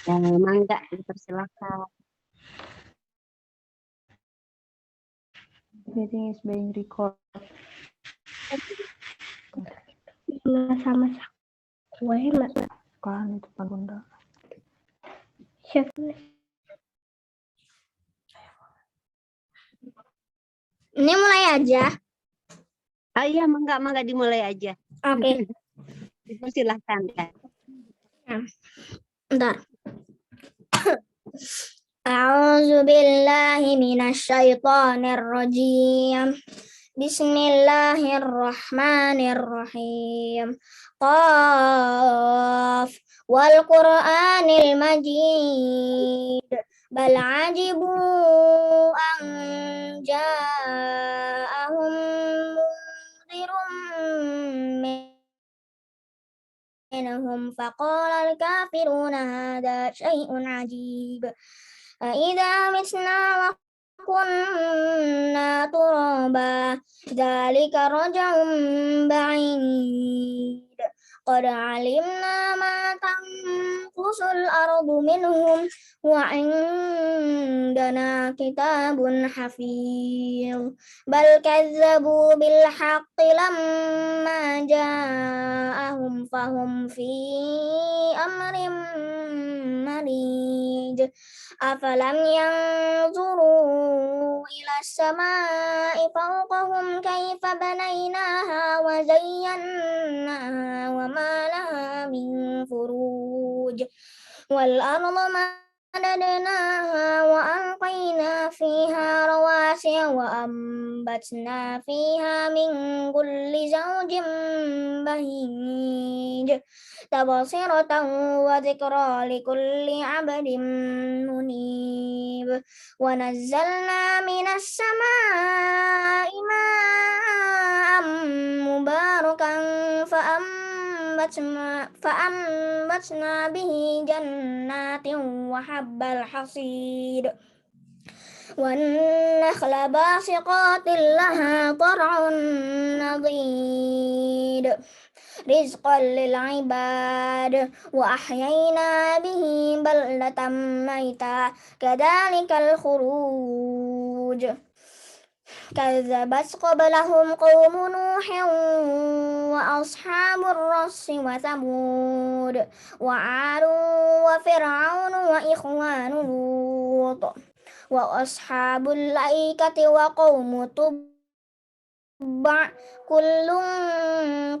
Mangga, dipersilakan. Meeting is being recorded. Sama Wahima. Kan itu Pak Bunda. Chef. Ini mulai aja. Oh iya, mangga dimulai aja. Oke. Dipersilahkan ya. Bentar. A'udzu billahi minasyaitonir rajim. Bismillahirrahmanirrahim. Qaf wal Qur'anil Majid. Bal ajibu an ja'ahum munzirum minhum faqala al-kafiruna hadha syai'un ajib. Aidza misna wa kunna turaba dzalika raj'un ba'id. Qad 'alimna ma tanqusul ardu minhum wa 'indana kitabun hafiz. Bal kazzabu bil haqqi lamma ja'ahum fahum fi amrin marij. Afalam yanzuru ila samai fawqahum kaifa banaynaha wa zayyannaha wa ma laha min furuj. Wal arda madadnaha wa alqayna fiha rawasiya wa ambatna fiha min kulli zawjin bahij. Tabasiratan wa dzikra likulli 'abdin munib. Wa nazzalna minas samaa'i ma'an mubarakan fa'ambatna bihi jannatin wa habbal hasid. والنخل باسقات لها طلع نضيد رزقا للعباد وأحيينا به بلدة ميتا كذلك الخروج كذبت قبلهم قوم نوح وأصحاب الرس وثمود وعاد وفرعون وإخوان لوط وأصحاب الأيكة وقوم تبع كل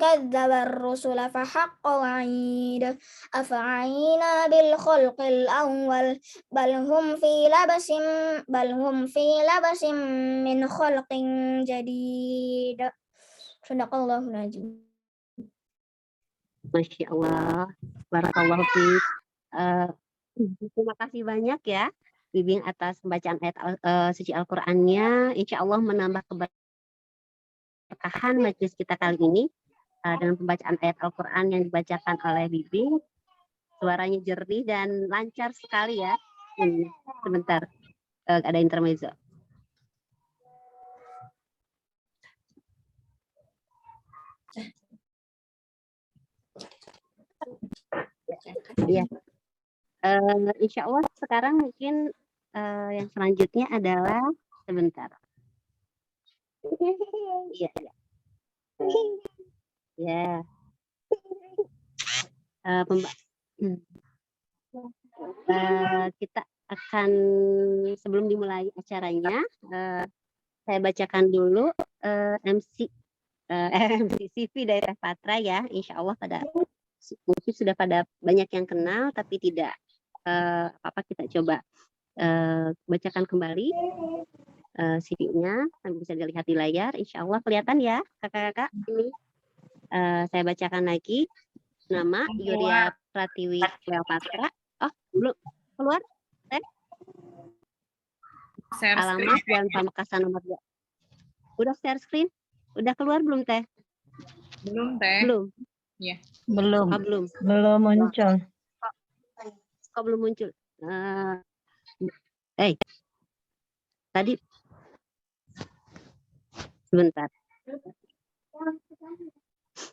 كذب الرسل فحق وعيد أفعينا بالخلق الأول بل هم في لبس من خلق جديد. Sadaqallahul azim. Masya Allah, barakallahu fiik. Terima kasih banyak ya, Bibing, atas pembacaan ayat suci Al-Qur'annya. Insya Allah menambah keberkahan majelis kita kali ini dengan pembacaan ayat Al-Qur'an yang dibacakan oleh Bibing. Suaranya jernih dan lancar sekali ya. Sebentar, ada intermezzo. Ya. Insya Allah sekarang mungkin yang selanjutnya adalah sebentar. Iya, ya. Ya. Kita akan sebelum dimulai acaranya, saya bacakan dulu MC CV dari Teh Patra ya. Insya Allah mungkin sudah pada banyak yang kenal, tapi tidak apa-apa, kita coba bacakan kembali CV-nya, bisa dilihat di layar. Insya Allah kelihatan ya kakak-kakak. Ini saya bacakan lagi. Nama Yuria Pratiwi Cleopatra. Oh, belum keluar? Alamat dan Pamekasan nomor 2. Udah share screen? Udah keluar belum, Teh? Belum, Teh. Belum. Ya. Belum. Oh, belum. Belum muncul. Kok belum muncul? Tadi sebentar.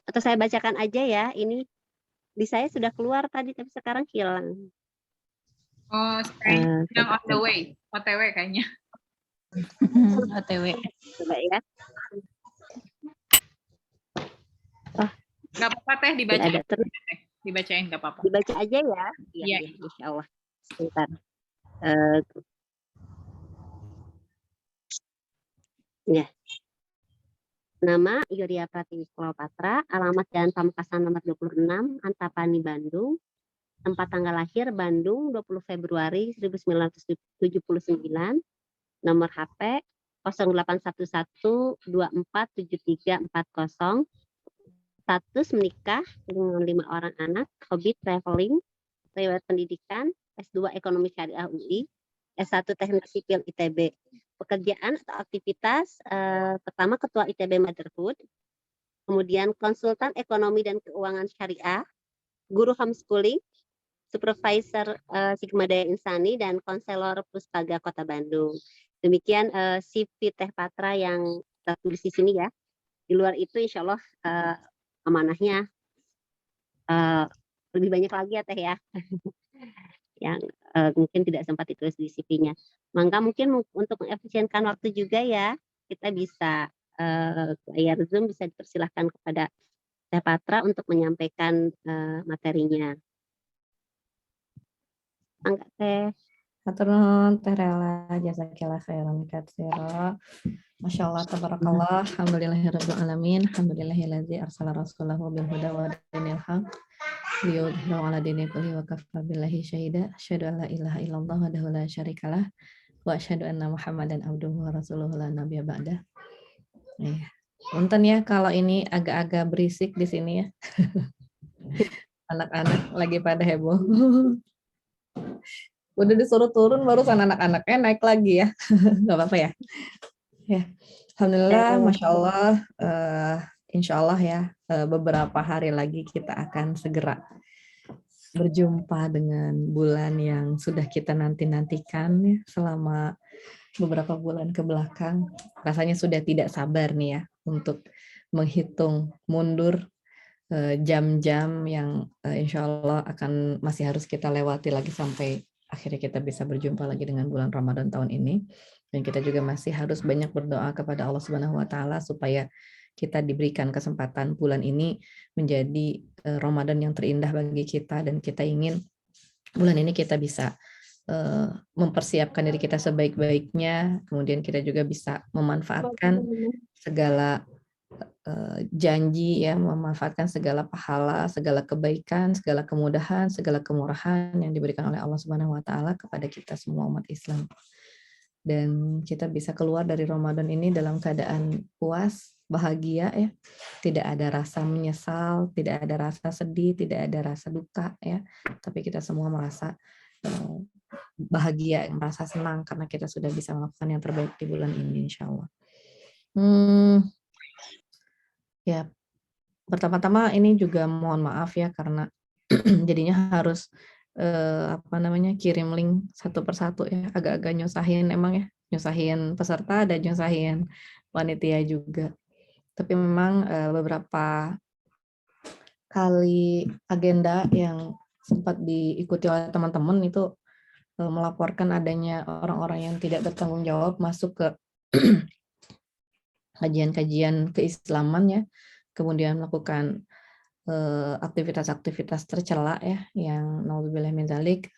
Atau saya bacakan aja ya. Ini di saya sudah keluar tadi, tapi sekarang hilang. Oh, kayaknya sedang on the Coba way. OTW kayaknya. OTW. ya. Nggak apa-apa Teh, Tidak dibacain. ada terus, Dibacain nggak apa-apa. dibaca aja ya. Iya, Iya. iya, insya Allah. Sebentar. Eh, ya. Nama Yuria Pratiwi Kleopatra, alamat Jalan Pamekasan nomor 26, Antapani, Bandung. Tempat tanggal lahir Bandung 20 Februari 1979. Nomor HP 0811247340. Status menikah dengan 5 orang anak. Hobi traveling. Riwayat pendidikan S2 Ekonomi Syariah UI, S1 Teknik Sipil ITB. Pekerjaan atau aktivitas pertama Ketua ITB Motherhood, kemudian konsultan ekonomi dan keuangan syariah, guru homeschooling, supervisor Sigma Daya Insani, dan konselor Puspaga Kota Bandung. Demikian CV Teh Patra yang tertulis di sini ya. Di luar itu insya Allah amanahnya lebih banyak lagi ya Teh ya. Yang mungkin tidak sempat ditulis di CV-nya. Maka mungkin untuk mengefisienkan waktu juga ya, kita bisa layar Zoom bisa dipersilahkan kepada Teh Patra untuk menyampaikan materinya. Mangga Teh. Hatur nuhun Teh Rela, jazakillah khairan katsira. Masya Allah, tabarakallah, alhamdulillahirabbil alamin, alhamdulillahilladzi arsala rasulahu bil huda wa dinil haq liyudhhirahu 'ala dini kulli wa kafa billahi syahida. Asyhadu an la ilaha illallah wahdahu la syarikalah wa asyhadu anna Muhammadan abduhu wa rasuluhu la nabiyya ba'dah. Punten ya kalau ini agak-agak berisik di sini ya. Anak-anak lagi pada heboh. Udah disuruh turun barusan anak-anaknya naik lagi ya. Nggak apa-apa ya. Ya, alhamdulillah, masya Allah, insya Allah ya beberapa hari lagi kita akan segera berjumpa dengan bulan yang sudah kita nanti-nantikan ya, selama beberapa bulan ke belakang. Rasanya sudah tidak sabar nih ya untuk menghitung mundur jam-jam yang insya Allah akan masih harus kita lewati lagi sampai akhirnya kita bisa berjumpa lagi dengan bulan Ramadan tahun ini. Dan kita juga masih harus banyak berdoa kepada Allah Subhanahu wa Ta'ala supaya kita diberikan kesempatan bulan ini menjadi Ramadan yang terindah bagi kita, dan kita ingin bulan ini kita bisa mempersiapkan diri kita sebaik-baiknya, kemudian kita juga bisa memanfaatkan segala janji ya, memanfaatkan segala pahala, segala kebaikan, segala kemudahan, segala kemurahan yang diberikan oleh Allah Subhanahu wa Ta'ala kepada kita semua umat Islam. Dan kita bisa keluar dari Ramadan ini dalam keadaan puas, bahagia ya. Tidak ada rasa menyesal, tidak ada rasa sedih, tidak ada rasa duka ya. Tapi kita semua merasa bahagia, merasa senang karena kita sudah bisa melakukan yang terbaik di bulan ini insya Allah. Ya, pertama-tama ini juga mohon maaf ya karena jadinya harus kirim link satu persatu ya, agak-agak nyusahin emang ya, nyusahin peserta dan nyusahin panitia juga. Tapi memang beberapa kali agenda yang sempat diikuti oleh teman-teman itu melaporkan adanya orang-orang yang tidak bertanggung jawab masuk ke kajian-kajian keislaman ya, kemudian melakukan aktivitas-aktivitas tercela ya, yang naudzubillah min dzalik.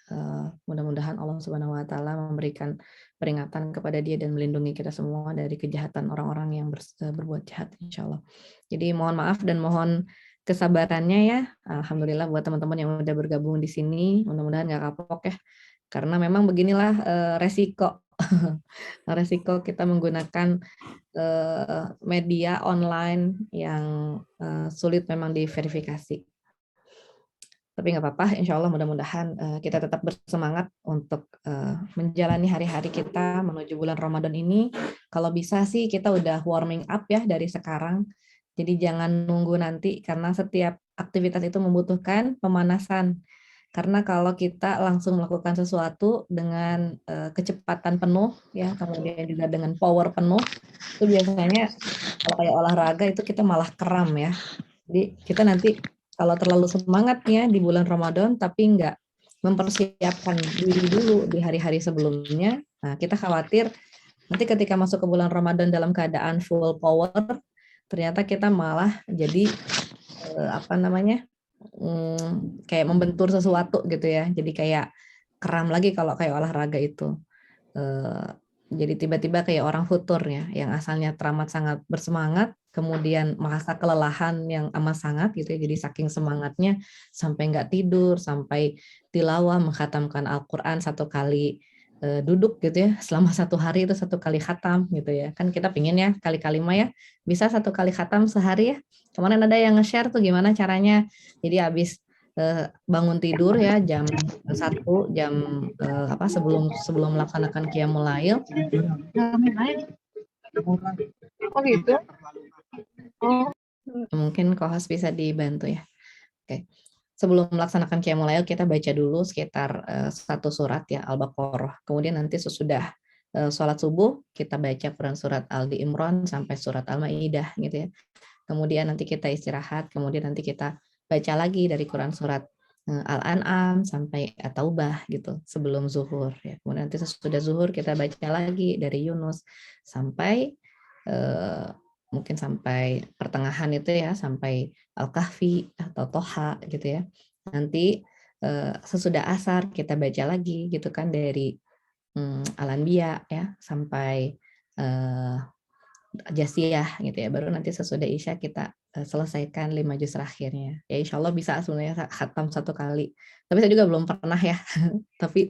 Mudah-mudahan Allah Subhanahu wa Ta'ala memberikan peringatan kepada dia dan melindungi kita semua dari kejahatan orang-orang yang berbuat jahat insyaallah. Jadi mohon maaf dan mohon kesabarannya ya. Alhamdulillah buat teman-teman yang udah bergabung di sini, mudah-mudahan nggak kapok ya. Karena memang beginilah resiko resiko kita menggunakan media online yang sulit memang diverifikasi. Tapi nggak apa-apa, insya Allah mudah-mudahan kita tetap bersemangat untuk menjalani hari-hari kita menuju bulan Ramadan ini. Kalau bisa sih kita udah warming up ya dari sekarang. Jadi jangan nunggu nanti karena setiap aktivitas itu membutuhkan pemanasan. Karena kalau kita langsung melakukan sesuatu dengan kecepatan penuh, ya, kemudian juga dengan power penuh, itu biasanya kalau kayak olahraga itu kita malah kram ya. Jadi kita nanti kalau terlalu semangat ya di bulan Ramadan, tapi nggak mempersiapkan diri dulu di hari-hari sebelumnya. Nah, kita khawatir nanti ketika masuk ke bulan Ramadan dalam keadaan full power, ternyata kita malah jadi kayak membentur sesuatu gitu ya. Jadi kayak kram lagi kalau kayak olahraga itu. Jadi tiba-tiba kayak orang futur ya, yang asalnya teramat sangat bersemangat, kemudian merasa kelelahan yang amat sangat gitu ya. Jadi saking semangatnya sampai nggak tidur, sampai tilawah mengkhatamkan Al-Quran 1 kali duduk gitu ya, selama 1 hari itu 1 kali khatam gitu ya. Kan kita pingin ya kali-kali mah ya bisa 1 kali khatam sehari ya. Kemarin ada yang nge-share tuh gimana caranya. Jadi habis bangun tidur ya jam 1, sebelum melaksanakan qiyamul lail. Oh gitu. Mungkin co-host bisa dibantu ya. Oke. Sebelum melaksanakan qiyamul lail kita baca dulu sekitar 1 surat ya Al-Baqarah. Kemudian nanti sesudah sholat subuh kita baca Quran surat Ali Imran sampai surat Al-Maidah gitu ya. Kemudian nanti kita istirahat, kemudian nanti kita baca lagi dari Quran surat Al-An'am sampai At-Taubah gitu sebelum zuhur ya. Kemudian nanti sesudah zuhur kita baca lagi dari Yunus sampai mungkin sampai pertengahan itu ya, sampai Al-Kahfi atau Toha gitu ya. Nanti sesudah asar kita baca lagi gitu kan dari Al-Anbiya ya sampai Jasiyah gitu ya. Baru nanti sesudah Isya kita selesaikan 5 juz terakhirnya. Ya insya Allah bisa sebenarnya khatam 1 kali. Tapi saya juga belum pernah ya. Tapi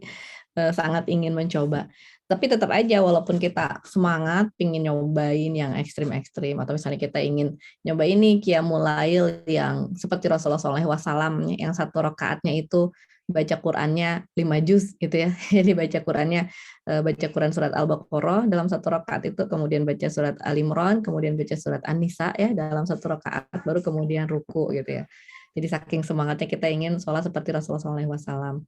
sangat ingin mencoba. Tapi tetap aja walaupun kita semangat pingin nyobain yang ekstrim-ekstrim atau misalnya kita ingin nyobain nih qiyamul lail yang seperti Rasulullah SAW yang 1 rakaatnya itu baca Qur'annya 5 juz gitu ya. Jadi baca Quran surat Al-Baqarah dalam 1 rakaat itu, kemudian baca surat Al-Imran, kemudian baca surat An-Nisa ya dalam 1 rakaat, baru kemudian ruku gitu ya. Jadi saking semangatnya kita ingin sholat seperti Rasulullah SAW.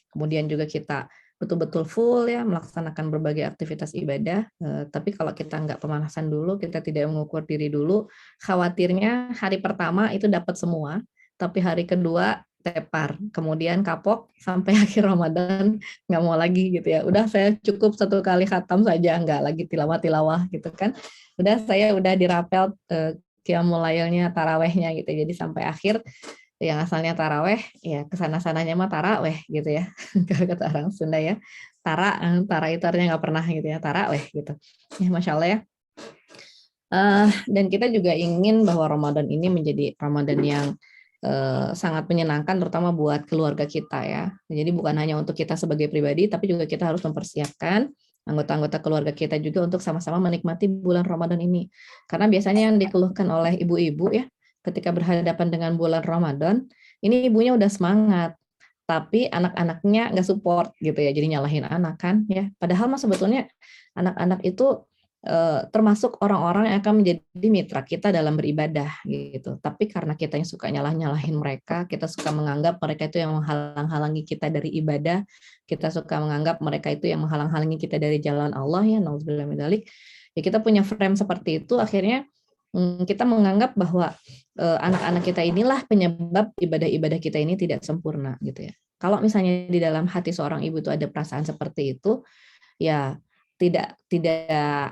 Kemudian juga kita betul-betul full ya melaksanakan berbagai aktivitas ibadah. Tapi kalau kita nggak pemanasan dulu, kita tidak mengukur diri dulu, khawatirnya hari pertama itu dapat semua, tapi hari kedua tepar, kemudian kapok sampai akhir Ramadan nggak mau lagi gitu ya. Udah saya cukup 1 kali khatam saja, nggak lagi tilawah gitu kan. Saya udah dirapel qiyamul lailnya, tarawehnya gitu. Jadi sampai akhir yang asalnya taraweh ya kesana-sananya mah taraweh gitu ya. Kalau kata orang Sunda ya. Tara itu artinya nggak pernah gitu ya, taraweh gitu. Ya Masya Allah ya. Dan kita juga ingin bahwa Ramadan ini menjadi Ramadan yang sangat menyenangkan terutama buat keluarga kita ya. Jadi bukan hanya untuk kita sebagai pribadi tapi juga kita harus mempersiapkan anggota-anggota keluarga kita juga untuk sama-sama menikmati bulan Ramadan ini. Karena biasanya yang dikeluhkan oleh ibu-ibu ya ketika berhadapan dengan bulan Ramadan, ini ibunya udah semangat tapi anak-anaknya nggak support gitu ya, jadi nyalahin anak kan ya. Padahal mah sebetulnya anak-anak itu termasuk orang-orang yang akan menjadi mitra kita dalam beribadah gitu. Tapi karena kita yang suka nyalahin mereka, kita suka menganggap mereka itu yang menghalang-halangi kita dari ibadah, kita suka menganggap mereka itu yang menghalang-halangi kita dari jalan Allah ya, nauzubillah min dzalik. Ya kita punya frame seperti itu, akhirnya kita menganggap bahwa anak-anak kita inilah penyebab ibadah-ibadah kita ini tidak sempurna gitu ya. Kalau misalnya di dalam hati seorang ibu itu ada perasaan seperti itu, ya tidak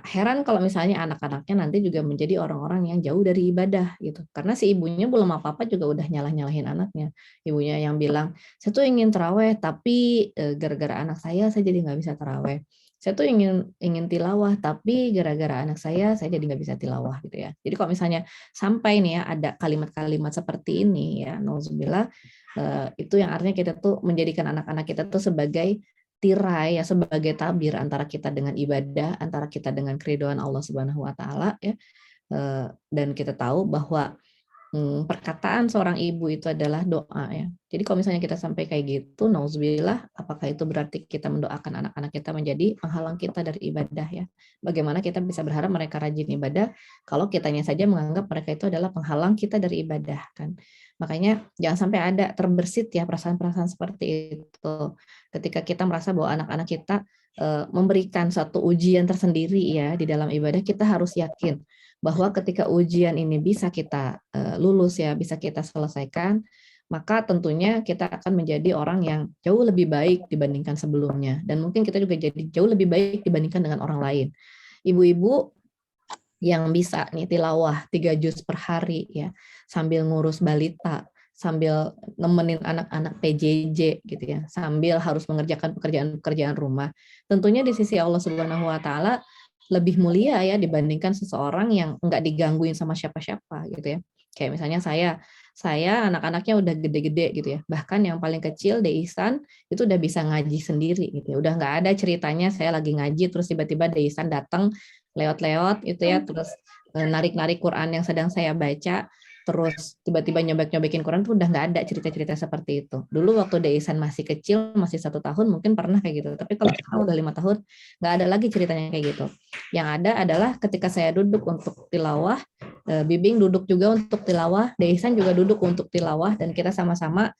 heran kalau misalnya anak-anaknya nanti juga menjadi orang-orang yang jauh dari ibadah gitu. Karena si ibunya belum apa-apa juga udah nyalahin anaknya. Ibunya yang bilang, saya tuh ingin taraweh tapi gara-gara anak saya jadi nggak bisa taraweh. Saya tuh ingin tilawah tapi gara-gara anak saya jadi nggak bisa tilawah gitu ya. Jadi kalau misalnya sampai nih ya ada kalimat-kalimat seperti ini ya, nauzubillah, itu yang artinya kita tuh menjadikan anak-anak kita tuh sebagai tirai ya, sebagai tabir antara kita dengan ibadah, antara kita dengan keridhaan Allah Subhanahu wa taala ya. Dan kita tahu bahwa perkataan seorang ibu itu adalah doa ya. Jadi kalau misalnya kita sampai kayak gitu, nauzubillah, apakah itu berarti kita mendoakan anak-anak kita menjadi penghalang kita dari ibadah ya? Bagaimana kita bisa berharap mereka rajin ibadah kalau kitanya saja menganggap mereka itu adalah penghalang kita dari ibadah kan? Makanya jangan sampai ada terbersit ya perasaan-perasaan seperti itu. Ketika kita merasa bahwa anak-anak kita memberikan satu ujian tersendiri ya di dalam ibadah, kita harus yakin bahwa ketika ujian ini bisa kita lulus ya, bisa kita selesaikan, maka tentunya kita akan menjadi orang yang jauh lebih baik dibandingkan sebelumnya. Dan mungkin kita juga jadi jauh lebih baik dibandingkan dengan orang lain. Ibu-ibu yang bisa nih tilawah 3 juz per hari ya, sambil ngurus balita, sambil nemenin anak-anak PJJ gitu ya, sambil harus mengerjakan pekerjaan-pekerjaan rumah. Tentunya di sisi Allah Subhanahu wa taala lebih mulia ya dibandingkan seseorang yang enggak digangguin sama siapa-siapa gitu ya. Kayak misalnya saya anak-anaknya udah gede-gede gitu ya. Bahkan yang paling kecil Deisan itu udah bisa ngaji sendiri gitu ya. Udah nggak ada ceritanya saya lagi ngaji terus tiba-tiba Deisan datang lewat-lewat itu ya, terus narik-narik Quran yang sedang saya baca, terus tiba-tiba nyobek-nyobekin Quran tuh udah nggak ada cerita-cerita seperti itu. Dulu waktu Deisan masih kecil, masih 1 tahun mungkin pernah kayak gitu, tapi kalau sekarang udah 5 tahun nggak ada lagi ceritanya kayak gitu. Yang ada adalah ketika saya duduk untuk tilawah, Bibing duduk juga untuk tilawah, Deisan juga duduk untuk tilawah, dan kita sama-sama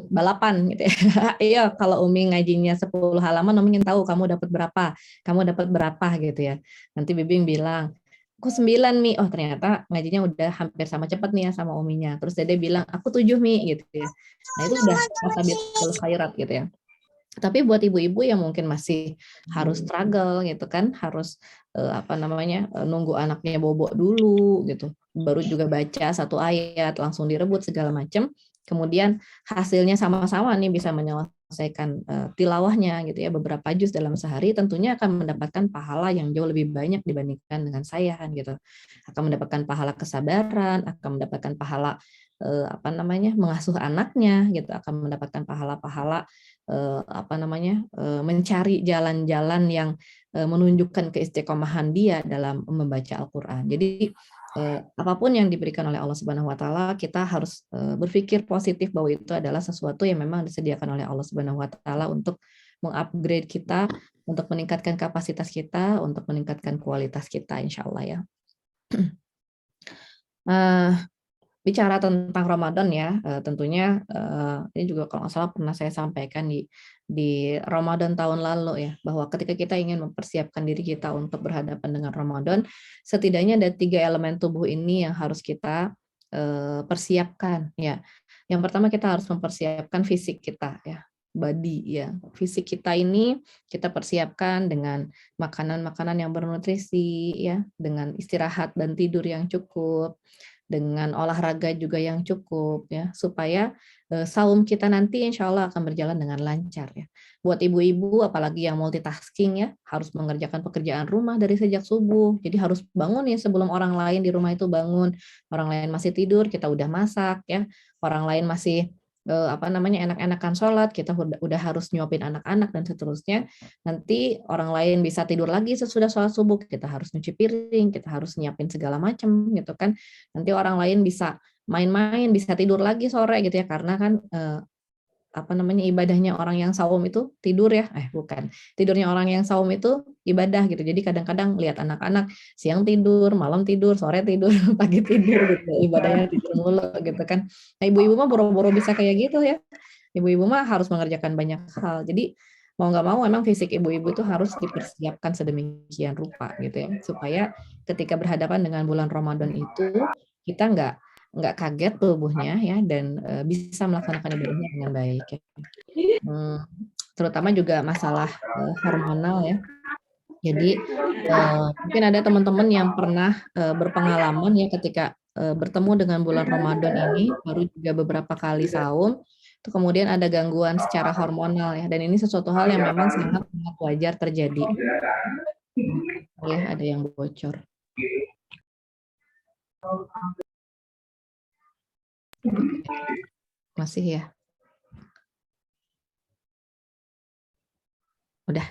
balapan gitu ya. Iya, kalau Umi ngajinya 10 halaman, Umi ingin tahu kamu dapat berapa gitu ya. Nanti Bibing bilang, aku 9 Mi. Oh ternyata ngajinya udah hampir sama cepat nih ya sama Uminya. Terus Dede bilang, aku 7 Mi gitu ya. Nah itu udah wasabiqul khairat gitu ya. Tapi buat ibu-ibu yang mungkin masih harus struggle gitu kan, harus nunggu anaknya bobo dulu gitu, baru juga baca 1 ayat langsung direbut segala macam, kemudian hasilnya sama-sama nih bisa menyelesaikan tilawahnya gitu ya, beberapa juz dalam sehari, tentunya akan mendapatkan pahala yang jauh lebih banyak dibandingkan dengan saya kan gitu. Akan mendapatkan pahala kesabaran, akan mendapatkan pahala mengasuh anaknya gitu, akan mendapatkan pahala-pahala mencari jalan-jalan yang menunjukkan keistiqomahan dia dalam membaca Al-Qur'an. Jadi apapun yang diberikan oleh Allah Subhanahu wa taala, kita harus berpikir positif bahwa itu adalah sesuatu yang memang disediakan oleh Allah Subhanahu wa taala untuk mengupgrade kita, untuk meningkatkan kapasitas kita, untuk meningkatkan kualitas kita insyaallah ya. Bicara tentang Ramadan ya, tentunya ini juga kalau nggak salah pernah saya sampaikan di Ramadan tahun lalu ya, bahwa ketika kita ingin mempersiapkan diri kita untuk berhadapan dengan Ramadan, setidaknya ada 3 elemen tubuh ini yang harus kita persiapkan ya. Yang pertama kita harus mempersiapkan fisik kita ya, body ya. Fisik kita ini kita persiapkan dengan makanan-makanan yang bernutrisi ya, dengan istirahat dan tidur yang cukup, dengan olahraga juga yang cukup ya, supaya saum kita nanti insya Allah akan berjalan dengan lancar ya. Buat ibu-ibu apalagi yang multitasking ya, harus mengerjakan pekerjaan rumah dari sejak subuh, jadi harus bangun ya sebelum orang lain di rumah itu bangun, orang lain masih tidur kita udah masak ya, orang lain masih enak-enakan sholat, kita udah harus nyuapin anak-anak dan seterusnya. Nanti orang lain bisa tidur lagi sesudah sholat subuh, kita harus nyuci piring, kita harus nyiapin segala macam gitu kan. Nanti orang lain bisa main-main, bisa tidur lagi sore gitu ya, karena kan ibadahnya orang yang saum itu tidur ya, bukan, tidurnya orang yang saum itu ibadah gitu. Jadi kadang-kadang lihat anak-anak siang tidur, malam tidur, sore tidur, pagi tidur gitu, ibadahnya tidur mulu gitu kan. Nah ibu-ibu mah boro-boro bisa kayak gitu ya, ibu-ibu mah harus mengerjakan banyak hal. Jadi mau nggak mau emang fisik ibu-ibu itu harus dipersiapkan sedemikian rupa gitu ya, supaya ketika berhadapan dengan bulan Ramadan itu kita nggak kaget tubuhnya ya, dan bisa melaksanakan ibadahnya dengan baik ya. Terutama juga masalah hormonal ya. Jadi mungkin ada teman-teman yang pernah berpengalaman ya ketika bertemu dengan bulan Ramadan ini, baru juga beberapa kali saum, itu kemudian ada gangguan secara hormonal ya, dan ini sesuatu hal yang memang sangat wajar terjadi. Ya, ada yang bocor. Masih ya? Udah.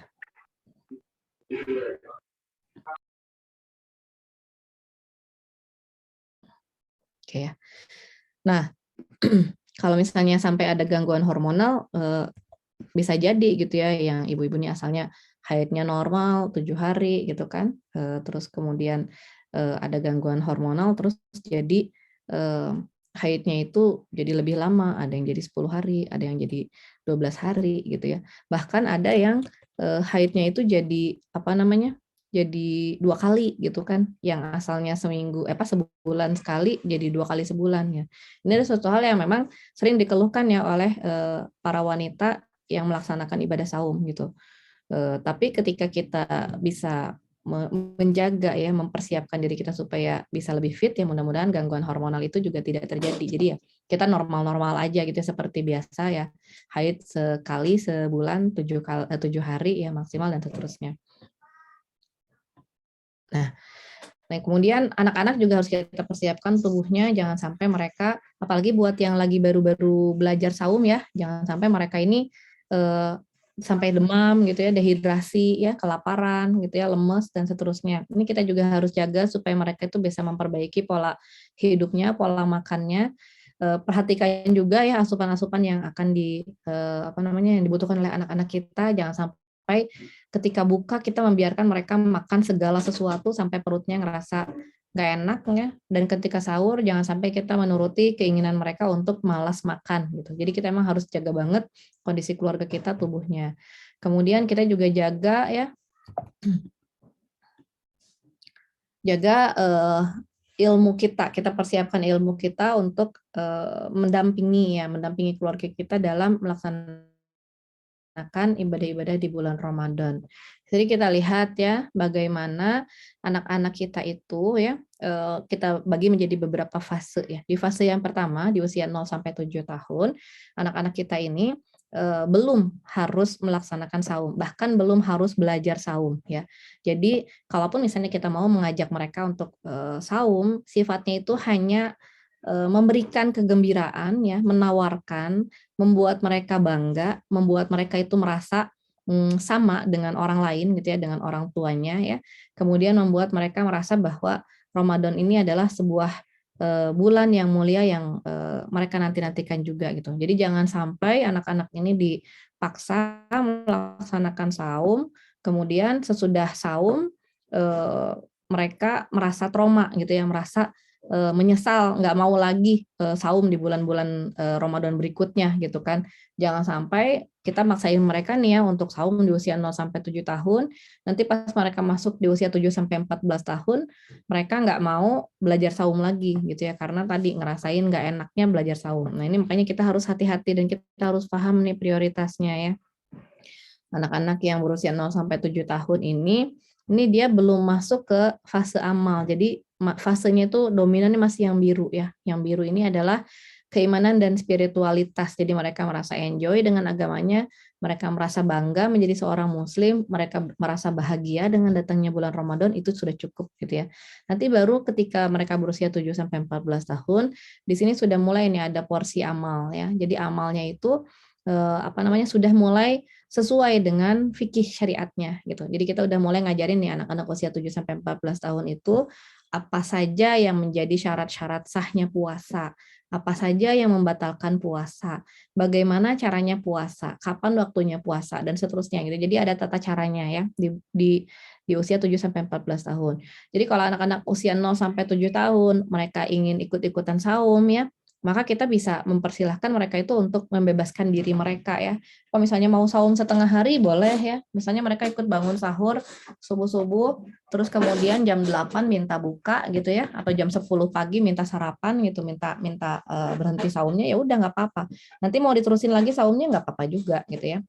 Oke ya. Nah, kalau misalnya sampai ada gangguan hormonal, bisa jadi gitu ya, yang ibu-ibu ini asalnya haidnya normal 7 hari gitu kan, terus kemudian ada gangguan hormonal, terus jadi haidnya itu jadi lebih lama, ada yang jadi 10 hari, ada yang jadi 12 hari gitu ya. Bahkan ada yang haidnya itu jadi jadi 2 kali gitu kan, yang asalnya sebulan sekali jadi 2 kali sebulan ya. Ini ada suatu hal yang memang sering dikeluhkan ya oleh para wanita yang melaksanakan ibadah saum gitu. Tapi ketika kita bisa menjaga ya, mempersiapkan diri kita supaya bisa lebih fit ya, mudah-mudahan gangguan hormonal itu juga tidak terjadi. Jadi ya kita normal-normal aja gitu seperti biasa ya, haid sekali sebulan 7 hari ya maksimal dan seterusnya. Nah, kemudian anak-anak juga harus kita persiapkan tubuhnya, jangan sampai mereka, apalagi buat yang lagi baru-baru belajar saum ya, jangan sampai mereka ini sampai demam gitu ya, dehidrasi ya, kelaparan gitu ya, lemes dan seterusnya. Ini kita juga harus jaga supaya mereka itu bisa memperbaiki pola hidupnya, pola makannya. Perhatikan juga ya asupan-asupan yang akan yang dibutuhkan oleh anak-anak kita, jangan sampai ketika buka kita membiarkan mereka makan segala sesuatu sampai perutnya ngerasa nggak enak ya, dan ketika sahur jangan sampai kita menuruti keinginan mereka untuk malas makan gitu. Jadi kita emang harus jaga banget kondisi keluarga kita, tubuhnya. Kemudian kita juga jaga ya, ilmu kita persiapkan ilmu kita untuk mendampingi keluarga kita dalam melaksanakan ibadah-ibadah di bulan Ramadan. Jadi kita lihat ya bagaimana anak-anak kita itu ya, kita bagi menjadi beberapa fase ya. Di fase yang pertama di usia 0 sampai 7 tahun, anak-anak kita ini belum harus melaksanakan saum, bahkan belum harus belajar saum ya. Jadi kalaupun misalnya kita mau mengajak mereka untuk saum, sifatnya itu hanya memberikan kegembiraan ya, menawarkan, membuat mereka bangga, membuat mereka itu merasa sama dengan orang lain gitu ya, dengan orang tuanya ya. Kemudian membuat mereka merasa bahwa Ramadan ini adalah sebuah bulan yang mulia yang mereka nanti-nantikan juga gitu. Jadi jangan sampai anak-anak ini dipaksa melaksanakan saum, kemudian sesudah saum mereka merasa trauma gitu ya, merasa menyesal, nggak mau lagi saum di bulan-bulan Ramadan berikutnya gitu kan. Jangan sampai kita maksain mereka nih ya untuk saum di usia 0 sampai 7 tahun, nanti pas mereka masuk di usia 7 sampai 14 tahun, mereka nggak mau belajar saum lagi gitu ya, karena tadi ngerasain nggak enaknya belajar saum. Nah ini makanya kita harus hati-hati dan kita harus paham nih prioritasnya ya. Anak-anak yang berusia 0 sampai 7 tahun ini dia belum masuk ke fase amal. Jadi fasenya itu dominannya masih yang biru ya. Yang biru ini adalah keimanan dan spiritualitas. Jadi mereka merasa enjoy dengan agamanya, mereka merasa bangga menjadi seorang muslim, mereka merasa bahagia dengan datangnya bulan Ramadan, itu sudah cukup gitu ya. Nanti baru ketika mereka berusia 7 sampai 14 tahun, di sini sudah mulai nih ada porsi amal ya. Jadi amalnya itu sudah mulai sesuai dengan fikih syariatnya gitu. Jadi kita udah mulai ngajarin nih anak-anak usia 7 sampai 14 tahun itu apa saja yang menjadi syarat-syarat sahnya puasa, apa saja yang membatalkan puasa, bagaimana caranya puasa, kapan waktunya puasa dan seterusnya gitu. Jadi ada tata caranya ya di usia 7 sampai 14 tahun. Jadi kalau anak-anak usia 0 sampai 7 tahun mereka ingin ikut-ikutan saum ya, maka kita bisa mempersilahkan mereka itu untuk membebaskan diri mereka ya. Kalau misalnya mau saum setengah hari boleh ya. Misalnya mereka ikut bangun sahur subuh-subuh, terus kemudian jam 8 minta buka gitu ya, atau jam 10 pagi minta sarapan gitu, minta berhenti saumnya, ya udah nggak apa-apa. Nanti mau diterusin lagi saumnya nggak apa-apa juga gitu ya.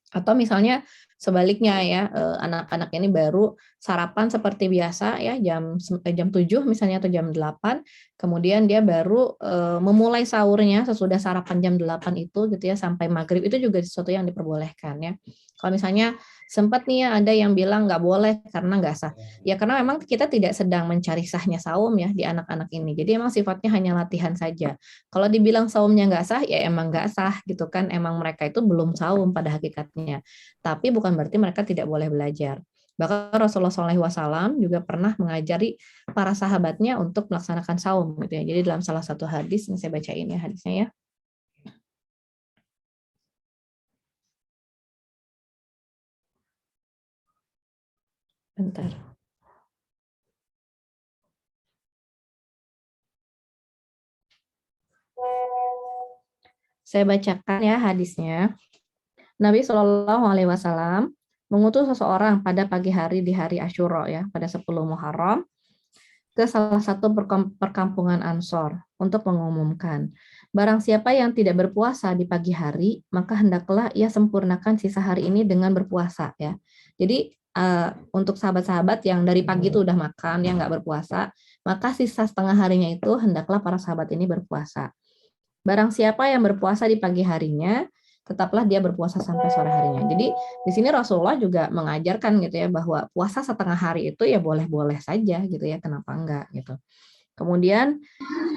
Atau misalnya sebaliknya ya, anak-anak ini baru sarapan seperti biasa ya jam 7 misalnya atau jam 8, kemudian dia baru memulai sahurnya sesudah sarapan jam 8 itu gitu ya sampai maghrib, itu juga sesuatu yang diperbolehkan ya. Kalau misalnya sempat nih ya ada yang bilang nggak boleh karena nggak sah. Ya karena memang kita tidak sedang mencari sahnya saum ya di anak-anak ini. Jadi emang sifatnya hanya latihan saja. Kalau dibilang saumnya nggak sah, ya emang nggak sah gitu kan. Emang mereka itu belum saum pada hakikatnya. Tapi bukan berarti mereka tidak boleh belajar. Bahkan Rasulullah SAW juga pernah mengajari para sahabatnya untuk melaksanakan saum gitu ya. Jadi dalam salah satu hadis, ini saya bacain ya hadisnya ya. Bentar. Saya bacakan ya hadisnya. Nabi SAW mengutus seseorang pada pagi hari di hari Asyura ya, pada 10 Muharram ke salah satu perkampungan Ansor untuk mengumumkan, barang siapa yang tidak berpuasa di pagi hari, maka hendaklah ia sempurnakan sisa hari ini dengan berpuasa ya. Jadi untuk sahabat-sahabat yang dari pagi itu udah makan, yang nggak berpuasa, maka sisa setengah harinya itu hendaklah para sahabat ini berpuasa. Barang siapa yang berpuasa di pagi harinya, tetaplah dia berpuasa sampai sore harinya. Jadi di sini Rasulullah juga mengajarkan gitu ya, bahwa puasa setengah hari itu ya boleh-boleh saja gitu ya, kenapa enggak gitu. Kemudian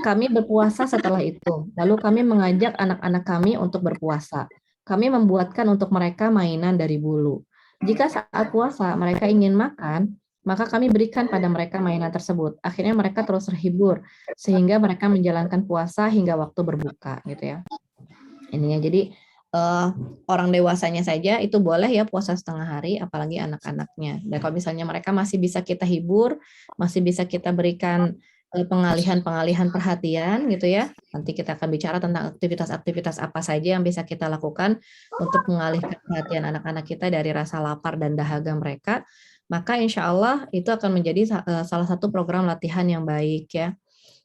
kami berpuasa setelah itu. Lalu kami mengajak anak-anak kami untuk berpuasa. Kami membuatkan untuk mereka mainan dari bulu. Jika saat puasa mereka ingin makan, maka kami berikan pada mereka mainan tersebut. Akhirnya mereka terus terhibur sehingga mereka menjalankan puasa hingga waktu berbuka gitu ya. Ininya jadi orang dewasanya saja itu boleh ya puasa setengah hari, apalagi anak-anaknya. Dan kalau misalnya mereka masih bisa kita hibur, masih bisa kita berikan pengalihan perhatian gitu ya. Nanti kita akan bicara tentang aktivitas-aktivitas apa saja yang bisa kita lakukan untuk mengalihkan perhatian anak-anak kita dari rasa lapar dan dahaga mereka. Maka insya Allah itu akan menjadi salah satu program latihan yang baik ya.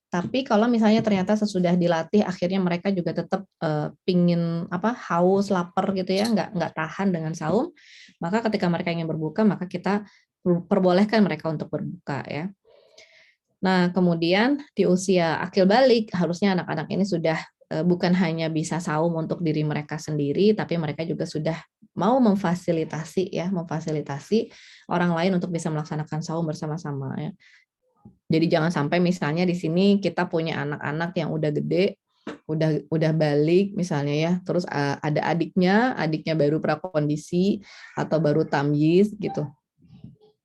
Tapi kalau misalnya ternyata sesudah dilatih akhirnya mereka juga tetap pingin haus, lapar gitu ya, nggak tahan dengan saum, maka ketika mereka ingin berbuka maka kita perbolehkan mereka untuk berbuka ya. Nah kemudian di usia akil balik harusnya anak-anak ini sudah bukan hanya bisa saum untuk diri mereka sendiri, tapi mereka juga sudah mau memfasilitasi orang lain untuk bisa melaksanakan saum bersama-sama ya. Jadi jangan sampai misalnya di sini kita punya anak-anak yang udah gede, udah balik misalnya ya, terus ada adiknya baru prakondisi atau baru tamyiz gitu.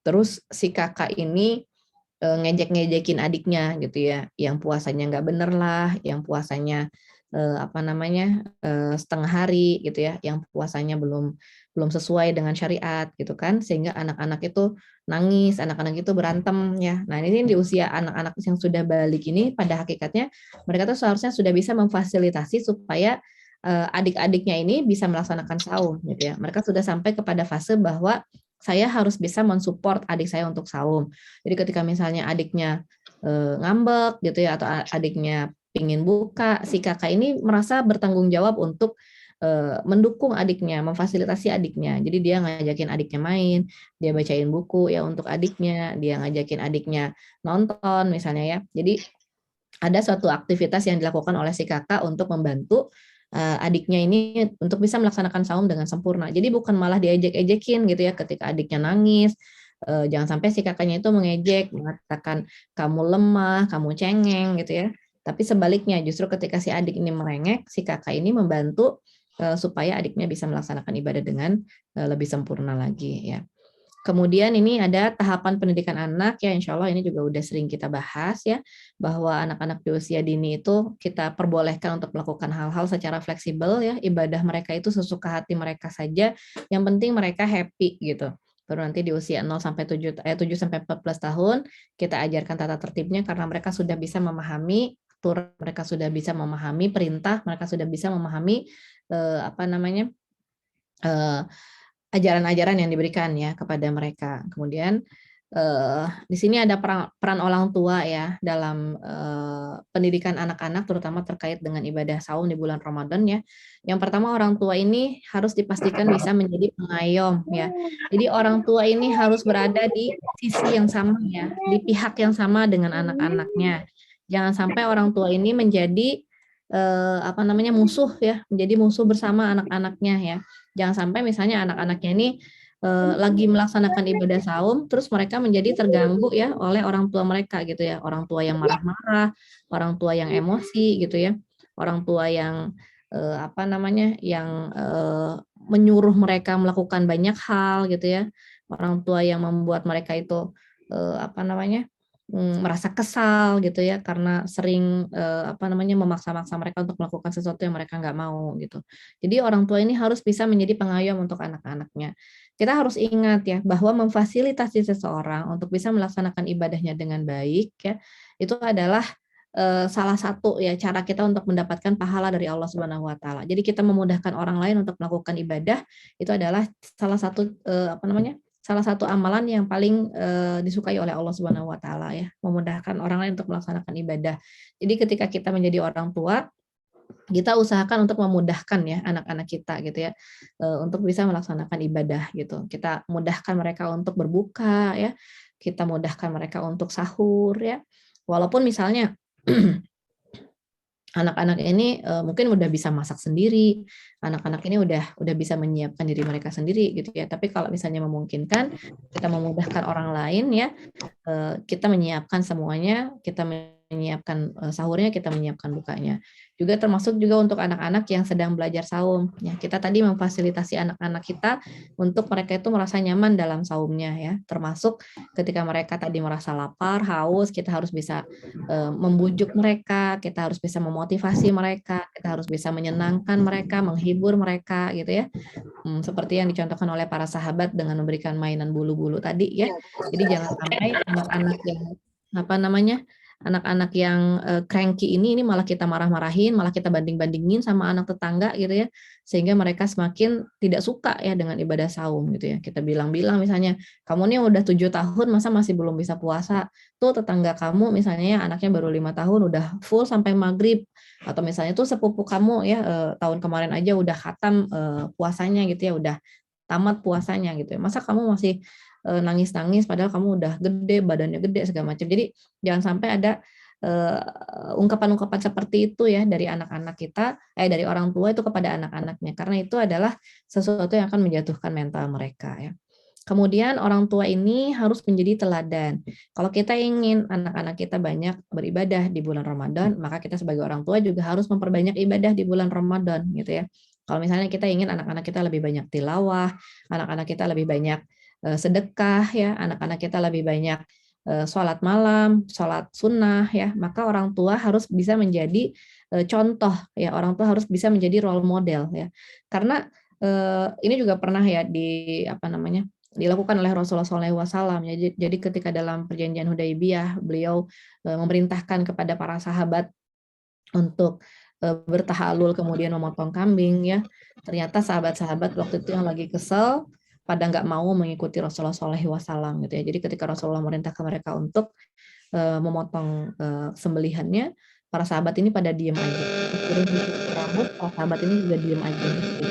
Terus si kakak ini ngejek-ngejekin adiknya gitu ya, yang puasanya nggak bener lah, yang puasanya setengah hari gitu ya, yang puasanya belum sesuai dengan syariat gitu kan, sehingga anak-anak itu nangis, anak-anak itu berantem ya. Nah ini di usia anak-anak yang sudah balik ini pada hakikatnya mereka tuh seharusnya sudah bisa memfasilitasi supaya adik-adiknya ini bisa melaksanakan saum gitu ya. Mereka sudah sampai kepada fase bahwa saya harus bisa mensupport adik saya untuk saum. Jadi ketika misalnya adiknya ngambek gitu ya, atau adiknya pingin buka, si kakak ini merasa bertanggung jawab untuk mendukung adiknya, memfasilitasi adiknya. Jadi dia ngajakin adiknya main, dia bacain buku ya untuk adiknya, dia ngajakin adiknya nonton misalnya ya. Jadi ada suatu aktivitas yang dilakukan oleh si kakak untuk membantu adiknya ini untuk bisa melaksanakan saum dengan sempurna. Jadi bukan malah diejek-ejekin gitu ya ketika adiknya nangis. Jangan sampai si kakaknya itu mengejek, mengatakan kamu lemah, kamu cengeng gitu ya. Tapi sebaliknya justru ketika si adik ini merengek, si kakak ini membantu supaya adiknya bisa melaksanakan ibadah dengan lebih sempurna lagi ya. Kemudian ini ada tahapan pendidikan anak ya, insya Allah ini juga udah sering kita bahas ya, bahwa anak-anak di usia dini itu kita perbolehkan untuk melakukan hal-hal secara fleksibel ya, ibadah mereka itu sesuka hati mereka saja, yang penting mereka happy gitu. Baru nanti di usia 0 sampai 7 sampai 14 tahun kita ajarkan tata tertibnya karena mereka sudah bisa memahami aturan, mereka sudah bisa memahami perintah, mereka sudah bisa memahami ajaran-ajaran yang diberikan ya kepada mereka. Kemudian di sini ada peran orang tua ya dalam pendidikan anak-anak, terutama terkait dengan ibadah saum di bulan Ramadan ya. Yang pertama, orang tua ini harus dipastikan bisa menjadi pengayom ya. Jadi orang tua ini harus berada di sisi yang sama ya, di pihak yang sama dengan anak-anaknya. Jangan sampai orang tua ini menjadi musuh ya, menjadi musuh bersama anak-anaknya ya. Jangan sampai misalnya anak-anaknya ini lagi melaksanakan ibadah saum, terus mereka menjadi terganggu ya oleh orang tua mereka gitu ya, orang tua yang marah-marah, orang tua yang emosi gitu ya, orang tua yang menyuruh mereka melakukan banyak hal gitu ya, orang tua yang membuat mereka itu merasa kesal gitu ya karena sering memaksa-maksa mereka untuk melakukan sesuatu yang mereka nggak mau gitu. Jadi orang tua ini harus bisa menjadi pengayom untuk anak-anaknya. Kita harus ingat ya bahwa memfasilitasi seseorang untuk bisa melaksanakan ibadahnya dengan baik ya, itu adalah salah satu ya cara kita untuk mendapatkan pahala dari Allah Subhanahu wa taala. Jadi kita memudahkan orang lain untuk melakukan ibadah itu adalah salah satu salah satu amalan yang paling disukai oleh Allah Subhanahu wa taala ya, memudahkan orang lain untuk melaksanakan ibadah. Jadi ketika kita menjadi orang tua, kita usahakan untuk memudahkan ya anak-anak kita gitu ya, untuk bisa melaksanakan ibadah gitu. Kita mudahkan mereka untuk berbuka ya, kita mudahkan mereka untuk sahur ya. Walaupun misalnya anak-anak ini mungkin udah bisa masak sendiri, anak-anak ini udah bisa menyiapkan diri mereka sendiri gitu ya. Tapi kalau misalnya memungkinkan, kita memudahkan orang lain ya, kita menyiapkan semuanya, kita menyiapkan sahurnya, kita menyiapkan bukanya. Juga termasuk juga untuk anak-anak yang sedang belajar saum. Ya, kita tadi memfasilitasi anak-anak kita untuk mereka itu merasa nyaman dalam saumnya ya. Termasuk ketika mereka tadi merasa lapar, haus, kita harus bisa membujuk mereka, kita harus bisa memotivasi mereka, kita harus bisa menyenangkan mereka, menghibur mereka gitu ya. Seperti yang dicontohkan oleh para sahabat dengan memberikan mainan bulu-bulu tadi ya. Jadi jangan sampai anak-anak yang anak-anak yang cranky ini malah kita marah-marahin, malah kita banding-bandingin sama anak tetangga gitu ya, sehingga mereka semakin tidak suka ya dengan ibadah saum gitu ya. Kita bilang-bilang misalnya, kamu nih udah 7 tahun masa masih belum bisa puasa, tuh tetangga kamu misalnya anaknya baru 5 tahun udah full sampai maghrib, atau misalnya tuh sepupu kamu ya tahun kemarin aja udah khatam puasanya gitu ya, udah tamat puasanya gitu ya. Masa kamu masih nangis-nangis padahal kamu udah gede, badannya gede segala macam. Jadi jangan sampai ada ungkapan-ungkapan seperti itu ya dari anak-anak kita, dari orang tua itu kepada anak-anaknya, karena itu adalah sesuatu yang akan menjatuhkan mental mereka ya. Kemudian orang tua ini harus menjadi teladan. Kalau kita ingin anak-anak kita banyak beribadah di bulan Ramadan, maka kita sebagai orang tua juga harus memperbanyak ibadah di bulan Ramadan gitu ya. Kalau misalnya kita ingin anak-anak kita lebih banyak tilawah, anak-anak kita lebih banyak sedekah ya, anak-anak kita lebih banyak sholat malam, sholat sunnah ya, maka orang tua harus bisa menjadi contoh ya, orang tua harus bisa menjadi role model ya. Karena ini juga pernah ya dilakukan oleh Rasulullah SAW. Jadi ketika dalam perjanjian Hudaibiyah beliau memerintahkan kepada para sahabat untuk bertahalul kemudian memotong kambing ya. Ternyata sahabat-sahabat waktu itu yang lagi kesel pada nggak mau mengikuti Rasulullah SAW gitu ya. Jadi ketika Rasulullah merintahkan mereka untuk memotong sembelihannya, para sahabat ini pada diem aja. Turun rambut, para sahabat ini juga diem aja. Gitu.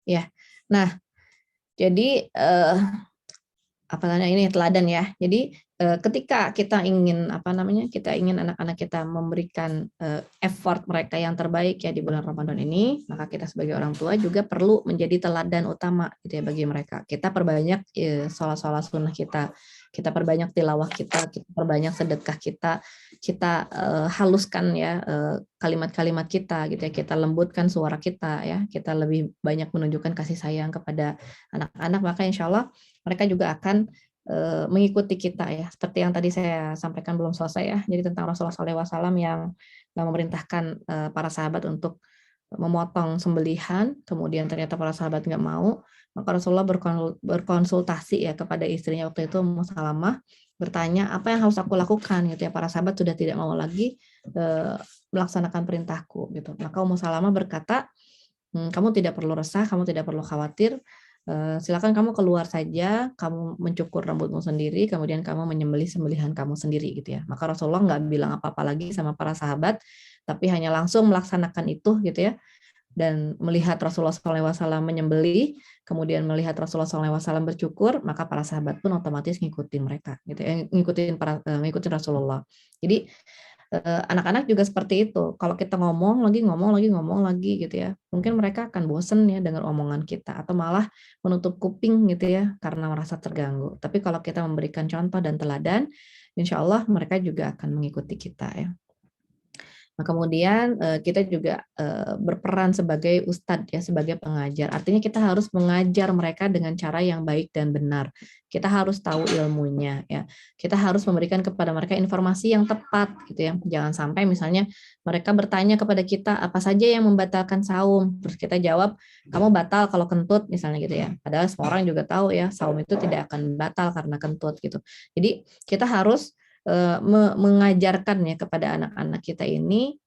Ya, nah jadi ini teladan ya. Jadi ketika kita ingin kita ingin anak-anak kita memberikan effort mereka yang terbaik ya di bulan Ramadan ini, maka kita sebagai orang tua juga perlu menjadi teladan utama gitu ya bagi mereka. Kita perbanyak sholat-sholat sunnah kita perbanyak tilawah kita perbanyak sedekah kita haluskan ya kalimat-kalimat kita gitu ya, kita lembutkan suara kita ya, kita lebih banyak menunjukkan kasih sayang kepada anak-anak, maka insya Allah mereka juga akan mengikuti kita ya, seperti yang tadi saya sampaikan belum selesai ya, jadi tentang Rasulullah SAW yang memerintahkan para sahabat untuk memotong sembelihan, kemudian ternyata para sahabat nggak mau, maka Rasulullah berkonsultasi ya kepada istrinya waktu itu Ummu Salamah, bertanya apa yang harus aku lakukan gitu ya, para sahabat sudah tidak mau lagi melaksanakan perintahku gitu. Maka Ummu Salamah berkata, kamu tidak perlu resah, kamu tidak perlu khawatir, silakan kamu keluar saja, kamu mencukur rambutmu sendiri, kemudian kamu menyembelih sembelihan kamu sendiri gitu ya. Maka Rasulullah nggak bilang apa-apa lagi sama para sahabat, tapi hanya langsung melaksanakan itu gitu ya. Dan melihat Rasulullah SAW menyembelih, kemudian melihat Rasulullah SAW bercukur, maka para sahabat pun otomatis ngikutin mereka gitu ya, ngikutin Rasulullah. Jadi anak-anak juga seperti itu. Kalau kita ngomong lagi gitu ya, mungkin mereka akan bosen ya dengar omongan kita, atau malah menutup kuping gitu ya karena merasa terganggu. Tapi kalau kita memberikan contoh dan teladan, insya Allah mereka juga akan mengikuti kita ya. Nah, kemudian kita juga berperan sebagai ustadz ya, sebagai pengajar. Artinya kita harus mengajar mereka dengan cara yang baik dan benar. Kita harus tahu ilmunya ya. Kita harus memberikan kepada mereka informasi yang tepat gitu ya. Jangan sampai misalnya mereka bertanya kepada kita apa saja yang membatalkan saum, terus kita jawab kamu batal kalau kentut misalnya gitu ya. Padahal semua orang juga tahu ya saum itu tidak akan batal karena kentut gitu. Jadi kita harus mengajarkan ya kepada anak-anak kita ini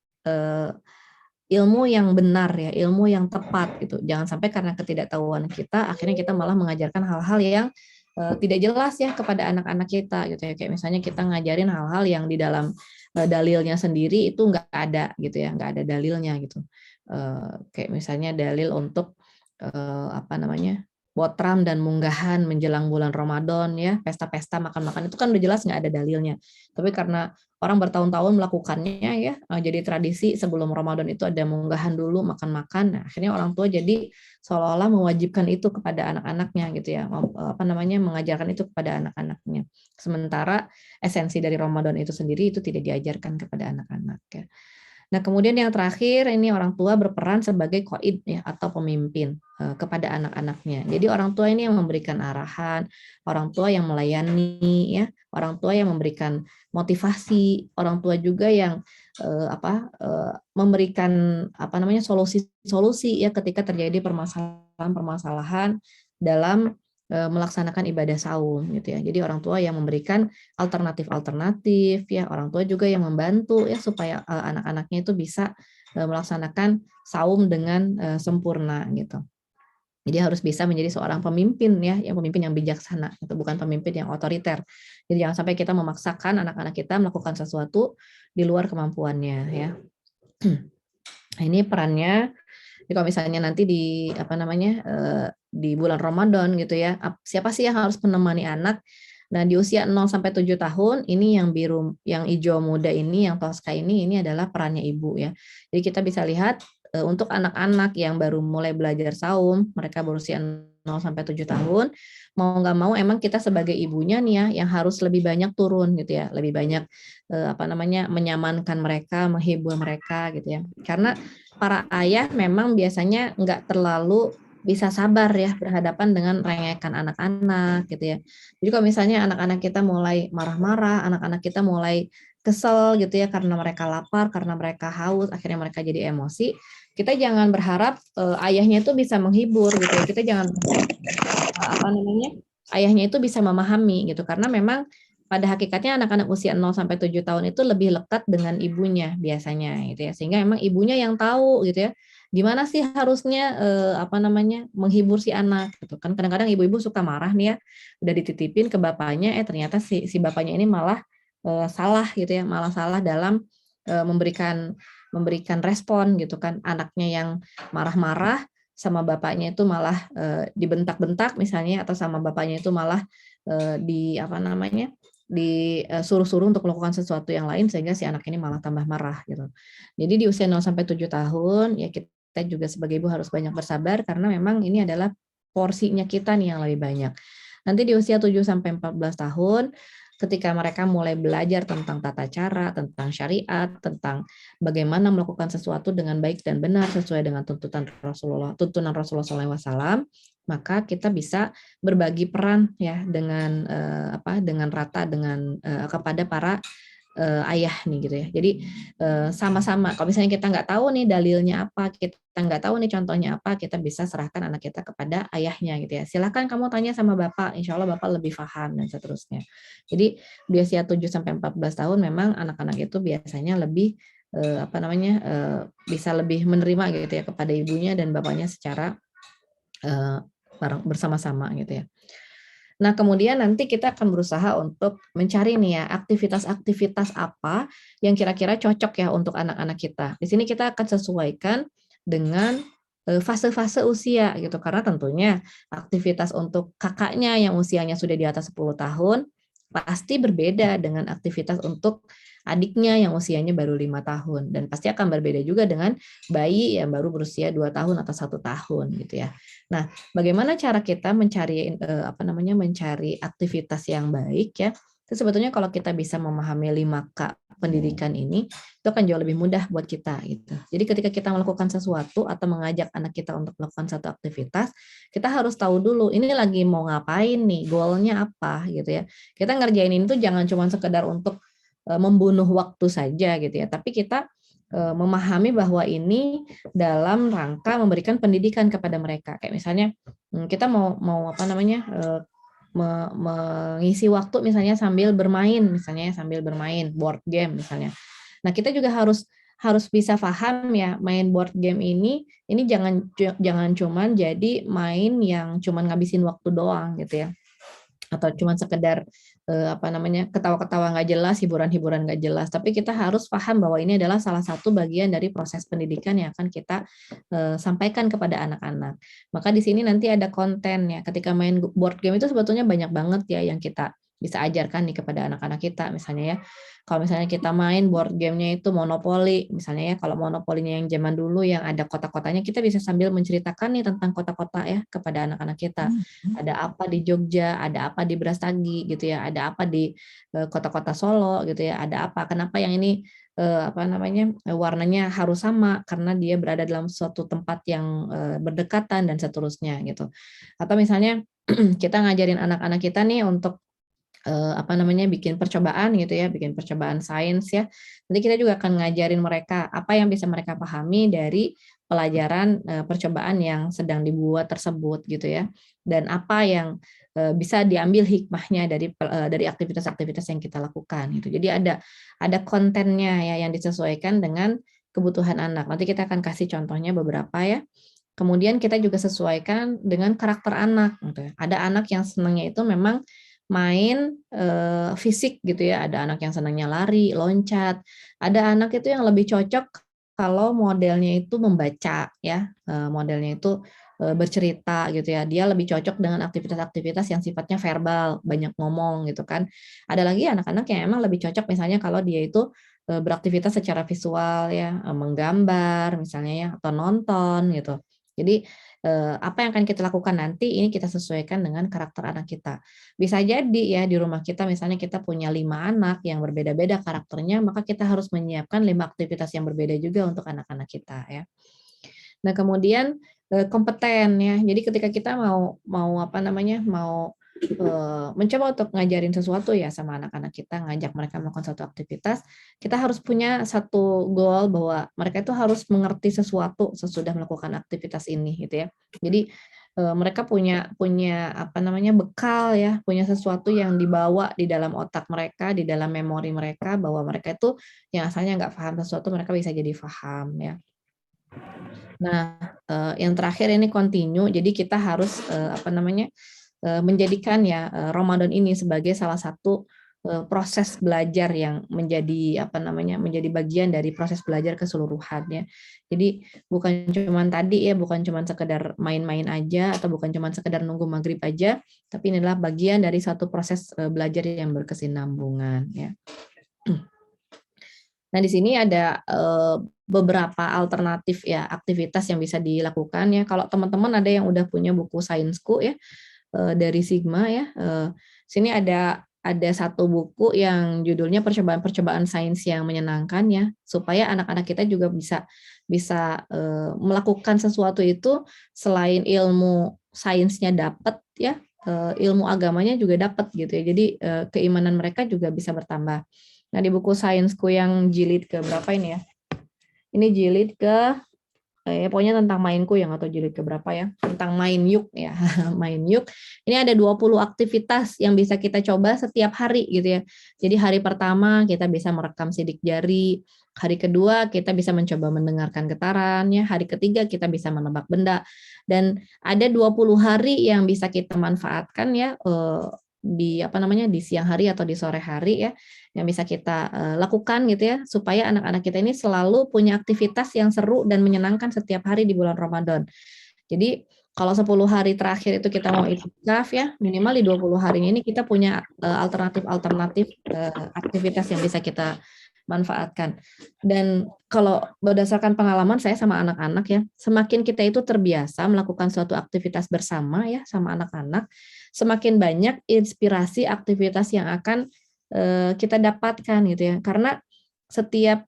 ilmu yang benar ya, ilmu yang tepat gitu. Jangan sampai karena ketidaktahuan kita akhirnya kita malah mengajarkan hal-hal yang tidak jelas ya kepada anak-anak kita gitu ya. Kayak misalnya kita ngajarin hal-hal yang di dalam dalilnya sendiri itu nggak ada gitu ya, nggak ada dalilnya gitu. Kayak misalnya dalil untuk apa namanya, botram dan munggahan menjelang bulan Ramadan ya, pesta-pesta makan-makan itu kan udah jelas nggak ada dalilnya. Tapi karena orang bertahun-tahun melakukannya ya, jadi tradisi sebelum Ramadan itu ada munggahan dulu makan-makan. Nah, akhirnya orang tua jadi seolah-olah mewajibkan itu kepada anak-anaknya gitu ya, apa namanya, mengajarkan itu kepada anak-anaknya. Sementara esensi dari Ramadan itu sendiri itu tidak diajarkan kepada anak-anak ya. Nah, kemudian yang terakhir ini orang tua berperan sebagai qaid ya atau pemimpin kepada anak-anaknya. Jadi orang tua ini yang memberikan arahan, orang tua yang melayani ya, orang tua yang memberikan motivasi, orang tua juga yang memberikan apa namanya solusi-solusi ya ketika terjadi permasalahan-permasalahan dalam melaksanakan ibadah saum gitu ya. Jadi orang tua yang memberikan alternatif-alternatif ya, orang tua juga yang membantu ya supaya anak-anaknya itu bisa melaksanakan saum dengan sempurna gitu. Jadi harus bisa menjadi seorang pemimpin ya, yang pemimpin yang bijaksana, itu bukan pemimpin yang otoriter. Jadi jangan sampai kita memaksakan anak-anak kita melakukan sesuatu di luar kemampuannya ya. Nah, ini perannya. Jadi kalau misalnya nanti di apa namanya di bulan Ramadan gitu ya, siapa sih yang harus menemani anak? Nah, di usia 0 sampai 7 tahun ini yang biru, yang hijau muda ini, yang toska ini adalah perannya ibu ya. Jadi kita bisa lihat untuk anak-anak yang baru mulai belajar saum, mereka berusia 0 sampai 7 tahun, mau nggak mau emang kita sebagai ibunya nih ya yang harus lebih banyak turun gitu ya, lebih banyak apa namanya menyamankan mereka, menghibur mereka gitu ya. Karena para ayah memang biasanya nggak terlalu bisa sabar ya berhadapan dengan rengekan anak-anak gitu ya. Jadi kalau misalnya anak-anak kita mulai marah-marah, anak-anak kita mulai kesel gitu ya karena mereka lapar, karena mereka haus, akhirnya mereka jadi emosi, kita jangan berharap ayahnya itu bisa menghibur gitu ya. Kita jangan apa namanya ayahnya itu bisa memahami gitu, karena memang pada hakikatnya anak-anak usia 0 sampai 7 tahun itu lebih lekat dengan ibunya biasanya gitu ya. Sehingga memang ibunya yang tahu gitu ya. Gimana sih harusnya apa namanya menghibur si anak gitu kan. Kadang-kadang ibu-ibu suka marah nih ya. Udah dititipin ke bapaknya ternyata si bapaknya ini malah salah gitu ya, malah salah dalam memberikan respon gitu kan. Anaknya yang marah-marah sama bapaknya itu malah dibentak-bentak misalnya, atau sama bapaknya itu malah di apa namanya disuruh-suruh untuk melakukan sesuatu yang lain sehingga si anak ini malah tambah marah gitu. Jadi di usia 0 sampai 7 tahun ya kita juga sebagai ibu harus banyak bersabar karena memang ini adalah porsinya kita nih yang lebih banyak. Nanti di usia 7 sampai 14 tahun ketika mereka mulai belajar tentang tata cara, tentang syariat, tentang bagaimana melakukan sesuatu dengan baik dan benar sesuai dengan tuntunan Rasulullah SAW, maka kita bisa berbagi peran ya dengan dengan rata dengan kepada para ayah nih gitu ya. Jadi sama-sama kalau misalnya kita nggak tahu nih dalilnya apa, kita nggak tahu nih contohnya apa, kita bisa serahkan anak kita kepada ayahnya gitu ya. Silahkan kamu tanya sama bapak, insya Allah bapak lebih paham dan seterusnya. Jadi di usia 7 sampai 14 tahun memang anak-anak itu biasanya lebih bisa lebih menerima gitu ya kepada ibunya dan bapaknya secara bersama-sama gitu ya. Nah, kemudian nanti kita akan berusaha untuk mencari nih ya aktivitas-aktivitas apa yang kira-kira cocok ya untuk anak-anak kita. Di sini kita akan sesuaikan dengan fase-fase usia gitu, karena tentunya aktivitas untuk kakaknya yang usianya sudah di atas 10 tahun pasti berbeda dengan aktivitas untuk adiknya yang usianya baru 5 tahun, dan pasti akan berbeda juga dengan bayi yang baru berusia 2 tahun atau 1 tahun gitu ya. Nah, bagaimana cara kita mencari mencari aktivitas yang baik ya Itu sebetulnya kalau kita bisa memahami 5K pendidikan ini, itu akan jauh lebih mudah buat kita gitu. Jadi ketika kita melakukan sesuatu atau mengajak anak kita untuk melakukan satu aktivitas, kita harus tahu dulu ini lagi mau ngapain nih, goalnya apa gitu ya. Kita ngerjain ini tuh jangan cuma sekedar untuk membunuh waktu saja gitu ya, tapi kita memahami bahwa ini dalam rangka memberikan pendidikan kepada mereka. Kayak misalnya kita mau apa namanya mengisi waktu misalnya sambil bermain board game misalnya. Nah, kita juga harus bisa paham ya, main board game ini jangan cuman jadi main yang cuman ngabisin waktu doang gitu ya. Atau cuman sekedar ketawa-ketawa nggak jelas, hiburan-hiburan nggak jelas. Tapi kita harus paham bahwa ini adalah salah satu bagian dari proses pendidikan yang akan kita sampaikan kepada anak-anak. Maka di sini nanti ada konten ya. Ketika main board game itu sebetulnya banyak banget ya yang kita bisa ajarkan nih kepada anak-anak kita. Misalnya ya, kalau misalnya kita main board game-nya itu monopoli, misalnya ya, kalau monopolinya yang zaman dulu yang ada kota-kotanya, kita bisa sambil menceritakan nih tentang kota-kota ya kepada anak-anak kita. Ada apa di Jogja, ada apa di Brastagi gitu ya, ada apa di kota-kota Solo gitu ya, ada apa, kenapa yang ini warnanya harus sama karena dia berada dalam suatu tempat yang berdekatan dan seterusnya gitu. Atau misalnya kita ngajarin anak-anak kita nih untuk bikin percobaan gitu ya, bikin percobaan sains ya. Nanti kita juga akan ngajarin mereka apa yang bisa mereka pahami dari pelajaran percobaan yang sedang dibuat tersebut gitu ya. Dan apa yang bisa diambil hikmahnya dari aktivitas-aktivitas yang kita lakukan gitu. Jadi ada kontennya ya yang disesuaikan dengan kebutuhan anak. Nanti kita akan kasih contohnya beberapa ya. Kemudian kita juga sesuaikan dengan karakter anak gitu ya. Ada anak yang senangnya itu memang main fisik gitu ya, ada anak yang senangnya lari, loncat, ada anak itu yang lebih cocok kalau modelnya itu membaca ya, modelnya itu bercerita gitu ya, dia lebih cocok dengan aktivitas-aktivitas yang sifatnya verbal, banyak ngomong gitu kan. Ada lagi anak-anak yang emang lebih cocok misalnya kalau dia itu beraktivitas secara visual ya, menggambar misalnya ya, atau nonton gitu. Jadi apa yang akan kita lakukan nanti ini kita sesuaikan dengan karakter anak kita. Bisa jadi ya di rumah kita misalnya kita punya 5 anak yang berbeda-beda karakternya, maka kita harus menyiapkan 5 aktivitas yang berbeda juga untuk anak-anak kita ya. Nah, kemudian kompeten ya. Jadi ketika kita mau mencoba untuk ngajarin sesuatu ya sama anak-anak kita, ngajak mereka melakukan satu aktivitas, kita harus punya satu goal bahwa mereka itu harus mengerti sesuatu sesudah melakukan aktivitas ini gitu ya. Jadi mereka punya bekal ya, punya sesuatu yang dibawa di dalam otak mereka, di dalam memori mereka, bahwa mereka itu yang asalnya nggak paham sesuatu mereka bisa jadi paham ya. Nah, yang terakhir ini continue, jadi kita harus menjadikan ya Ramadan ini sebagai salah satu proses belajar yang menjadi menjadi bagian dari proses belajar keseluruhan ya. Jadi bukan cuma tadi ya, bukan cuma sekedar main-main aja atau bukan cuma sekedar nunggu maghrib aja, tapi ini adalah bagian dari satu proses belajar yang berkesinambungan ya. Nah, di sini ada beberapa alternatif ya aktivitas yang bisa dilakukan ya. Kalau teman-teman ada yang udah punya buku Sainsku ya dari Sigma ya. Sini ada satu buku yang judulnya percobaan-percobaan sains yang menyenangkan ya, supaya anak-anak kita juga bisa melakukan sesuatu itu selain ilmu sainsnya dapat ya, ilmu agamanya juga dapat gitu ya. Jadi keimanan mereka juga bisa bertambah. Nah, di buku Sainsku yang jilid ke berapa ini ya? Ini jilid ke pokoknya tentang mainku yang atau jilid keberapa ya, tentang main yuk ya. Main yuk ini ada 20 aktivitas yang bisa kita coba setiap hari gitu ya. Jadi hari pertama kita bisa merekam sidik jari, hari kedua kita bisa mencoba mendengarkan getaran ya, hari ketiga kita bisa menebak benda, dan ada 20 hari yang bisa kita manfaatkan ya di siang hari atau di sore hari ya, yang bisa kita lakukan gitu ya, supaya anak-anak kita ini selalu punya aktivitas yang seru dan menyenangkan setiap hari di bulan Ramadan. Jadi kalau 10 hari terakhir itu kita mau iktikaf ya, minimal di 20 hari ini kita punya alternatif aktivitas yang bisa kita manfaatkan. Dan kalau berdasarkan pengalaman saya sama anak-anak ya, semakin kita itu terbiasa melakukan suatu aktivitas bersama ya sama anak-anak, semakin banyak inspirasi aktivitas yang akan kita dapatkan gitu ya. Karena setiap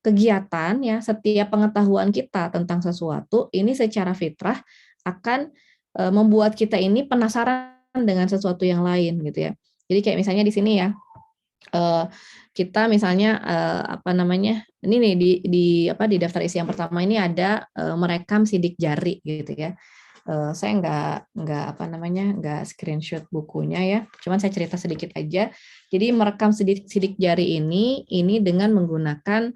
kegiatan ya, setiap pengetahuan kita tentang sesuatu ini secara fitrah akan membuat kita ini penasaran dengan sesuatu yang lain gitu ya. Jadi kayak misalnya di sini ya, kita misalnya apa namanya, ini nih di daftar isi yang pertama ini ada merekam sidik jari gitu ya. Saya nggak screenshot bukunya ya, cuman saya cerita sedikit aja. Jadi merekam sidik jari ini dengan menggunakan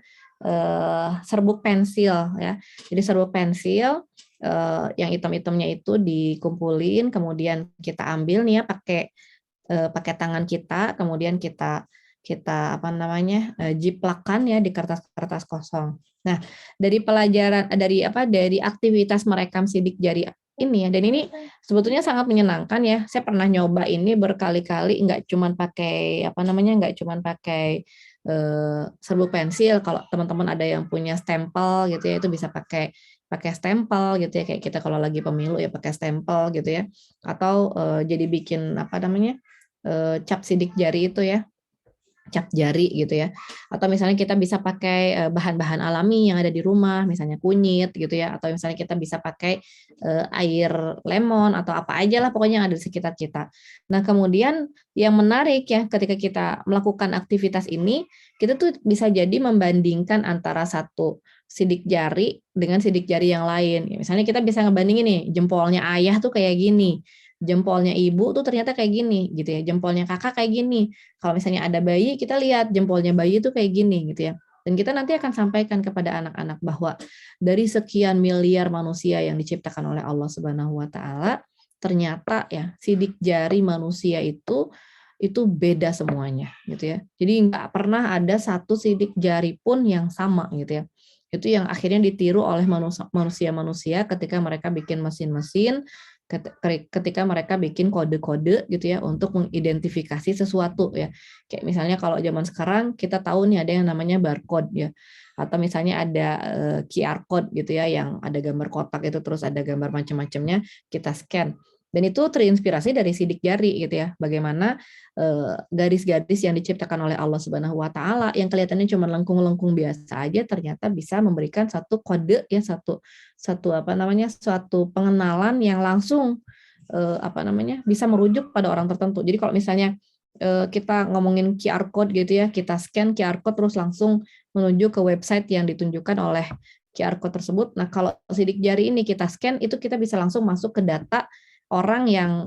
serbuk pensil ya. Jadi serbuk pensil yang hitam-hitamnya itu dikumpulin, kemudian kita ambil nih ya pakai tangan kita, kemudian kita apa namanya jiplakan ya di kertas kosong. Nah, dari dari aktivitas merekam sidik jari ini ya, dan ini sebetulnya sangat menyenangkan ya. Saya pernah nyoba ini berkali-kali, nggak cuman pakai serbuk pensil. Kalau teman-teman ada yang punya stempel gitu ya, itu bisa pakai stempel gitu ya, kayak kita kalau lagi pemilu ya pakai stempel gitu ya, atau jadi bikin cap sidik jari itu ya, cap jari gitu ya, atau misalnya kita bisa pakai bahan-bahan alami yang ada di rumah, misalnya kunyit gitu ya, atau misalnya kita bisa pakai air lemon atau apa aja lah pokoknya yang ada di sekitar kita. Nah kemudian yang menarik ya, ketika kita melakukan aktivitas ini, kita tuh bisa jadi membandingkan antara satu sidik jari dengan sidik jari yang lain. Misalnya kita bisa ngebandingin nih, jempolnya ayah tuh kayak gini, jempolnya ibu tuh ternyata kayak gini gitu ya, jempolnya kakak kayak gini. Kalau misalnya ada bayi, kita lihat jempolnya bayi itu kayak gini gitu ya. Dan kita nanti akan sampaikan kepada anak-anak bahwa dari sekian miliar manusia yang diciptakan oleh Allah Subhanahu wa taala, ternyata ya sidik jari manusia itu beda semuanya gitu ya. Jadi nggak pernah ada satu sidik jari pun yang sama gitu ya. Itu yang akhirnya ditiru oleh manusia-manusia ketika mereka bikin mesin-mesin, ketika mereka bikin kode-kode gitu ya untuk mengidentifikasi sesuatu ya. Kayak misalnya kalau zaman sekarang kita tahu nih ada yang namanya barcode ya. Atau misalnya ada QR code gitu ya yang ada gambar kotak itu terus ada gambar macam-macamnya, kita scan. Dan itu terinspirasi dari sidik jari gitu ya. Bagaimana garis-garis yang diciptakan oleh Allah Subhanahu wa taala yang kelihatannya cuma lengkung-lengkung biasa aja ternyata bisa memberikan satu kode ya, suatu pengenalan yang langsung bisa merujuk pada orang tertentu. Jadi kalau misalnya kita ngomongin QR code gitu ya, kita scan QR code terus langsung menuju ke website yang ditunjukkan oleh QR code tersebut. Nah, kalau sidik jari ini kita scan, itu kita bisa langsung masuk ke data orang yang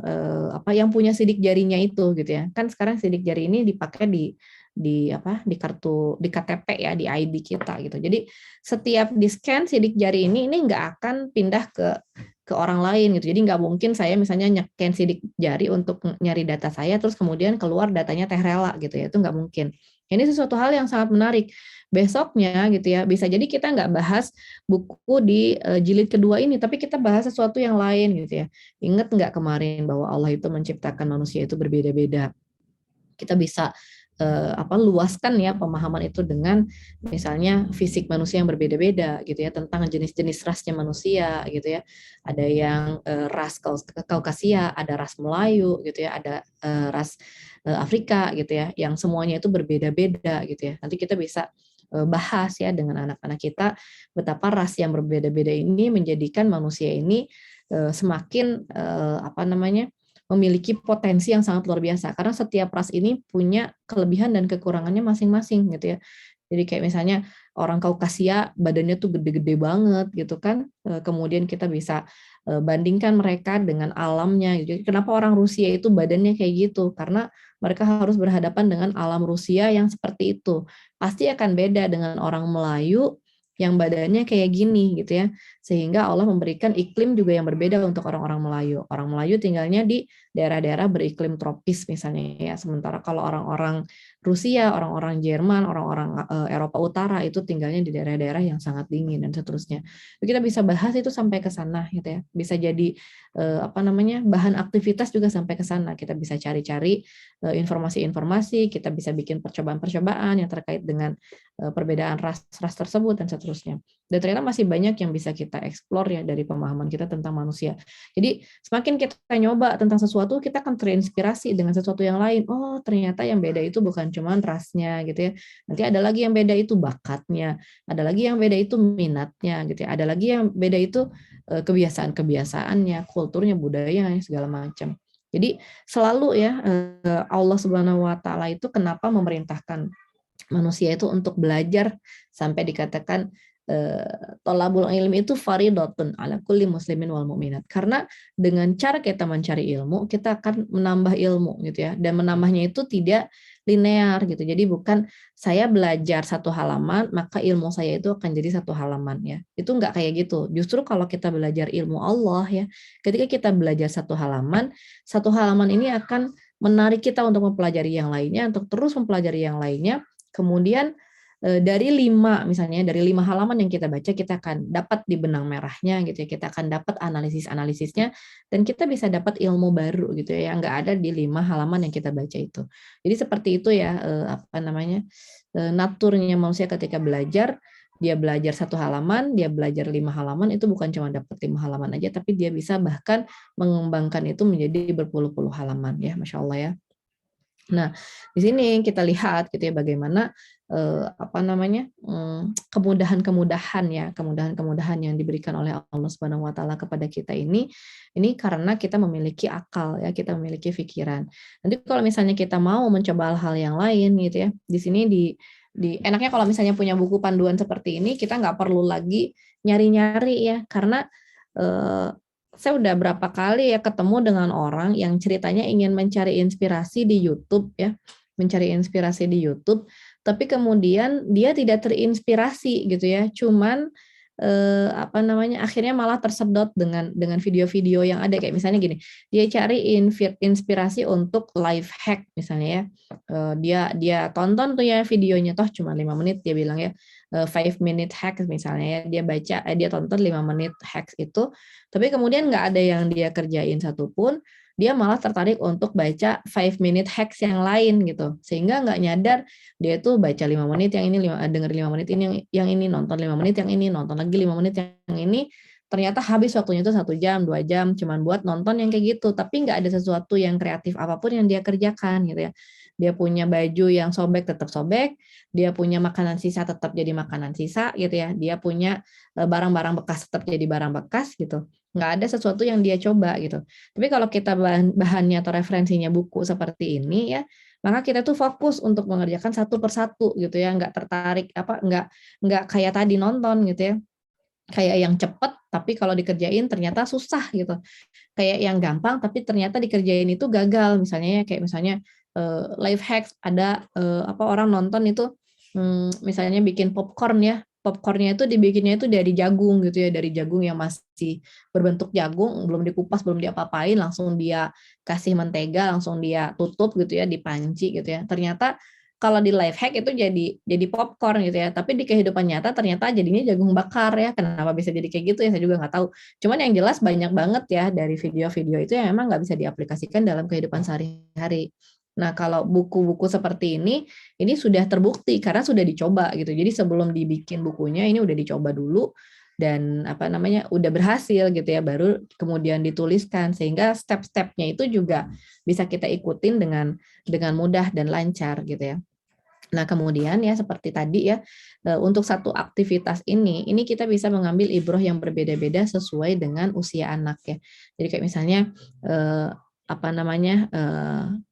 yang punya sidik jarinya itu gitu ya. Kan sekarang sidik jari ini dipakai di kartu, di KTP ya, di ID kita gitu. Jadi setiap di scan sidik jari ini nggak akan pindah ke orang lain gitu. Jadi nggak mungkin saya misalnya nge-scan sidik jari untuk nyari data saya terus kemudian keluar datanya Teh Rela gitu ya. Itu nggak mungkin. Ini sesuatu hal yang sangat menarik. Besoknya gitu ya, bisa jadi kita nggak bahas buku di jilid kedua ini, tapi kita bahas sesuatu yang lain gitu ya. Ingat nggak kemarin bahwa Allah itu menciptakan manusia itu berbeda-beda. Kita bisa luaskan ya pemahaman itu dengan misalnya fisik manusia yang berbeda-beda gitu ya, tentang jenis-jenis rasnya manusia gitu ya. Ada yang ras Kaukasia, ada ras Melayu gitu ya, ada ras Afrika gitu ya, yang semuanya itu berbeda-beda gitu ya. Nanti kita bisa bahas ya dengan anak-anak kita betapa ras yang berbeda-beda ini menjadikan manusia ini semakin memiliki potensi yang sangat luar biasa karena setiap ras ini punya kelebihan dan kekurangannya masing-masing gitu ya. Jadi kayak misalnya orang Kaukasia badannya tuh gede-gede banget gitu kan. Kemudian kita bisa bandingkan mereka dengan alamnya gitu. Kenapa orang Rusia itu badannya kayak gitu? Karena mereka harus berhadapan dengan alam Rusia yang seperti itu. Pasti akan beda dengan orang Melayu yang badannya kayak gini gitu ya. Sehingga Allah memberikan iklim juga yang berbeda untuk orang-orang Melayu. Orang Melayu tinggalnya di daerah-daerah beriklim tropis misalnya ya. Sementara kalau orang-orang Rusia, orang-orang Jerman, orang-orang Eropa Utara itu tinggalnya di daerah-daerah yang sangat dingin dan seterusnya. Kita bisa bahas itu sampai ke sana gitu ya. Bisa jadi bahan aktivitas juga sampai ke sana. Kita bisa cari-cari informasi-informasi, kita bisa bikin percobaan-percobaan yang terkait dengan perbedaan ras tersebut dan seterusnya. Dan ternyata masih banyak yang bisa kita eksplor ya dari pemahaman kita tentang manusia. Jadi semakin kita nyoba tentang sesuatu, kita akan terinspirasi dengan sesuatu yang lain. Oh, ternyata yang beda itu bukan cuma rasnya gitu ya. Nanti ada lagi yang beda itu bakatnya, ada lagi yang beda itu minatnya gitu ya. Ada lagi yang beda itu kebiasaan-kebiasaannya, kulturnya, budayanya, segala macam. Jadi selalu ya Allah Subhanahu wa taala itu kenapa memerintahkan manusia itu untuk belajar sampai dikatakan tolabul ilmi itu fardhatun ala kulli muslimin wal mu'minat. Karena dengan cara kita mencari ilmu, kita akan menambah ilmu gitu ya. Dan menambahnya itu tidak linear gitu. Jadi bukan saya belajar satu halaman, maka ilmu saya itu akan jadi satu halaman ya. Itu enggak kayak gitu. Justru kalau kita belajar ilmu Allah ya, ketika kita belajar satu halaman ini akan menarik kita untuk mempelajari yang lainnya, untuk terus mempelajari yang lainnya. Kemudian dari 5 halaman yang kita baca, kita akan dapat di benang merahnya gitu ya, kita akan dapat analisisnya, dan kita bisa dapat ilmu baru gitu ya, yang nggak ada di 5 halaman yang kita baca itu. Jadi seperti itu ya naturnya manusia ketika belajar. Dia belajar satu halaman, dia belajar 5 halaman, itu bukan cuma dapat 5 halaman aja, tapi dia bisa bahkan mengembangkan itu menjadi berpuluh-puluh halaman ya, Masya Allah ya. Nah, di sini kita lihat gitu ya bagaimana kemudahan-kemudahan yang diberikan oleh Allah Subhanahu wa taala kepada kita ini karena kita memiliki akal ya, kita memiliki pikiran. Nanti kalau misalnya kita mau mencoba hal-hal yang lain gitu ya, di sini enaknya kalau misalnya punya buku panduan seperti ini, kita nggak perlu lagi nyari-nyari ya, karena saya udah berapa kali ya ketemu dengan orang yang ceritanya ingin mencari inspirasi di YouTube ya, tapi kemudian dia tidak terinspirasi gitu ya, cuman akhirnya malah tersedot dengan video-video yang ada, kayak misalnya gini, dia cari inspirasi untuk life hack misalnya ya, dia tonton tuh ya videonya, toh cuma 5 menit, dia bilang ya 5 minute hacks misalnya ya, dia tonton 5 menit hacks itu, tapi kemudian nggak ada yang dia kerjain satupun, dia malah tertarik untuk baca 5 minute hacks yang lain gitu, sehingga nggak nyadar dia tuh baca 5 menit yang ini, denger 5 menit ini yang ini, nonton 5 menit yang ini, nonton lagi 5 menit yang ini, ternyata habis waktunya itu 1 jam, 2 jam cuman buat nonton yang kayak gitu, tapi nggak ada sesuatu yang kreatif apapun yang dia kerjakan gitu ya. Dia punya baju yang sobek tetap sobek, dia punya makanan sisa tetap jadi makanan sisa gitu ya, dia punya barang-barang bekas tetap jadi barang bekas gitu. Nggak ada sesuatu yang dia coba gitu. Tapi kalau kita bahannya atau referensinya buku seperti ini ya, maka kita tuh fokus untuk mengerjakan satu persatu gitu ya, nggak tertarik nggak kayak tadi nonton gitu ya, kayak yang cepat tapi kalau dikerjain ternyata susah gitu, kayak yang gampang tapi ternyata dikerjain itu gagal misalnya ya, kayak misalnya life hacks ada orang nonton itu misalnya bikin popcorn ya, popcornnya itu dibikinnya itu dari jagung gitu ya, dari jagung yang masih berbentuk jagung, belum dikupas, belum diapa-apain, langsung dia kasih mentega, langsung dia tutup gitu ya di panci gitu ya. Ternyata kalau di life hack itu jadi popcorn gitu ya, tapi di kehidupan nyata ternyata jadinya jagung bakar ya. Kenapa bisa jadi kayak gitu ya, saya juga nggak tahu. Cuman yang jelas banyak banget ya dari video-video itu yang memang nggak bisa diaplikasikan dalam kehidupan sehari-hari. Nah, kalau buku-buku seperti ini sudah terbukti karena sudah dicoba gitu. Jadi sebelum dibikin bukunya ini udah dicoba dulu dan udah berhasil gitu ya, baru kemudian dituliskan, sehingga step-stepnya itu juga bisa kita ikutin dengan mudah dan lancar gitu ya. Nah, kemudian ya seperti tadi ya, untuk satu aktivitas ini kita bisa mengambil ibroh yang berbeda-beda sesuai dengan usia anak ya. Jadi kayak misalnya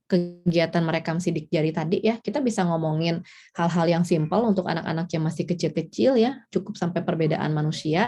kegiatan merekam sidik jari tadi ya, kita bisa ngomongin hal-hal yang simpel untuk anak-anak yang masih kecil-kecil ya, cukup sampai perbedaan manusia.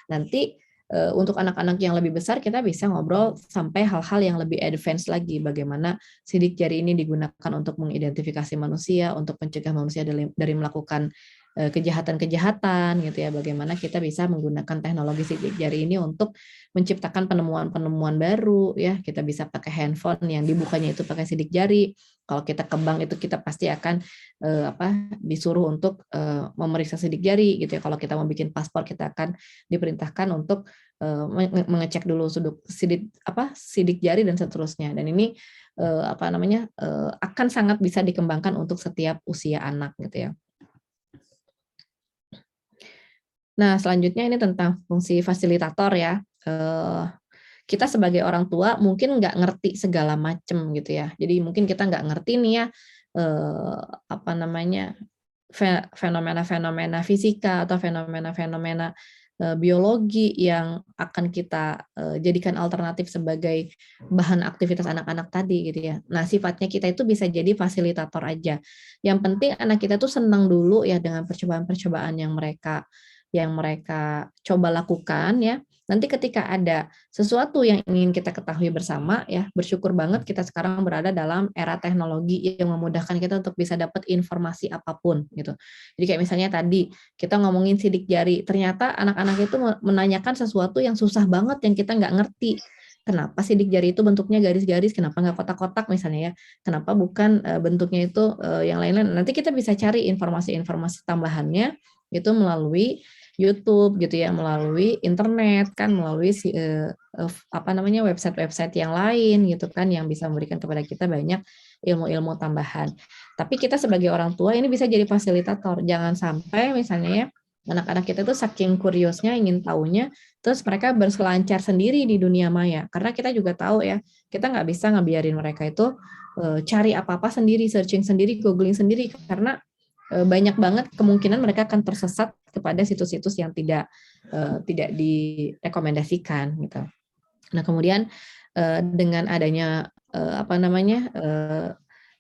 Nanti untuk anak-anak yang lebih besar kita bisa ngobrol sampai hal-hal yang lebih advance lagi, bagaimana sidik jari ini digunakan untuk mengidentifikasi manusia, untuk mencegah manusia dari melakukan kejahatan-kejahatan gitu ya, bagaimana kita bisa menggunakan teknologi sidik jari ini untuk menciptakan penemuan-penemuan baru ya. Kita bisa pakai handphone yang dibukanya itu pakai sidik jari. Kalau kita ke bank itu kita pasti akan disuruh untuk memeriksa sidik jari gitu ya. Kalau kita mau bikin paspor kita akan diperintahkan untuk mengecek dulu sidik jari dan seterusnya. Dan ini akan sangat bisa dikembangkan untuk setiap usia anak gitu ya. Nah, selanjutnya ini tentang fungsi fasilitator ya. Kita sebagai orang tua mungkin nggak ngerti segala macam gitu ya. Jadi mungkin kita nggak ngerti nih ya, apa namanya, fenomena-fenomena fisika atau fenomena-fenomena biologi yang akan kita jadikan alternatif sebagai bahan aktivitas anak-anak tadi gitu ya. Nah, sifatnya kita itu bisa jadi fasilitator aja. Yang penting anak kita tuh senang dulu ya dengan percobaan-percobaan yang mereka coba lakukan ya. Nanti ketika ada sesuatu yang ingin kita ketahui bersama ya, bersyukur banget kita sekarang berada dalam era teknologi yang memudahkan kita untuk bisa dapat informasi apapun gitu. Jadi kayak misalnya tadi kita ngomongin sidik jari, ternyata anak-anak itu menanyakan sesuatu yang susah banget yang kita nggak ngerti. Kenapa sidik jari itu bentuknya garis-garis, kenapa nggak kotak-kotak misalnya ya, kenapa bukan bentuknya itu yang lain-lain. Nanti kita bisa cari informasi-informasi tambahannya itu melalui YouTube gitu ya, melalui internet kan, melalui apa namanya website-website yang lain gitu kan, yang bisa memberikan kepada kita banyak ilmu-ilmu tambahan. Tapi kita sebagai orang tua ini bisa jadi fasilitator. Jangan sampai misalnya ya anak-anak kita tuh saking kuriosnya ingin tahunya, terus mereka berselancar sendiri di dunia maya. Karena kita juga tahu ya, kita nggak bisa ngebiarin mereka itu cari apa-apa sendiri, searching sendiri, googling sendiri, karena banyak banget kemungkinan mereka akan tersesat kepada situs-situs yang tidak direkomendasikan gitu. Nah, kemudian dengan adanya apa namanya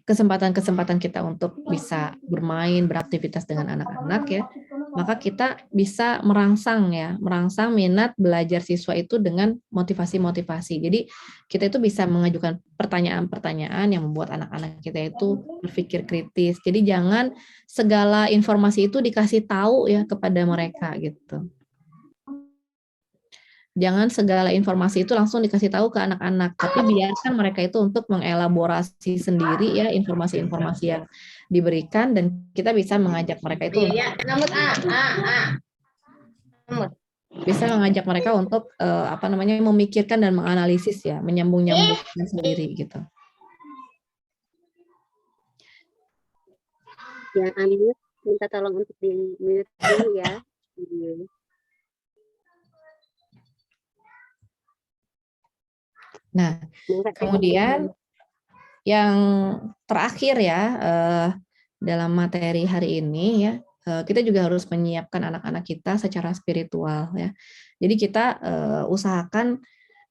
kesempatan-kesempatan kita untuk bisa bermain, beraktivitas dengan anak-anak ya, maka kita bisa merangsang minat belajar siswa itu dengan motivasi-motivasi. Jadi kita itu bisa mengajukan pertanyaan-pertanyaan yang membuat anak-anak kita itu berpikir kritis. Jadi jangan segala informasi itu dikasih tahu ya kepada mereka gitu. Jangan segala informasi itu langsung dikasih tahu ke anak-anak, tapi biarkan mereka itu untuk mengelaborasi sendiri ya informasi-informasi yang diberikan, dan kita bisa mengajak mereka itu bisa mengajak mereka untuk apa namanya memikirkan dan menganalisis ya, menyambung-nyambungkan sendiri gitu. Yang unmute, minta tolong untuk di mute dulu ya. Nah, kemudian yang terakhir ya dalam materi hari ini ya, kita juga harus menyiapkan anak-anak kita secara spiritual ya. Jadi kita usahakan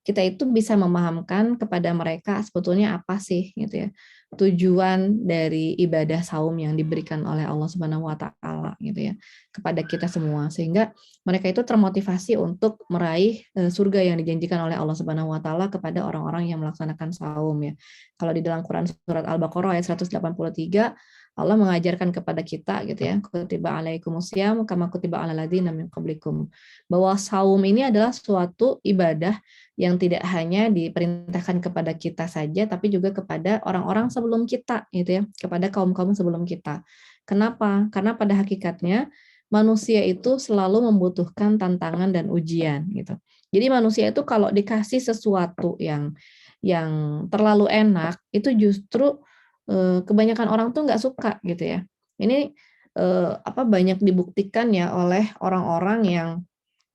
kita itu bisa memahamkan kepada mereka sebetulnya apa sih gitu ya tujuan dari ibadah saum yang diberikan oleh Allah Subhanahu wa taala gitu ya kepada kita semua, sehingga mereka itu termotivasi untuk meraih surga yang dijanjikan oleh Allah Subhanahu wa taala kepada orang-orang yang melaksanakan saum ya. Kalau di dalam Quran surat Al-Baqarah ayat 183 Allah mengajarkan kepada kita gitu ya, kutiba alaikumusiyam kama kutiba alal ladzina min qablikum, bahwa saum ini adalah suatu ibadah yang tidak hanya diperintahkan kepada kita saja, tapi juga kepada orang-orang sebelum kita, gitu ya, kepada kaum-kaum sebelum kita. Kenapa? Karena pada hakikatnya manusia itu selalu membutuhkan tantangan dan ujian, gitu. Jadi manusia itu kalau dikasih sesuatu yang terlalu enak, itu justru kebanyakan orang tuh nggak suka, gitu ya. Ini banyak dibuktikan ya oleh orang-orang yang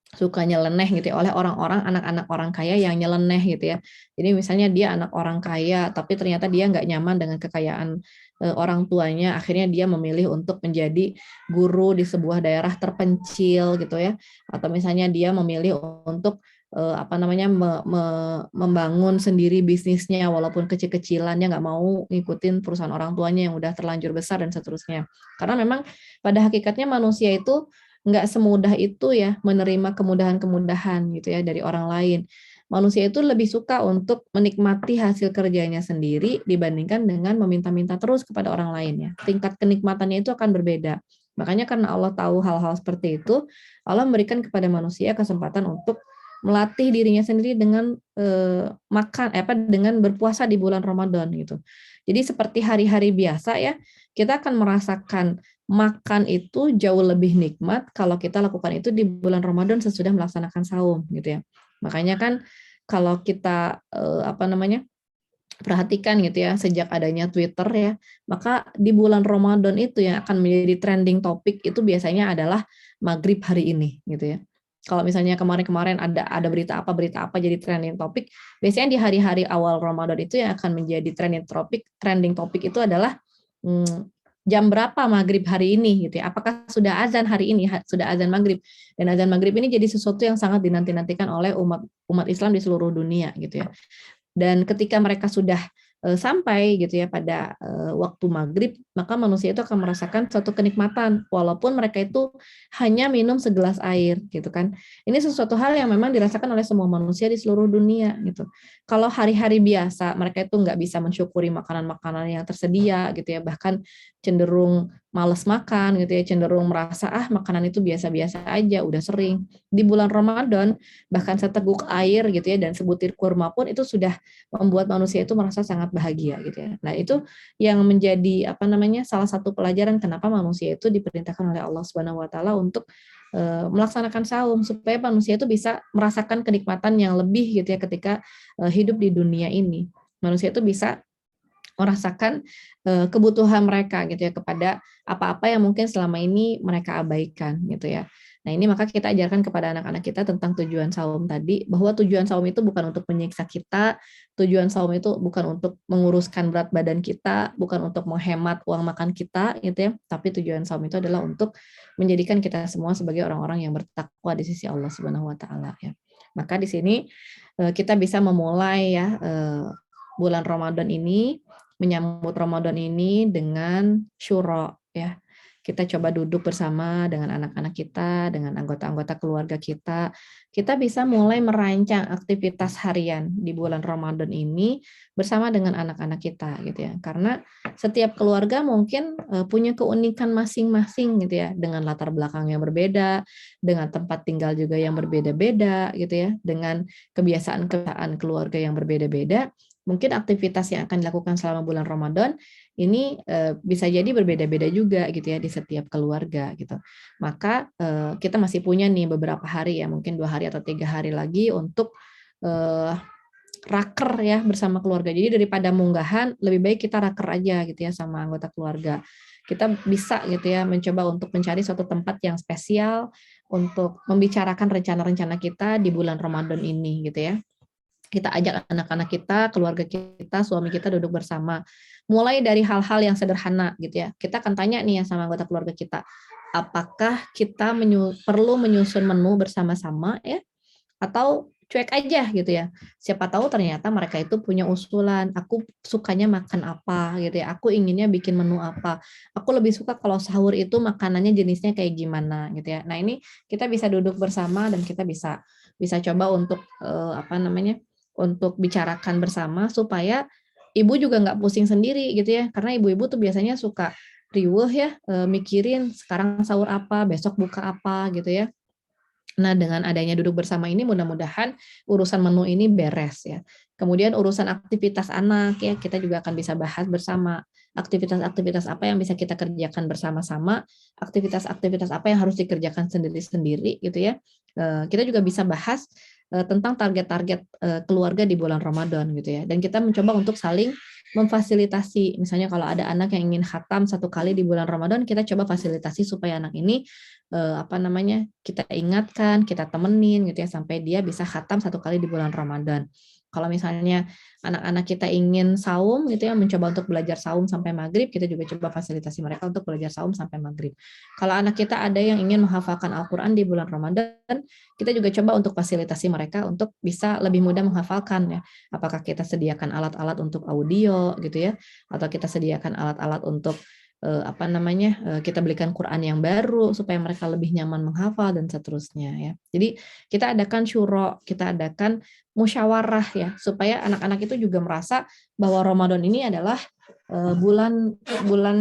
suka nyeleneh gitu ya, oleh orang-orang anak-anak orang kaya yang nyeleneh gitu ya. Jadi misalnya dia anak orang kaya tapi ternyata dia nggak nyaman dengan kekayaan orang tuanya, akhirnya dia memilih untuk menjadi guru di sebuah daerah terpencil gitu ya, atau misalnya dia memilih untuk membangun sendiri bisnisnya walaupun kecil-kecilan, dia nggak mau ngikutin perusahaan orang tuanya yang udah terlanjur besar dan seterusnya. Karena memang pada hakikatnya manusia itu nggak semudah itu ya menerima kemudahan-kemudahan gitu ya dari orang lain. Manusia itu lebih suka untuk menikmati hasil kerjanya sendiri dibandingkan dengan meminta-minta terus kepada orang lain ya. Tingkat kenikmatannya itu akan berbeda. Makanya karena Allah tahu hal-hal seperti itu, Allah memberikan kepada manusia kesempatan untuk melatih dirinya sendiri dengan dengan berpuasa di bulan Ramadan gitu. Jadi seperti hari-hari biasa ya, kita akan merasakan makan itu jauh lebih nikmat kalau kita lakukan itu di bulan Ramadan sesudah melaksanakan saum gitu ya. Makanya kan kalau kita perhatikan gitu ya, sejak adanya Twitter ya, maka di bulan Ramadan itu yang akan menjadi trending topik itu biasanya adalah maghrib hari ini gitu ya. Kalau misalnya kemarin-kemarin ada berita apa jadi trending topik, biasanya di hari-hari awal Ramadan itu yang akan menjadi trending topik itu adalah jam berapa maghrib hari ini gitu ya. Apakah sudah azan hari ini, sudah azan maghrib. Dan azan maghrib ini jadi sesuatu yang sangat dinanti-nantikan oleh umat Islam di seluruh dunia gitu ya. Dan ketika mereka sudah sampai gitu ya pada waktu maghrib, maka manusia itu akan merasakan suatu kenikmatan walaupun mereka itu hanya minum segelas air gitu kan. Ini sesuatu hal yang memang dirasakan oleh semua manusia di seluruh dunia gitu. Kalau hari-hari biasa mereka itu nggak bisa mensyukuri makanan-makanan yang tersedia gitu ya, bahkan cenderung malas makan gitu ya, cenderung merasa makanan itu biasa-biasa aja, udah sering. Di bulan Ramadan bahkan seteguk air gitu ya dan sebutir kurma pun itu sudah membuat manusia itu merasa sangat bahagia gitu ya. Nah, itu yang menjadi salah satu pelajaran kenapa manusia itu diperintahkan oleh Allah Subhanahu wa taala untuk melaksanakan saum supaya manusia itu bisa merasakan kenikmatan yang lebih gitu ya ketika hidup di dunia ini. Manusia itu bisa merasakan kebutuhan mereka gitu ya kepada apa-apa yang mungkin selama ini mereka abaikan gitu ya. Nah, ini maka kita ajarkan kepada anak-anak kita tentang tujuan saum tadi, bahwa tujuan saum itu bukan untuk menyiksa kita, tujuan saum itu bukan untuk menguruskan berat badan kita, bukan untuk menghemat uang makan kita gitu ya, tapi tujuan saum itu adalah untuk menjadikan kita semua sebagai orang-orang yang bertakwa di sisi Allah Subhanahu wa taala ya. Maka di sini kita bisa memulai ya bulan Ramadan ini, menyambut Ramadan ini dengan syuro ya. Kita coba duduk bersama dengan anak-anak kita, dengan anggota-anggota keluarga kita. Kita bisa mulai merancang aktivitas harian di bulan Ramadan ini bersama dengan anak-anak kita gitu ya. Karena setiap keluarga mungkin punya keunikan masing-masing gitu ya, dengan latar belakang yang berbeda, dengan tempat tinggal juga yang berbeda-beda gitu ya, dengan kebiasaan-kebiasaan keluarga yang berbeda-beda. Mungkin aktivitas yang akan dilakukan selama bulan Ramadan ini bisa jadi berbeda-beda juga gitu ya di setiap keluarga gitu. Maka kita masih punya nih beberapa hari ya, mungkin 2 hari atau 3 hari lagi untuk raker ya bersama keluarga. Jadi daripada munggahan, lebih baik kita raker aja gitu ya sama anggota keluarga. Kita bisa gitu ya mencoba untuk mencari suatu tempat yang spesial untuk membicarakan rencana-rencana kita di bulan Ramadan ini gitu ya. Kita ajak anak-anak kita, keluarga kita, suami kita duduk bersama. Mulai dari hal-hal yang sederhana gitu ya. Kita akan tanya nih ya sama anggota keluarga kita, apakah kita perlu menyusun menu bersama-sama ya, atau cuek aja gitu ya. Siapa tahu ternyata mereka itu punya usulan, aku sukanya makan apa gitu ya, aku inginnya bikin menu apa, aku lebih suka kalau sahur itu makanannya jenisnya kayak gimana gitu ya. Nah, ini kita bisa duduk bersama dan kita bisa coba untuk untuk bicarakan bersama supaya ibu juga nggak pusing sendiri gitu ya, karena ibu-ibu tuh biasanya suka riweuh ya, mikirin sekarang sahur apa, besok buka apa gitu ya. Nah, dengan adanya duduk bersama ini mudah-mudahan urusan menu ini beres ya. Kemudian urusan aktivitas anak ya, kita juga akan bisa bahas bersama. Aktivitas-aktivitas apa yang bisa kita kerjakan bersama-sama, aktivitas-aktivitas apa yang harus dikerjakan sendiri-sendiri gitu ya. Kita juga bisa bahas tentang target-target keluarga di bulan Ramadan gitu ya. Dan kita mencoba untuk saling memfasilitasi. Misalnya kalau ada anak yang ingin khatam 1 kali di bulan Ramadan, kita coba fasilitasi supaya anak ini kita ingatkan, kita temenin gitu ya sampai dia bisa khatam 1 kali di bulan Ramadan. Kalau misalnya anak-anak kita ingin saum gitu ya, mencoba untuk belajar saum sampai maghrib, kita juga coba fasilitasi mereka untuk belajar saum sampai maghrib. Kalau anak kita ada yang ingin menghafalkan Al-Quran di bulan Ramadan, kita juga coba untuk fasilitasi mereka untuk bisa lebih mudah menghafalkan ya. Apakah kita sediakan alat-alat untuk audio gitu ya, atau kita sediakan alat-alat untuk kita belikan Quran yang baru supaya mereka lebih nyaman menghafal dan seterusnya ya. Jadi kita adakan syuro, kita adakan musyawarah ya supaya anak-anak itu juga merasa bahwa Ramadan ini adalah bulan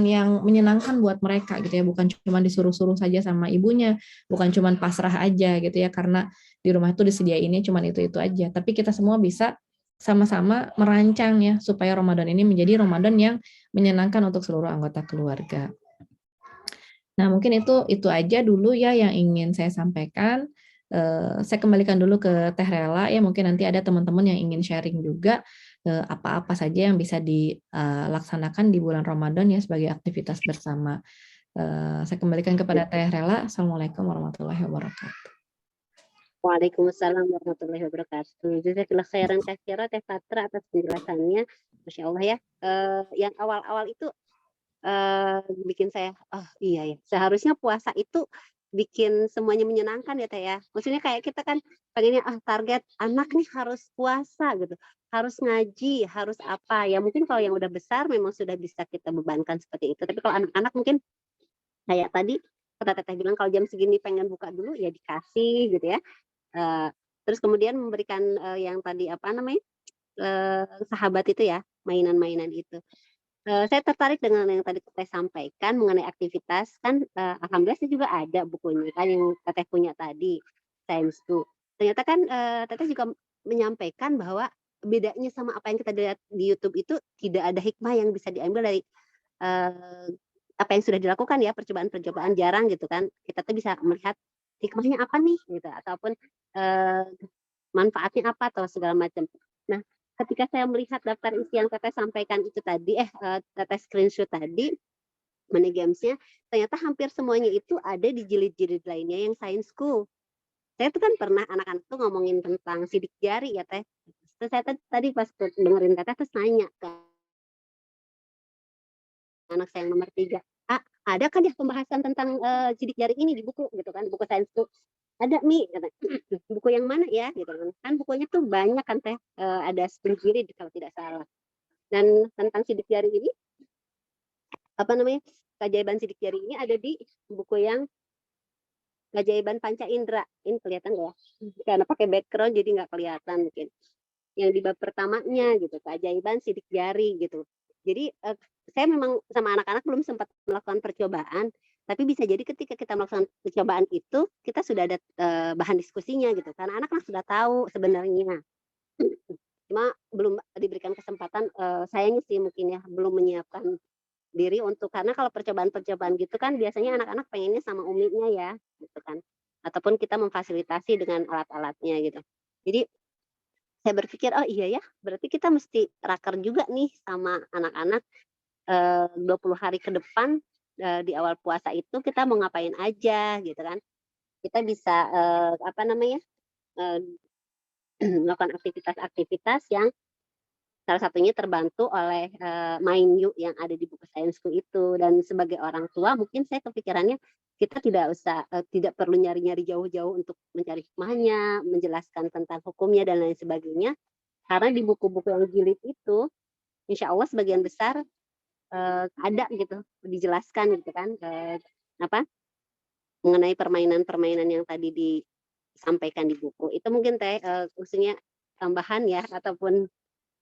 yang menyenangkan buat mereka gitu ya, bukan cuma disuruh-suruh saja sama ibunya, bukan cuma pasrah aja gitu ya karena di rumah itu disediainnya cuma itu aja, tapi kita semua bisa sama-sama merancang ya supaya Ramadan ini menjadi Ramadan yang menyenangkan untuk seluruh anggota keluarga. Nah, mungkin itu aja dulu ya yang ingin saya sampaikan. Saya kembalikan dulu ke Teh Rela ya, mungkin nanti ada teman-teman yang ingin sharing juga. apa-apa saja yang bisa dilaksanakan di bulan Ramadan ya sebagai aktivitas bersama. Saya kembalikan kepada Teh Rela. Assalamualaikum warahmatullahi wabarakatuh. Waalaikumsalam warahmatullahi wabarakatuh. Jazakallahu khairan katsira Teh Fatra atas penjelasannya. Masya Allah ya. Yang awal-awal itu bikin saya, oh iya ya, seharusnya puasa itu bikin semuanya menyenangkan ya Teh ya. Maksudnya kayak kita kan pengennya target anak nih harus puasa gitu, harus ngaji, harus apa. Ya mungkin kalau yang udah besar memang sudah bisa kita bebankan seperti itu. Tapi kalau anak-anak mungkin kayak tadi kata Teteh bilang kalau jam segini pengen buka dulu ya dikasih gitu ya. Terus kemudian memberikan yang tadi apa namanya sahabat itu ya, mainan-mainan itu. Saya tertarik dengan yang tadi Teteh sampaikan mengenai aktivitas kan, alhamdulillah saya juga ada bukunya kan yang Teteh punya tadi, Science 2. Ternyata kan Teteh juga menyampaikan bahwa bedanya sama apa yang kita lihat di YouTube itu tidak ada hikmah yang bisa diambil dari apa yang sudah dilakukan ya, percobaan-percobaan jarang gitu kan. Kita tuh bisa melihat hikmahnya apa nih gitu ataupun manfaatnya apa atau segala macam. Nah, ketika saya melihat daftar isi yang Teteh sampaikan itu tadi, Teteh screenshot tadi, money games-nya, ternyata hampir semuanya itu ada di jilid-jilid lainnya yang Science-ku. Saya tuh kan pernah anak-anak tuh ngomongin tentang sidik jari ya Teh. Terus saya tadi pas dengerin Teteh terus nanya ke anak saya yang nomor 3, ada kan ya pembahasan tentang sidik jari ini di buku gitu kan, buku Science-ku. Ada Mi, kata, buku yang mana ya gitu kan bukunya tuh banyak kan Teh, ada 10 jilid kalau tidak salah. Dan tentang sidik jari ini apa namanya keajaiban sidik jari ini ada di buku yang keajaiban panca indera. Ini kelihatan nggak ya? Karena pakai background jadi nggak kelihatan mungkin. Yang di bab pertamanya gitu, keajaiban sidik jari gitu. Jadi saya memang sama anak-anak belum sempat melakukan percobaan, tapi bisa jadi ketika kita melakukan percobaan itu kita sudah ada bahan diskusinya gitu. Karena anak-anak sudah tahu sebenarnya. Cuma belum diberikan kesempatan, sayangnya sih mungkin ya belum menyiapkan diri untuk karena kalau percobaan-percobaan gitu kan biasanya anak-anak pengennya sama uminya ya gitu kan ataupun kita memfasilitasi dengan alat-alatnya gitu. Jadi saya berpikir oh iya ya berarti kita mesti raker juga nih sama anak-anak 20 hari ke depan di awal puasa itu kita mau ngapain aja gitu kan. Kita bisa apa namanya melakukan aktivitas-aktivitas yang salah satunya terbantu oleh Mind You yang ada di buku Science-ku itu. Dan sebagai orang tua mungkin saya kepikirannya kita tidak usah tidak perlu nyari-nyari jauh-jauh untuk mencari hikmahnya, menjelaskan tentang hukumnya dan lain sebagainya. Karena di buku-buku yang jilid itu, insya Allah sebagian besar ada gitu dijelaskan gitu kan apa mengenai permainan-permainan yang tadi disampaikan di buku. Itu mungkin Teh khususnya tambahan ya ataupun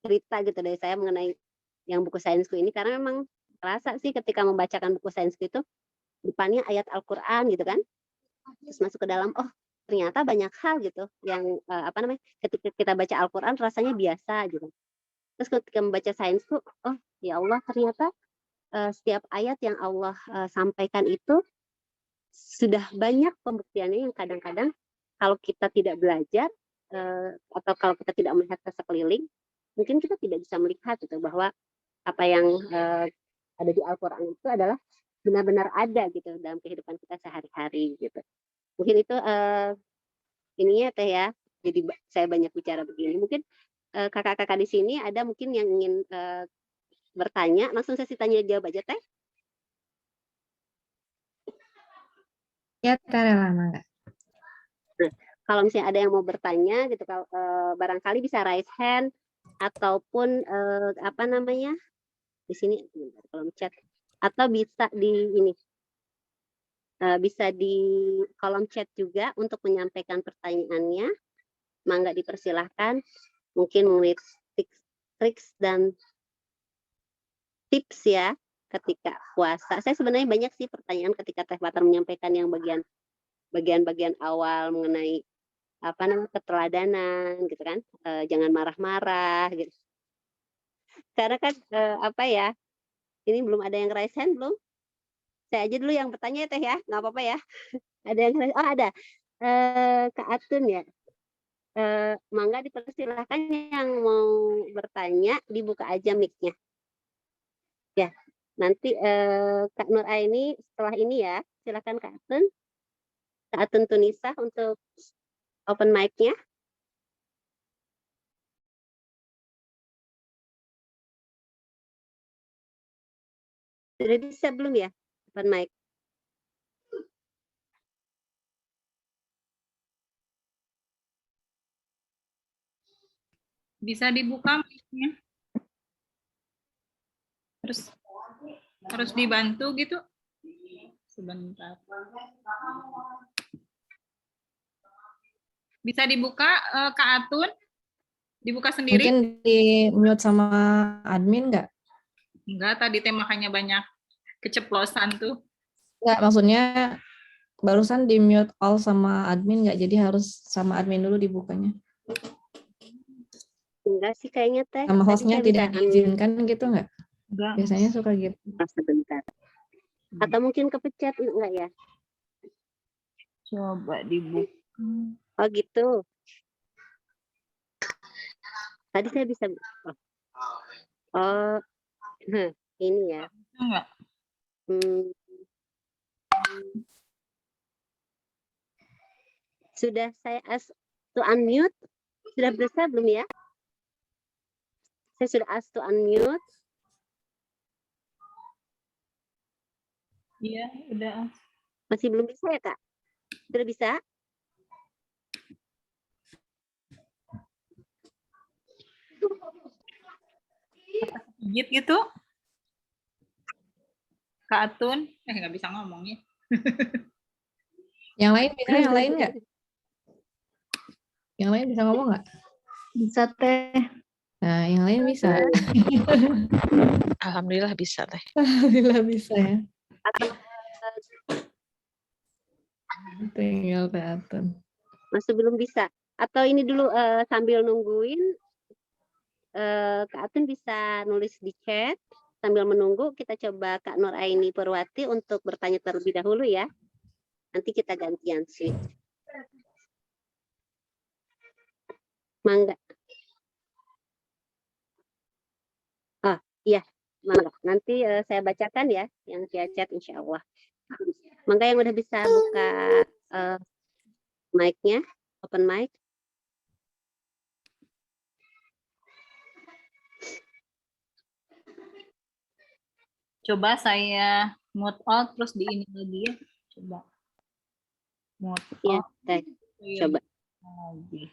cerita gitu dari saya mengenai yang buku Science-ku ini karena memang terasa sih ketika membacakan buku Science-ku itu depannya ayat Al-Qur'an gitu kan. Terus masuk ke dalam oh ternyata banyak hal gitu yang apa namanya ketika kita baca Al-Qur'an rasanya biasa gitu. Terus ketika membaca Science-ku oh ya Allah ternyata setiap ayat yang Allah sampaikan itu sudah banyak pembuktiannya yang kadang-kadang kalau kita tidak belajar atau kalau kita tidak melihat ke sekeliling mungkin kita tidak bisa melihat gitu bahwa apa yang ada di Al-Qur'an itu adalah benar-benar ada gitu dalam kehidupan kita sehari-hari gitu. Mungkin itu ininya Teh ya. Jadi saya banyak bicara begini. Mungkin kakak-kakak di sini ada mungkin yang ingin bertanya, langsung sesi tanya jawab aja Teh. Ya, Rela, Mangga. Nah, kalau misalnya ada yang mau bertanya gitu kalau barangkali bisa raise hand ataupun apa namanya di sini kolom chat atau bisa di ini bisa di kolom chat juga untuk menyampaikan pertanyaannya. Mangga dipersilahkan mungkin mengenai tips dan tips ya ketika puasa. Saya sebenarnya banyak sih pertanyaan ketika Teh Fatra menyampaikan yang bagian awal mengenai apa namanya keteladanan gitu kan, jangan marah-marah gitu. Karena kan apa ya, ini belum ada yang raise hand belum? Saya aja dulu yang bertanya ya Teh ya, nggak apa-apa ya. Ada yang raise, oh ada, Kak Atun ya. Mangga dipersilahkan yang mau bertanya dibuka aja mic-nya. Ya, nanti Kak Nur Aini setelah ini ya, silakan Kak Atun Tunisa untuk open mic-nya. Sudah bisa belum ya open mic? Bisa dibuka mic-nya. Harus dibantu gitu. Sebentar. Bisa dibuka Kak Atun? Dibuka sendiri? Mungkin di mute sama admin nggak? Enggak, tadi makanya banyak keceplosan tuh. Nggak, maksudnya barusan di mute all sama admin nggak? Jadi harus sama admin dulu dibukanya. Enggak sih kayaknya Teh. Sama Tadi hostnya saya tidak bisa diizinkan gitu nggak? Enggak. Biasanya suka gitu. sebentar. Atau mungkin kepencet enggak ya? Coba dibuka. Oh gitu. Tadi saya bisa. Oh, ini ya. Enggak. Sudah saya ask to unmute. Sudah bisa belum ya? Saya sudah ask to unmute. Iya, udah. Masih belum bisa ya, Kak? Sudah bisa? Gigit gitu. Kak Atun, nggak bisa ngomong ya. Yang lain bisa, yang lain nggak? Yang lain bisa ngomong nggak? Bisa Teh. Nah, yang lain bisa. Alhamdulillah bisa Teh. Alhamdulillah bisa ya. Atau Tinggal Atun. masih belum bisa? Atau ini dulu sambil nungguin, Kak Atun bisa nulis di chat. Sambil menunggu, kita coba Kak Nur Aini Purwati untuk bertanya terlebih dahulu ya. Nanti kita gantian switch. Mangga. Oh iya, mangga. Nanti saya bacakan ya yang via chat insya Allah. Mangga yang udah bisa buka mic-nya, open mic. Coba saya mute all terus di ini lagi ya. Coba. Mute Ya, all. Teh. Iya, Coba. lagi.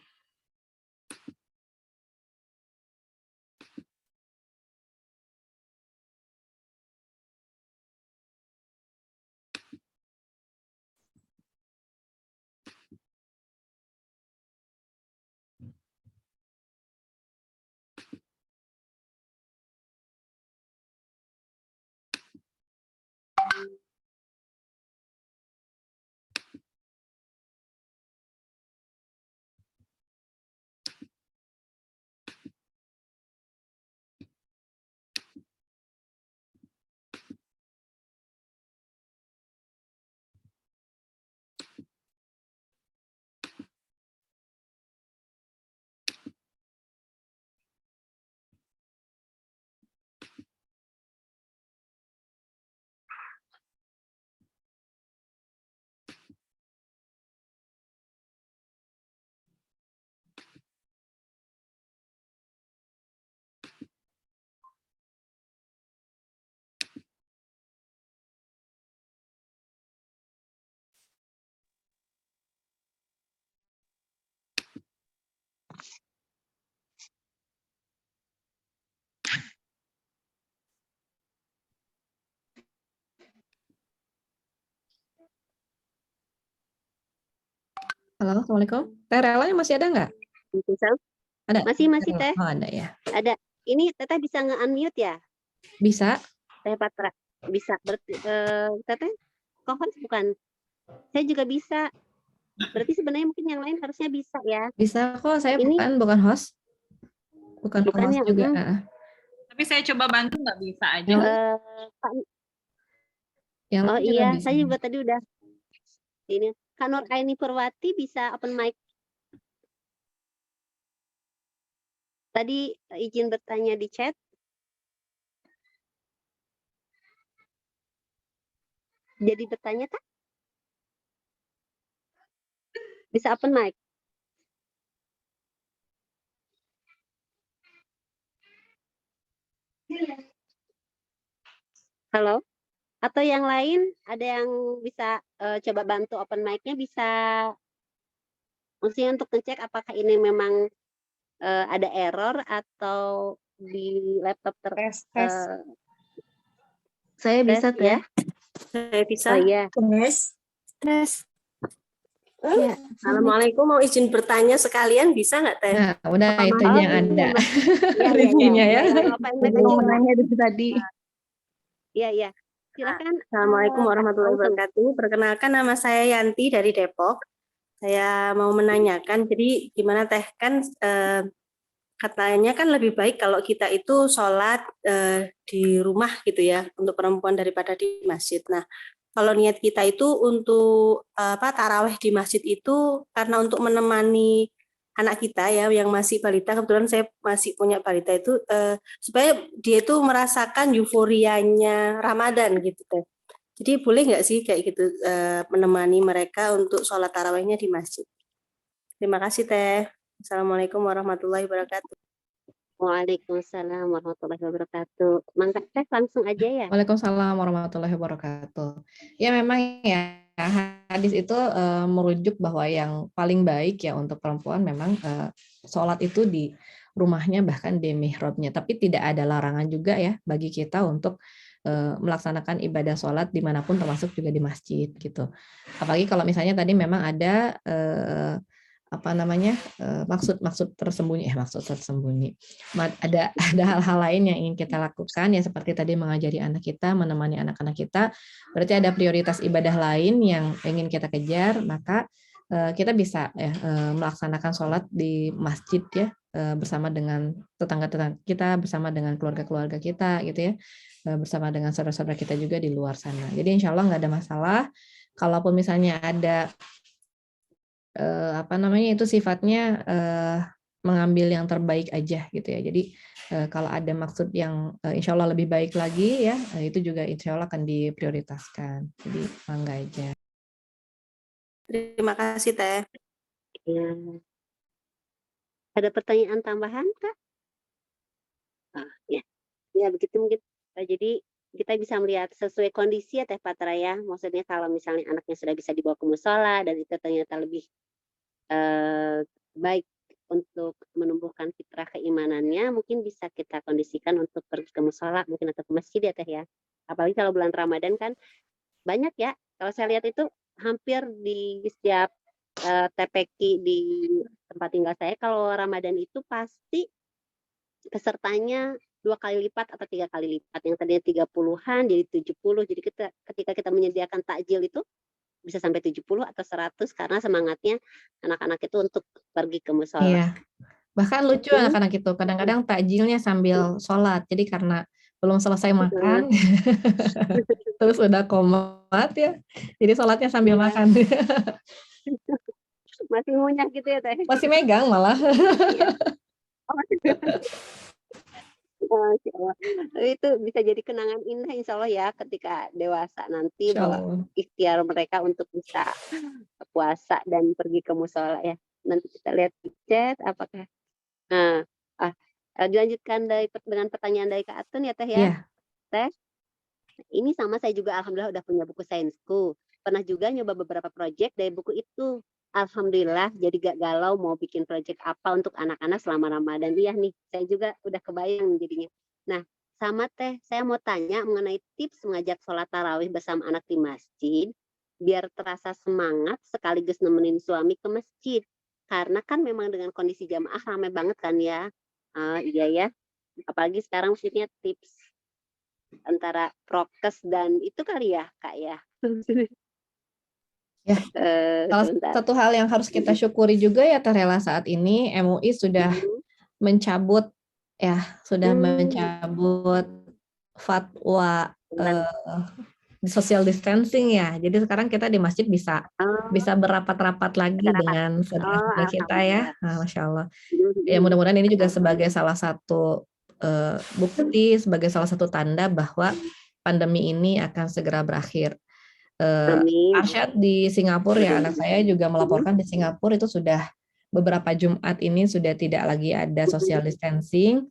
Halo, Assalamualaikum. Teh relanya masih ada nggak? Ada? Masih Teh. Oh, ada ya. Ada. Ini Teteh bisa nge-unmute ya? Bisa. Teh Patra. Bisa. Berarti Teteh co-host bukan? Saya juga bisa. Berarti sebenarnya mungkin yang lain harusnya bisa ya. Bisa kok, saya Ini bukan host. Bukan bukan host yang juga. Tapi saya coba bantu nggak bisa aja. Pak, Yang oh lain juga iya, bisa. saya juga tadi udah ini. Kak Nur Aini Purwati bisa open mic. Tadi izin bertanya di chat. Jadi bertanya Kak? Bisa open mic. Halo? Atau yang lain ada yang bisa coba bantu open mic-nya, bisa maksudnya untuk ngecek apakah ini memang ada error atau di laptop Tes. Saya bisa tes Teh. ya? Saya bisa. Oh iya. Tes. Ya. Assalamualaikum, mau izin bertanya sekalian, bisa nggak Teh? Nah, udah Apa itu Oh, yang ada iya, reviewnya ya. Open mic aja, Mau Mbak. menanya dari tadi. Iya. Silakan. Assalamualaikum warahmatullahi langsung. wabarakatuh. Perkenalkan, nama saya Yanti dari Depok. Saya mau menanyakan, jadi gimana Teh, kan katanya kan lebih baik kalau kita itu sholat di rumah gitu ya, untuk perempuan daripada di masjid. Nah, kalau niat kita itu untuk taraweh di masjid itu karena untuk menemani anak kita ya yang masih balita, kebetulan saya masih punya balita itu supaya dia itu merasakan euforianya Ramadan gitu Teh. Jadi boleh nggak sih kayak gitu menemani mereka untuk sholat tarawehnya di masjid? Terima kasih Teh. Assalamualaikum warahmatullahi wabarakatuh. Waalaikumsalam warahmatullahi wabarakatuh. Mangga Teh langsung aja ya. Waalaikumsalam warahmatullahi wabarakatuh. Ya memang ya hadis itu merujuk bahwa yang paling baik ya untuk perempuan memang sholat itu di rumahnya bahkan di mihrabnya. Tapi tidak ada larangan juga ya bagi kita untuk melaksanakan ibadah sholat dimanapun termasuk juga di masjid gitu. Apalagi kalau misalnya tadi memang ada maksud tersembunyi ada hal-hal lain yang ingin kita lakukan ya seperti tadi mengajari anak kita, menemani anak-anak kita, berarti ada prioritas ibadah lain yang ingin kita kejar, maka kita bisa ya melaksanakan sholat di masjid ya bersama dengan tetangga-tetangga kita, bersama dengan keluarga-keluarga kita gitu ya, bersama dengan saudara-saudara kita juga di luar sana. Jadi insya Allah nggak ada masalah. Kalaupun misalnya ada itu sifatnya mengambil yang terbaik aja gitu ya. Jadi kalau ada maksud yang insya Allah lebih baik lagi ya, itu juga insya Allah akan diprioritaskan. Jadi mangga aja. Terima kasih Teh. Ya. Ada pertanyaan tambahan Kak? Ya begitu mungkin. Jadi kita bisa melihat sesuai kondisi ya Teh Patra ya. Maksudnya kalau misalnya anaknya sudah bisa dibawa ke musola dan itu ternyata lebih baik untuk menumbuhkan fitrah keimanannya, mungkin bisa kita kondisikan untuk pergi ke musola mungkin atau ke masjid ya Teh ya. Apalagi kalau bulan Ramadan kan banyak ya. Kalau saya lihat itu hampir di setiap TPQ di tempat tinggal saya, kalau Ramadan itu pasti pesertanya 2 kali lipat atau 3 kali lipat. Yang tadinya 30-an jadi 70. Jadi ketika kita menyediakan takjil itu bisa sampai 70 atau 100 karena semangatnya anak-anak itu untuk pergi ke musola. Iya. Bahkan lucu anak-anak itu kadang-kadang takjilnya sambil sholat. Jadi karena belum selesai makan, terus udah komat ya. Jadi sholatnya sambil makan. Masih ngunyah gitu ya Teh? Masih megang malah. Masya Allah. Itu bisa jadi kenangan indah insya Allah ya ketika dewasa nanti bahwa ikhtiar mereka untuk bisa puasa dan pergi ke musola ya. Nanti kita lihat di chat apakah. Nah, dilanjutkan dengan pertanyaan dari Kak Atun ya Teh ya. Iya. Teh, ini sama saya juga alhamdulillah udah punya buku sainsku. Pernah juga nyoba beberapa proyek dari buku itu. Alhamdulillah jadi gak galau mau bikin proyek apa untuk anak-anak selama Ramadan. Iya nih, saya juga udah kebayang jadinya. Nah, sama Teh, saya mau tanya mengenai tips mengajak sholat tarawih bersama anak di masjid biar terasa semangat sekaligus nemenin suami ke masjid. Karena kan memang dengan kondisi jamaah ramai banget kan ya. Iya ya. Apalagi sekarang maksudnya tips antara prokes dan itu kali ya Kak ya. Ya, salah satu hal yang harus kita syukuri juga ya Terela saat ini MUI sudah mencabut fatwa social distancing ya. Jadi sekarang kita di masjid bisa Oh, berapat-rapat lagi rapat. dengan Oh, saudara kita ya. alhamdulillah. Nah, Masya Allah. Ya mudah-mudahan ini juga sebagai salah satu bukti, sebagai salah satu tanda bahwa pandemi ini akan segera berakhir. Amin. Arsyad di Singapura ya, anak saya juga melaporkan di Singapura itu sudah beberapa Jumat ini sudah tidak lagi ada social distancing,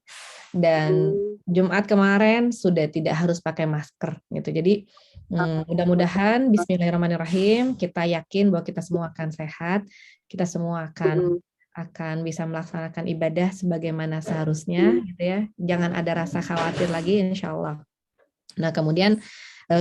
dan Jumat kemarin sudah tidak harus pakai masker gitu. Jadi mudah-mudahan Bismillahirrahmanirrahim, kita yakin bahwa kita semua akan sehat, kita semua akan bisa melaksanakan ibadah sebagaimana seharusnya gitu ya. Jangan ada rasa khawatir lagi insya Allah. Nah kemudian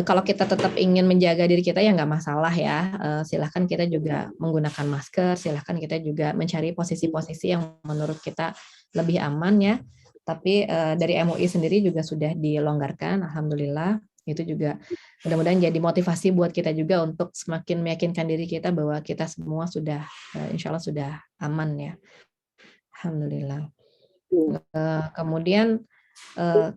kalau kita tetap ingin menjaga diri kita ya nggak masalah ya, silahkan kita juga menggunakan masker, silahkan kita juga mencari posisi-posisi yang menurut kita lebih aman ya. Tapi dari MUI sendiri juga sudah dilonggarkan, alhamdulillah. Itu juga mudah-mudahan jadi motivasi buat kita juga untuk semakin meyakinkan diri kita bahwa kita semua sudah insya Allah sudah aman ya, alhamdulillah. Kemudian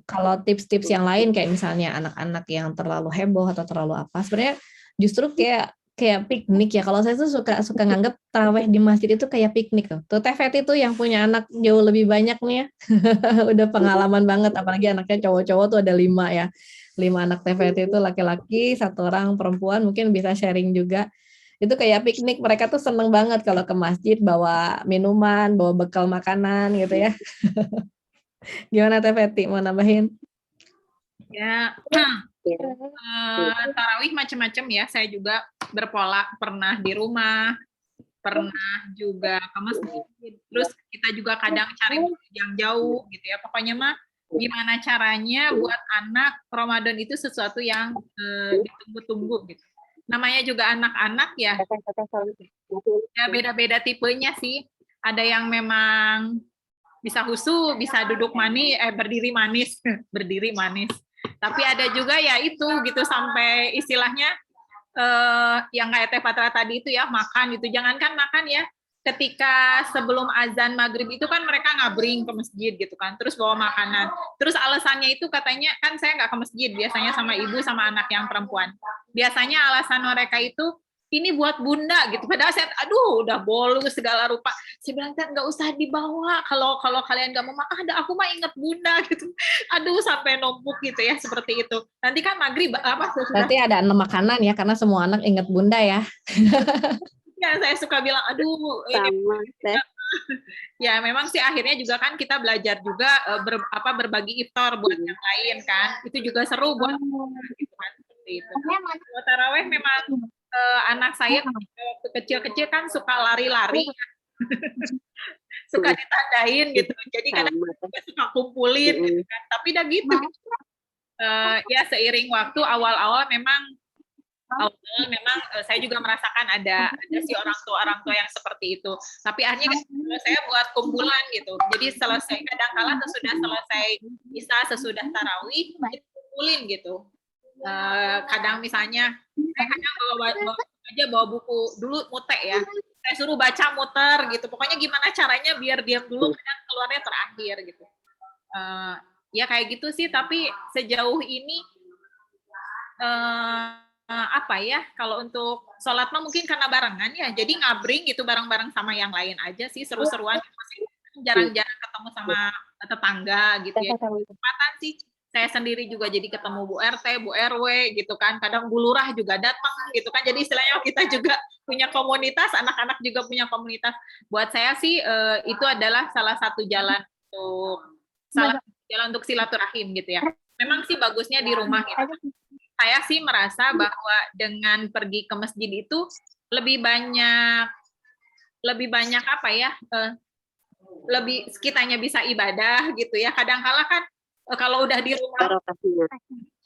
kalau tips-tips yang lain kayak misalnya anak-anak yang terlalu heboh atau terlalu apa, sebenarnya justru kayak piknik ya. Kalau saya tuh suka nganggap taraweh di masjid itu kayak piknik tuh. Teh Feti tuh yang punya anak jauh lebih banyak nih ya. Udah pengalaman banget, apalagi anaknya cowok-cowok tuh ada 5 ya. 5 anak Teh Feti itu laki-laki, 1 orang perempuan, mungkin bisa sharing juga. Itu kayak piknik, mereka tuh seneng banget kalau ke masjid bawa minuman, bawa bekal makanan gitu ya. Gimana Teh Feti, mau nambahin? Ya, tarawih macam-macam ya. Saya juga berpola, pernah di rumah, pernah juga ke masjid. Terus kita juga kadang cari yang jauh gitu ya. Pokoknya mah gimana caranya buat anak Ramadan itu sesuatu yang ditunggu-tunggu gitu. Namanya juga anak-anak ya. Ya beda-beda tipenya sih. Ada yang memang bisa husu, bisa duduk manis, berdiri manis, berdiri manis. Tapi ada juga ya itu gitu sampai istilahnya yang kayak Teh Patra tadi itu ya makan gitu. Jangankan makan ya, ketika sebelum azan maghrib itu kan mereka ngabring ke masjid gitu kan, terus bawa makanan. Terus alasannya itu katanya kan saya nggak ke masjid, biasanya sama ibu sama anak yang perempuan. Biasanya alasan mereka itu ini buat bunda gitu. Padahal saya, aduh, udah bolu segala rupa. Saya bilang, nggak usah dibawa. Kalau kalian nggak mau makan, ada aku mah inget bunda gitu. Aduh, sampai numpuk gitu ya, seperti itu. Nanti kan maghrib apa? Berarti ada 6 makanan ya, karena semua anak inget bunda ya. Ya, saya suka bilang, aduh, ini ya memang sih akhirnya juga kan kita belajar juga berbagi iftar buat yang lain kan. Itu juga seru buat gitu kan, seperti itu. Buat taraweh memang anak saya waktu kecil-kecil kan suka lari-lari, suka ditandain gitu. Jadi kadang suka kumpulin gitu kan. Tapi udah gitu. Ya seiring waktu awal-awal memang saya juga merasakan ada si orang tua yang seperti itu. Tapi akhirnya saya buat kumpulan gitu. Jadi selesai kadang-kala sesudah selesai bisa sesudah tarawih kumpulin gitu. Kadang misalnya saya kadang bawa buku dulu muter ya. Saya suruh baca muter gitu. Pokoknya gimana caranya biar diam dulu, kadang keluarnya terakhir gitu. Ya kayak gitu sih. Tapi sejauh ini apa ya, kalau untuk sholat mah mungkin karena barengan ya, jadi ngabring gitu bareng-bareng sama yang lain aja sih, seru-seruan. Jarang-jarang ketemu sama tetangga gitu ya. Kesempatan sih saya sendiri juga jadi ketemu Bu RT, Bu RW gitu kan, kadang Bu Lurah juga datang gitu kan, jadi istilahnya kita juga punya komunitas, anak-anak juga punya komunitas. Buat saya sih itu adalah salah satu jalan untuk silaturahim gitu ya. Memang sih bagusnya di rumah gitu. Saya sih merasa bahwa dengan pergi ke masjid itu lebih banyak apa ya, lebih kitanya bisa ibadah gitu ya. Kadang-kala kan kalau udah di rumah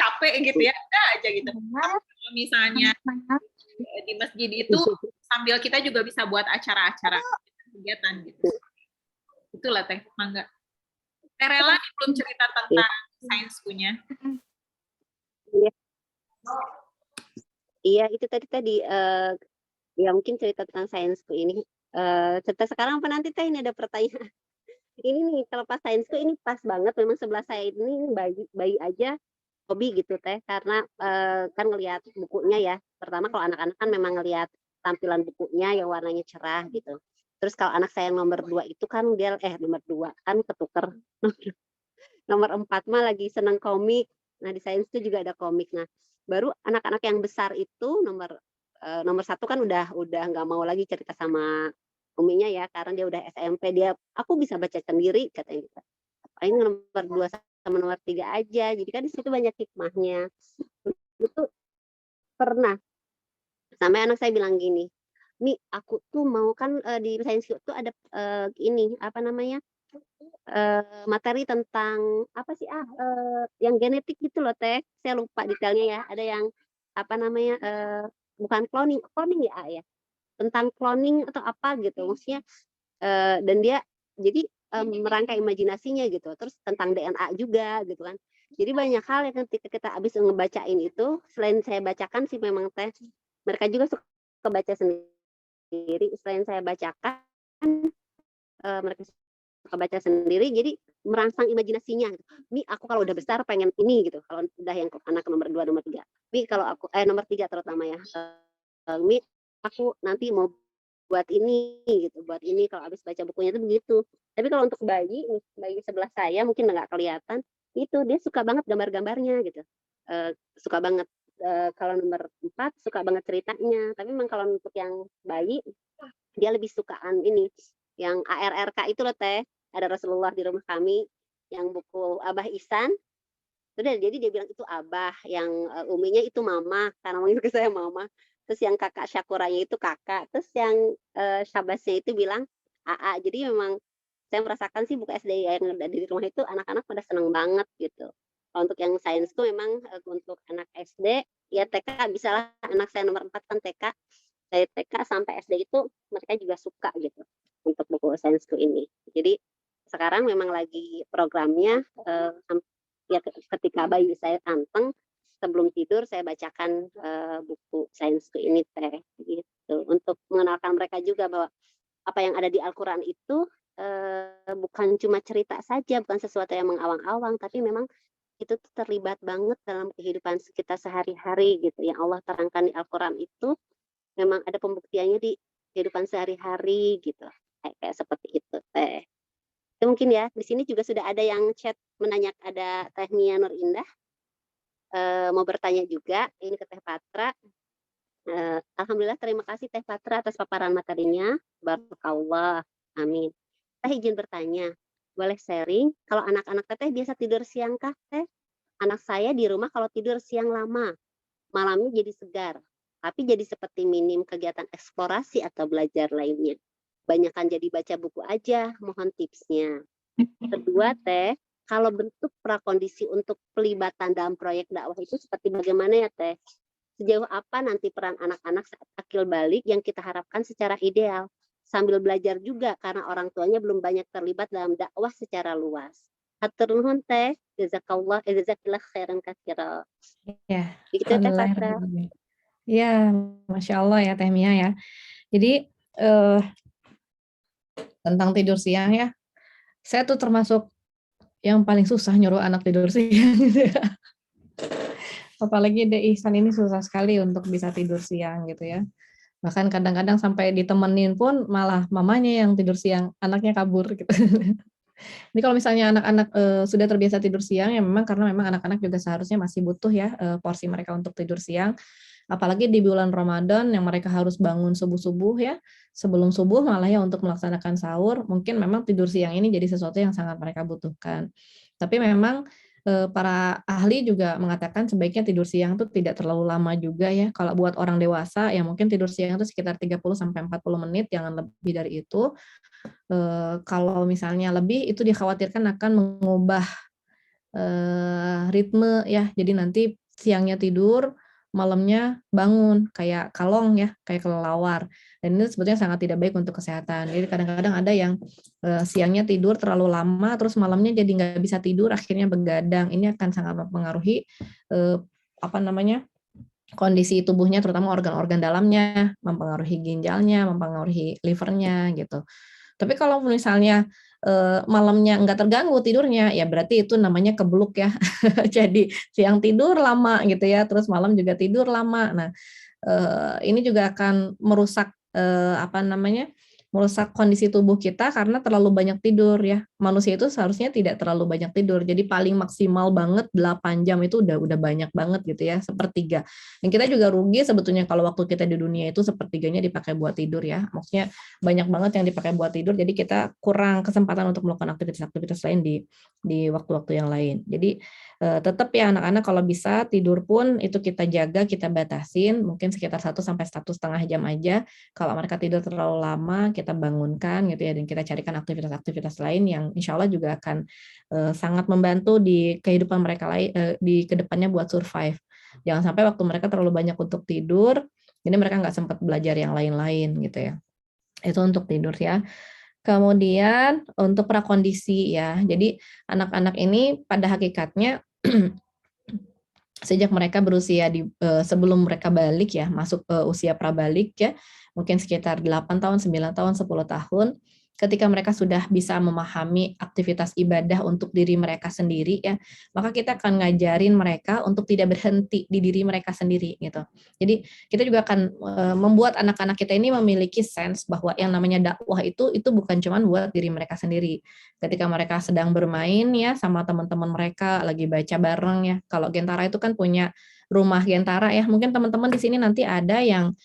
capek gitu ya, udah aja gitu. Kalau misalnya di masjid itu sambil kita juga bisa buat acara-acara kegiatan gitu. Itulah Teh, mangga. Teh Rela belum cerita tentang sainskunya. Iya, itu tadi ya mungkin cerita tentang sainsku ini. Cerita sekarang apa nanti Teh? Ini ada pertanyaan. Ini nih, kalau pas sainsku ini pas banget. Memang sebelah saya ini bayi aja hobi gitu teh, karena kan ngelihat bukunya ya. Pertama kalau anak-anak kan memang ngelihat tampilan bukunya yang warnanya cerah gitu. Terus kalau anak saya yang nomor 2 itu kan dia nomor 2 kan ketuker. Nomor 4 mah lagi seneng komik. Nah, di sains itu juga ada komik. Nah, baru anak-anak yang besar itu nomor 1 kan udah nggak mau lagi cerita sama uminya ya, karena dia udah SMP, aku bisa baca sendiri katanya gitu. Paling nomor 2 sama nomor 3 aja. Jadi kan di situ banyak hikmahnya. Itu pernah sampai anak saya bilang gini, "Mi, aku tuh mau kan di sains itu ada ini apa namanya? Materi tentang apa sih yang genetik gitu loh Teh, saya lupa detailnya ya. Ada yang apa namanya bukan cloning ya, tentang cloning atau apa gitu, maksudnya dan dia jadi merangkai imajinasinya gitu, terus tentang DNA juga gitu kan. Jadi banyak hal yang ketika kita habis ngebacain itu, selain saya bacakan sih memang Teh, mereka juga suka baca sendiri. Selain saya bacakan, mereka suka baca sendiri, jadi merangsang imajinasinya gitu. Mi, aku kalau udah besar pengen ini gitu. Kalau udah yang anak nomor 2, nomor 3. Mi, kalau aku nomor 3 terutama ya. Mi, aku nanti mau buat ini gitu, buat ini kalau habis baca bukunya itu begitu. Tapi kalau untuk bayi sebelah saya mungkin nggak kelihatan, itu dia suka banget gambar-gambarnya gitu. Suka banget kalau nomor 4 suka banget ceritanya. Tapi memang kalau untuk yang bayi dia lebih sukaan ini yang ARRK itu loh Teh, ada Rasulullah di rumah kami, yang buku Abah Ihsan. Udah, jadi dia bilang itu Abah, yang uminya itu Mama, karena manggil ke saya Mama. Terus yang kakak Syakuranya itu kakak, terus yang Syabasnya itu bilang AA. Jadi memang saya merasakan sih buku SD yang ada di rumah itu anak-anak pada senang banget gitu. Kalau untuk yang sainsku memang untuk anak SD, ya TK bisa lah, anak saya nomor 4 kan TK. Dari TK sampai SD itu mereka juga suka gitu untuk buku sainsku ini. Jadi sekarang memang lagi programnya ya ketika bayi saya anteng sebelum tidur saya bacakan buku sainsku ini Teh gitu untuk mengenalkan mereka juga bahwa apa yang ada di Al-Qur'an itu bukan cuma cerita saja, bukan sesuatu yang mengawang-awang, tapi memang itu terlibat banget dalam kehidupan kita sehari-hari gitu. Yang Allah terangkan di Al-Qur'an itu memang ada pembuktiannya di kehidupan sehari-hari gitu. Kayak seperti itu Teh. Itu mungkin ya, di sini juga sudah ada yang chat menanyakan, ada Teh Nia Nur Indah mau bertanya juga, ini ke Teh Patra. Alhamdulillah, terima kasih Teh Patra atas paparan materinya. Barakallah, amin. Teh izin bertanya, boleh sharing kalau anak-anak Teteh biasa tidur siang kah Teh? Anak saya di rumah kalau tidur siang lama, malamnya jadi segar, tapi jadi seperti minim kegiatan eksplorasi atau belajar lainnya. Banyakan jadi baca buku aja, mohon tipsnya. Kedua Teh, kalau bentuk prakondisi untuk pelibatan dalam proyek dakwah itu seperti bagaimana ya Teh? Sejauh apa nanti peran anak-anak saat akil balik yang kita harapkan secara ideal? Sambil belajar juga karena orang tuanya belum banyak terlibat dalam dakwah secara luas. Hatur nuhun Teh, jazakallah khairan katsira. Ya, Begitu Teh Patra. alhamdulillah. Ya, Masya Allah ya Teh Mia ya. Jadi tentang tidur siang ya, saya tuh termasuk yang paling susah nyuruh anak tidur siang gitu ya. Apalagi De Ihsan ini susah sekali untuk bisa tidur siang gitu ya. Bahkan kadang-kadang sampai ditemenin pun malah mamanya yang tidur siang, anaknya kabur gitu. Jadi kalau misalnya anak-anak sudah terbiasa tidur siang, ya memang karena memang anak-anak juga seharusnya masih butuh ya porsi mereka untuk tidur siang. Apalagi di bulan Ramadan yang mereka harus bangun subuh-subuh ya, sebelum subuh malah ya untuk melaksanakan sahur, mungkin memang tidur siang ini jadi sesuatu yang sangat mereka butuhkan. Tapi memang para ahli juga mengatakan sebaiknya tidur siang itu tidak terlalu lama juga ya. Kalau buat orang dewasa ya mungkin tidur siang itu sekitar 30 sampai 40 menit, jangan lebih dari itu. Kalau misalnya lebih itu dikhawatirkan akan mengubah ritme ya. Jadi nanti siangnya tidur, malamnya bangun kayak kalong ya, kayak kelelawar. Dan itu sebetulnya sangat tidak baik untuk kesehatan. Jadi kadang-kadang ada yang siangnya tidur terlalu lama, terus malamnya jadi nggak bisa tidur, akhirnya begadang. Ini akan sangat mempengaruhi kondisi tubuhnya, terutama organ-organ dalamnya, mempengaruhi ginjalnya, mempengaruhi livernya gitu. Tapi kalau misalnya malamnya nggak terganggu tidurnya, ya berarti itu namanya kebluk ya. Jadi siang tidur lama gitu ya, terus malam juga tidur lama. Nah, ini juga akan merusak merusak kondisi tubuh kita karena terlalu banyak tidur ya. Manusia itu seharusnya tidak terlalu banyak tidur. Jadi paling maksimal banget 8 jam itu udah banyak banget gitu ya, sepertiga. Dan kita juga rugi sebetulnya kalau waktu kita di dunia itu sepertiganya dipakai buat tidur ya. Maksudnya banyak banget yang dipakai buat tidur, jadi kita kurang kesempatan untuk melakukan aktivitas-aktivitas lain di waktu-waktu yang lain. Jadi tetap ya anak-anak kalau bisa tidur pun itu kita jaga, kita batasin, mungkin sekitar 1 sampai 1,5 jam aja. Kalau mereka tidur terlalu lama, kita bangunkan gitu ya, dan kita carikan aktivitas-aktivitas lain yang insya Allah juga akan sangat membantu di kehidupan mereka di kedepannya buat survive. Jangan sampai waktu mereka terlalu banyak untuk tidur, jadi mereka nggak sempat belajar yang lain-lain gitu ya. Itu untuk tidur ya. Kemudian untuk prakondisi ya, jadi anak-anak ini pada hakikatnya sejak mereka berusia sebelum mereka balik ya, masuk usia prabalik ya, mungkin sekitar 8 tahun, 9 tahun, 10 tahun, ketika mereka sudah bisa memahami aktivitas ibadah untuk diri mereka sendiri ya, maka kita akan ngajarin mereka untuk tidak berhenti di diri mereka sendiri gitu. Jadi kita juga akan membuat anak-anak kita ini memiliki sense bahwa yang namanya dakwah itu bukan cuma buat diri mereka sendiri. Ketika mereka sedang bermain ya sama teman-teman mereka lagi baca bareng ya. Kalau Gentara itu kan punya rumah Gentara ya. Mungkin teman-teman di sini nanti ada yang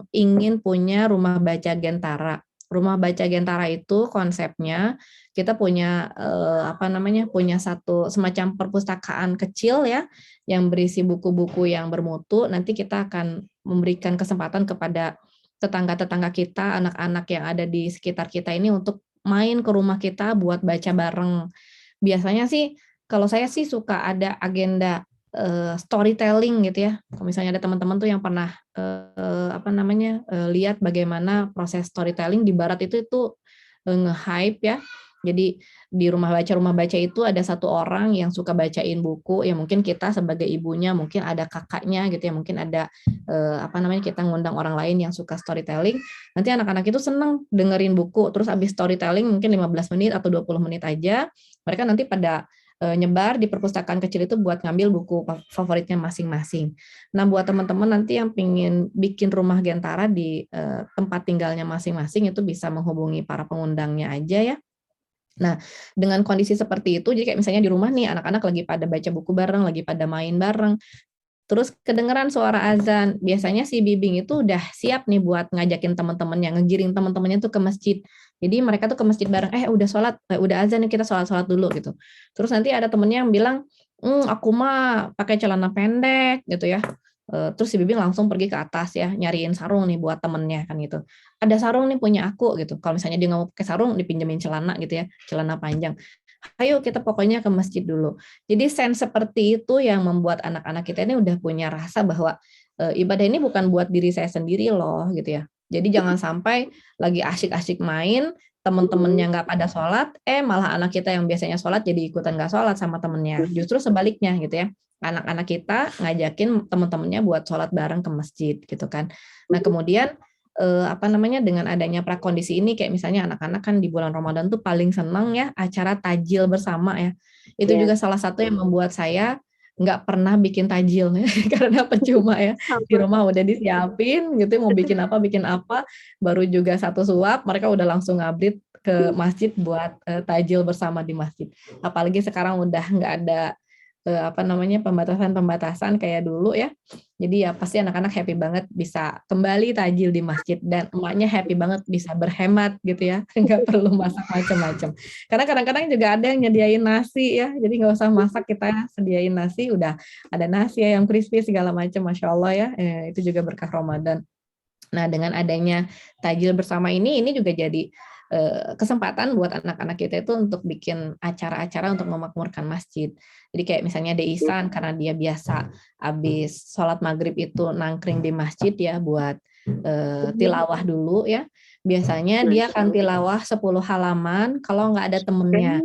ingin punya rumah baca Gentara. Rumah baca Gentara itu konsepnya kita punya punya satu semacam perpustakaan kecil ya yang berisi buku-buku yang bermutu. Nanti kita akan memberikan kesempatan kepada tetangga-tetangga kita, anak-anak yang ada di sekitar kita ini untuk main ke rumah kita buat baca bareng. Biasanya sih kalau saya sih suka ada agenda storytelling gitu ya. Kalau misalnya ada teman-teman tuh yang pernah lihat bagaimana proses storytelling di barat itu nge-hype ya. Jadi di rumah baca itu ada satu orang yang suka bacain buku, ya mungkin kita sebagai ibunya, mungkin ada kakaknya gitu ya, mungkin ada kita ngundang orang lain yang suka storytelling. Nanti anak-anak itu seneng dengerin buku, terus abis storytelling mungkin 15 menit atau 20 menit aja, mereka nanti pada nyebar di perpustakaan kecil itu buat ngambil buku favoritnya masing-masing. Nah, buat teman-teman nanti yang pingin bikin rumah Gentara di tempat tinggalnya masing-masing itu bisa menghubungi para pengundangnya aja ya. Nah, dengan kondisi seperti itu, jadi kayak misalnya di rumah nih anak-anak lagi pada baca buku bareng, lagi pada main bareng, terus kedengeran suara azan. Biasanya si Bibing itu udah siap nih buat ngajakin teman-temannya, ngegiring teman-temannya tuh ke masjid. Jadi mereka tuh ke masjid bareng, udah sholat, udah azan nih kita sholat dulu gitu. Terus nanti ada temennya yang bilang, aku mah pakai celana pendek gitu ya. Terus si Bibing langsung pergi ke atas ya, nyariin sarung nih buat temennya kan gitu. Ada sarung nih punya aku gitu. Kalau misalnya dia nggak mau pakai sarung, dipinjemin celana gitu ya, celana panjang. Ayo kita pokoknya ke masjid dulu. Jadi sense seperti itu yang membuat anak-anak kita ini udah punya rasa bahwa ibadah ini bukan buat diri saya sendiri loh gitu ya. Jadi jangan sampai lagi asyik-asyik main, temen-temennya nggak pada sholat, malah anak kita yang biasanya sholat jadi ikutan nggak sholat sama temennya. Justru sebaliknya gitu ya. Anak-anak kita ngajakin temen-temennya buat sholat bareng ke masjid gitu kan. Nah kemudian dengan adanya prakondisi ini kayak misalnya anak-anak kan di bulan Ramadan tuh paling seneng ya acara tajil bersama ya. Itu juga salah satu yang membuat saya nggak pernah bikin tajil ya, karena percuma ya. Di rumah udah disiapin gitu mau bikin apa, baru juga satu suap mereka udah langsung ngabrit ke masjid buat tajil bersama di masjid. Apalagi sekarang udah nggak ada pembatasan kayak dulu ya. Jadi ya pasti anak-anak happy banget bisa kembali tajil di masjid dan emaknya happy banget bisa berhemat gitu ya, nggak perlu masak macam-macam. Karena kadang-kadang juga ada yang nyediain nasi ya, jadi nggak usah masak, kita sediain nasi, udah ada nasi ayam crispy segala macam, masya Allah ya. Itu juga berkah Ramadan. Nah dengan adanya tajil bersama ini juga jadi kesempatan buat anak-anak kita itu untuk bikin acara-acara untuk memakmurkan masjid. Jadi kayak misalnya Deisan karena dia biasa habis sholat maghrib itu nangkring di masjid ya buat tilawah dulu ya. Biasanya dia akan tilawah 10 halaman kalau nggak ada temennya.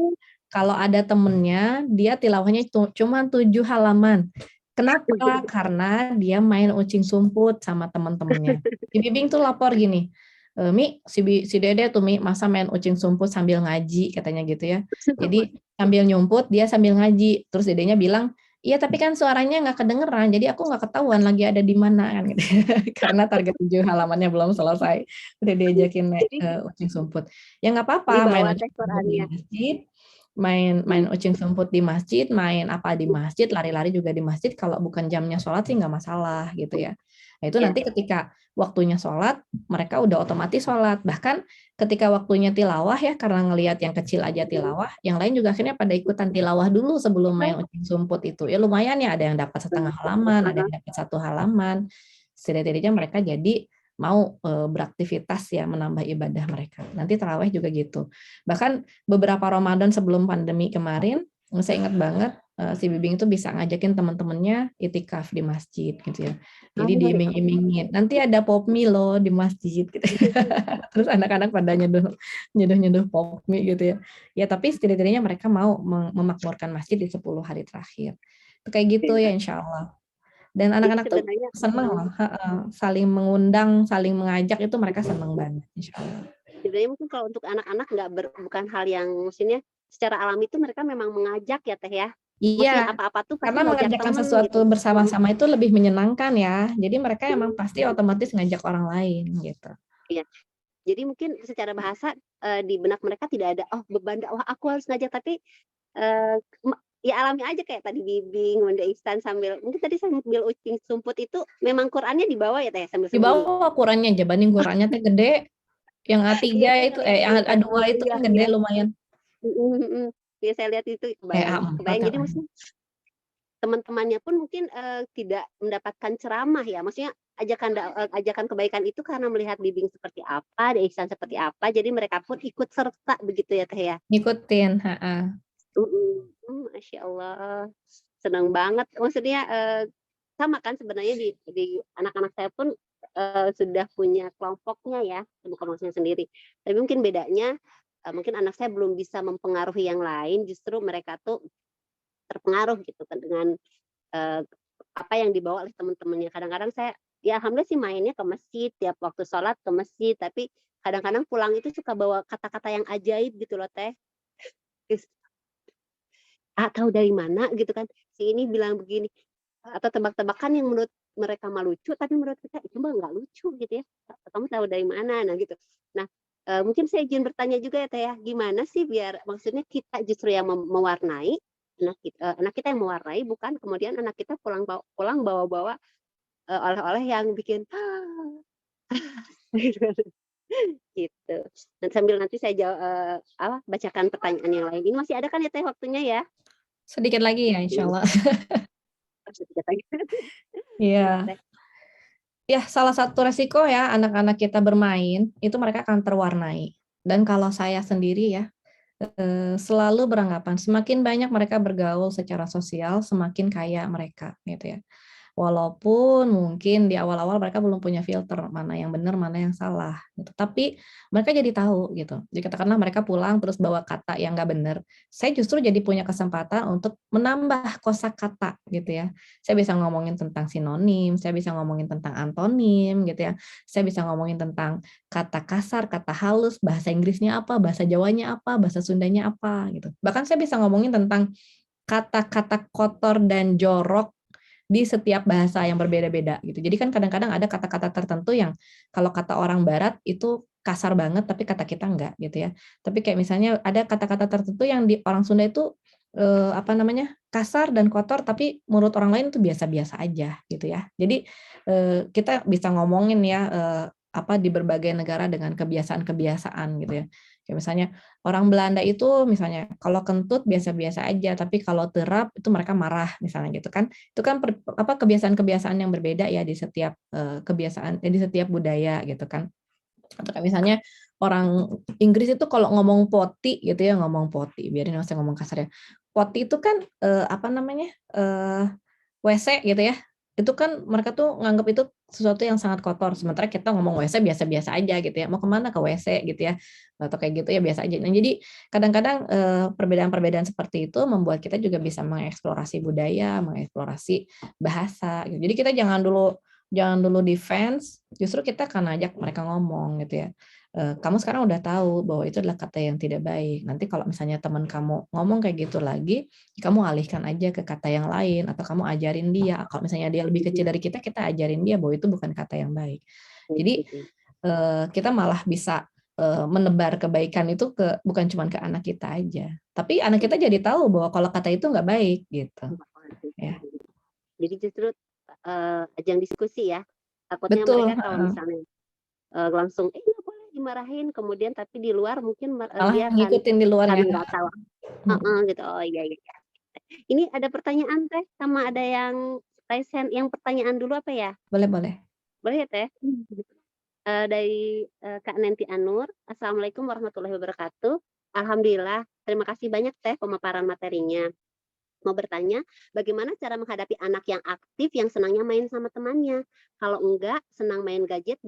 Kalau ada temennya, dia tilawahnya cuma 7 halaman. Kenapa? Karena dia main ucing sumput sama teman-temannya. Di Bibing tuh lapor gini, Mi, si Dede tuh Mi, masa main ucing sumput sambil ngaji, katanya gitu ya. Jadi sambil nyumput, dia sambil ngaji. Terus Dedenya bilang, iya tapi kan suaranya nggak kedengeran, jadi aku nggak ketahuan lagi ada di mana kan gitu. Karena target 7 halamannya belum selesai. Udah diajakin naik Jadi ucing sumput. Ya nggak apa-apa, main dibawa ucing teh sumput di Qurannya. masjid, main ucing sumput di masjid, main apa di masjid, lari-lari juga di masjid. Kalau bukan jamnya sholat sih nggak masalah gitu ya. Nah itu Ya. nanti ketika waktunya sholat, mereka udah otomatis sholat. Bahkan ketika waktunya tilawah ya, karena ngelihat yang kecil aja tilawah, yang lain juga akhirnya pada ikutan tilawah dulu sebelum main ucing sumput itu. Ya lumayan ya, ada yang dapat setengah halaman, ada yang dapat 1 halaman. Setidaknya mereka jadi mau beraktivitas ya, menambah ibadah mereka. Nanti tarawih juga gitu. Bahkan beberapa Ramadan sebelum pandemi kemarin, saya ingat banget si Bibing itu bisa ngajakin teman-temannya itikaf di masjid gitu ya. Jadi diiming-imingin, nanti ada pop mie loh di masjid gitu. Terus anak-anak pada nyeduh pop mie gitu ya. Ya tapi setidaknya mereka mau memakmurkan masjid di 10 hari terakhir. Itu kayak gitu ya insya Allah. Dan Jadi anak-anak tuh sebenarnya seneng loh, saling mengundang, saling mengajak itu mereka seneng banget insya Allah. sebenarnya mungkin kalau untuk anak-anak bukan hal yang maksudnya secara alami itu mereka memang mengajak ya Teh ya. Maksudnya Iya, apa-apa tuh pasti karena ngajak mengerjakan temen sesuatu gitu. bersama-sama itu lebih menyenangkan ya. Jadi mereka emang pasti otomatis ngajak orang lain gitu. Iya. Jadi mungkin secara bahasa di benak mereka tidak ada beban dakwah aku harus ngajak, tapi ya alami aja kayak tadi Bibing, Wanda Ihsan mungkin tadi sambil ucing sumput itu memang Qurannya dibawa ya Teh sambil Di bawah Qurannya aja, banding Qurannya teh gede. Yang A3 Iya, saya itu, ngeliat yang itu. A2 itu Iya, kan gede iya. lumayan. Iya, saya lihat itu A4 kebayang. Jadi yang maksudnya teman-temannya pun mungkin tidak mendapatkan ceramah ya, maksudnya ajakan kebaikan itu karena melihat Bibing seperti apa, Ihsan seperti apa, jadi mereka pun ikut serta begitu ya Teh ya. ngikutin. Masya Allah, senang banget. Maksudnya sama kan sebenarnya di anak-anak saya pun sudah punya kelompoknya ya, bukan maksudnya sendiri. Tapi mungkin bedanya mungkin anak saya belum bisa mempengaruhi yang lain, justru mereka tuh terpengaruh gitu kan dengan apa yang dibawa oleh teman-temannya. Kadang-kadang saya ya alhamdulillah sih mainnya ke masjid, tiap waktu sholat ke masjid, tapi kadang-kadang pulang itu suka bawa kata-kata yang ajaib gitu loh Teh. Tahu dari mana gitu kan, si ini bilang begini, atau tebak-tebakan yang menurut mereka mah lucu, tapi menurut kita itu mah nggak lucu gitu ya, kamu tahu dari mana, nah gitu. Nah mungkin saya izin bertanya juga ya Teh ya, gimana sih biar maksudnya kita justru yang mewarnai anak kita yang mewarnai, bukan kemudian anak kita pulang bawa-bawa oleh-oleh yang bikin gitu. Dan sambil nanti saya bacakan pertanyaan yang lain. Ini masih ada kan ya Teh waktunya ya? Sedikit lagi ya insya Allah. Sedikit lagi. Iya. Ya, salah satu resiko ya anak-anak kita bermain, itu mereka akan terwarnai. Dan kalau saya sendiri ya, selalu beranggapan semakin banyak mereka bergaul secara sosial, semakin kaya mereka gitu ya. Walaupun mungkin di awal-awal mereka belum punya filter mana yang benar, mana yang salah gitu. Tapi mereka jadi tahu gitu. Jadi katakanlah mereka pulang terus bawa kata yang nggak benar, saya justru jadi punya kesempatan untuk menambah kosakata gitu ya. Saya bisa ngomongin tentang sinonim, saya bisa ngomongin tentang antonim gitu ya. Saya bisa ngomongin tentang kata kasar, kata halus, bahasa Inggrisnya apa, bahasa Jawanya apa, bahasa Sundanya apa gitu. Bahkan saya bisa ngomongin tentang kata-kata kotor dan jorok di setiap bahasa yang berbeda-beda gitu. Jadi kan kadang-kadang ada kata-kata tertentu yang kalau kata orang barat itu kasar banget tapi kata kita enggak gitu ya. Tapi kayak misalnya ada kata-kata tertentu yang di orang Sunda itu kasar dan kotor tapi menurut orang lain itu biasa-biasa aja gitu ya. Jadi kita bisa ngomongin ya di berbagai negara dengan kebiasaan-kebiasaan gitu ya. Kayak misalnya orang Belanda itu misalnya kalau kentut biasa-biasa aja, tapi kalau terap itu mereka marah misalnya gitu kan. Itu kan kebiasaan-kebiasaan yang berbeda ya di setiap di setiap budaya gitu kan. Atau kayak misalnya orang Inggris itu kalau ngomong poti gitu ya, ngomong poti, biarin saya ngomong kasar ya. Poti itu kan WC gitu ya. Itu kan mereka tuh nganggap itu sesuatu yang sangat kotor, sementara kita ngomong WC biasa-biasa aja gitu ya, mau kemana ke WC gitu ya, atau kayak gitu ya biasa aja. Nah jadi kadang-kadang perbedaan-perbedaan seperti itu membuat kita juga bisa mengeksplorasi budaya, mengeksplorasi bahasa. Gitu. Jadi kita jangan dulu jangan dulu defense, justru kita akan ajak mereka ngomong gitu ya. Kamu sekarang udah tahu bahwa itu adalah kata yang tidak baik. Nanti kalau misalnya teman kamu ngomong kayak gitu lagi, kamu alihkan aja ke kata yang lain, atau kamu ajarin dia. Kalau misalnya dia lebih kecil dari kita ajarin dia bahwa itu bukan kata yang baik. Jadi kita malah bisa menebar kebaikan itu bukan cuma ke anak kita aja, tapi anak kita jadi tahu bahwa kalau kata itu nggak baik gitu. Ya. Jadi justru ajang diskusi ya. Takutnya Betul. mereka kalau misalnya langsung nggak boleh dimarahin, kemudian tapi di luar mungkin Malah dia ngikutin di luar ya. nggak tahu. Gitu. Oh iya. Ini ada pertanyaan Teh, sama ada yang raise hand. Yang pertanyaan dulu apa ya? Boleh. Boleh ya Teh? Dari Kak Nenti Anur. Assalamualaikum warahmatullahi wabarakatuh. Alhamdulillah, terima kasih banyak Teh pemaparan materinya. Mau bertanya, bagaimana cara menghadapi anak yang aktif yang senangnya main sama temannya? Kalau enggak, senang main gadget.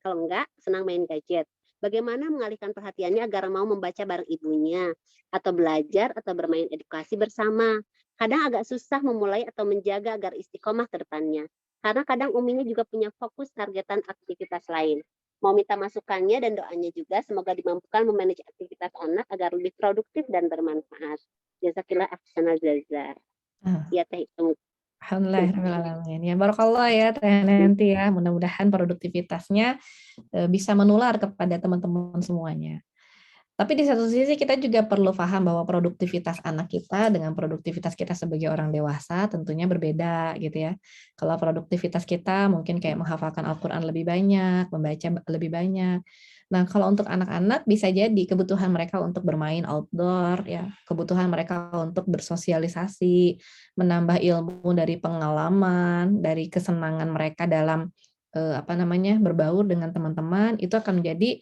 Kalau enggak, senang main gadget. Bagaimana mengalihkan perhatiannya agar mau membaca bareng ibunya, atau belajar, atau bermain edukasi bersama? Kadang agak susah memulai atau menjaga agar istiqomah ke depannya. Karena kadang uminya juga punya fokus targetan aktivitas lain. Mau minta masukannya dan doanya juga, semoga dimampukan memanage aktivitas anak agar lebih produktif dan bermanfaat. Jazakillah ahsanal jazaa. Ya Teh itu. Alhamdulillah. Ya, barakallah ya Teh Nenti ya. Mudah-mudahan produktivitasnya bisa menular kepada teman-teman semuanya. Tapi di satu sisi kita juga perlu paham bahwa produktivitas anak kita dengan produktivitas kita sebagai orang dewasa tentunya berbeda gitu ya. Kalau produktivitas kita mungkin kayak menghafalkan Al-Quran lebih banyak, membaca lebih banyak. Nah, kalau untuk anak-anak bisa jadi kebutuhan mereka untuk bermain outdoor ya, kebutuhan mereka untuk bersosialisasi, menambah ilmu dari pengalaman, dari kesenangan mereka dalam berbaur dengan teman-teman, itu akan menjadi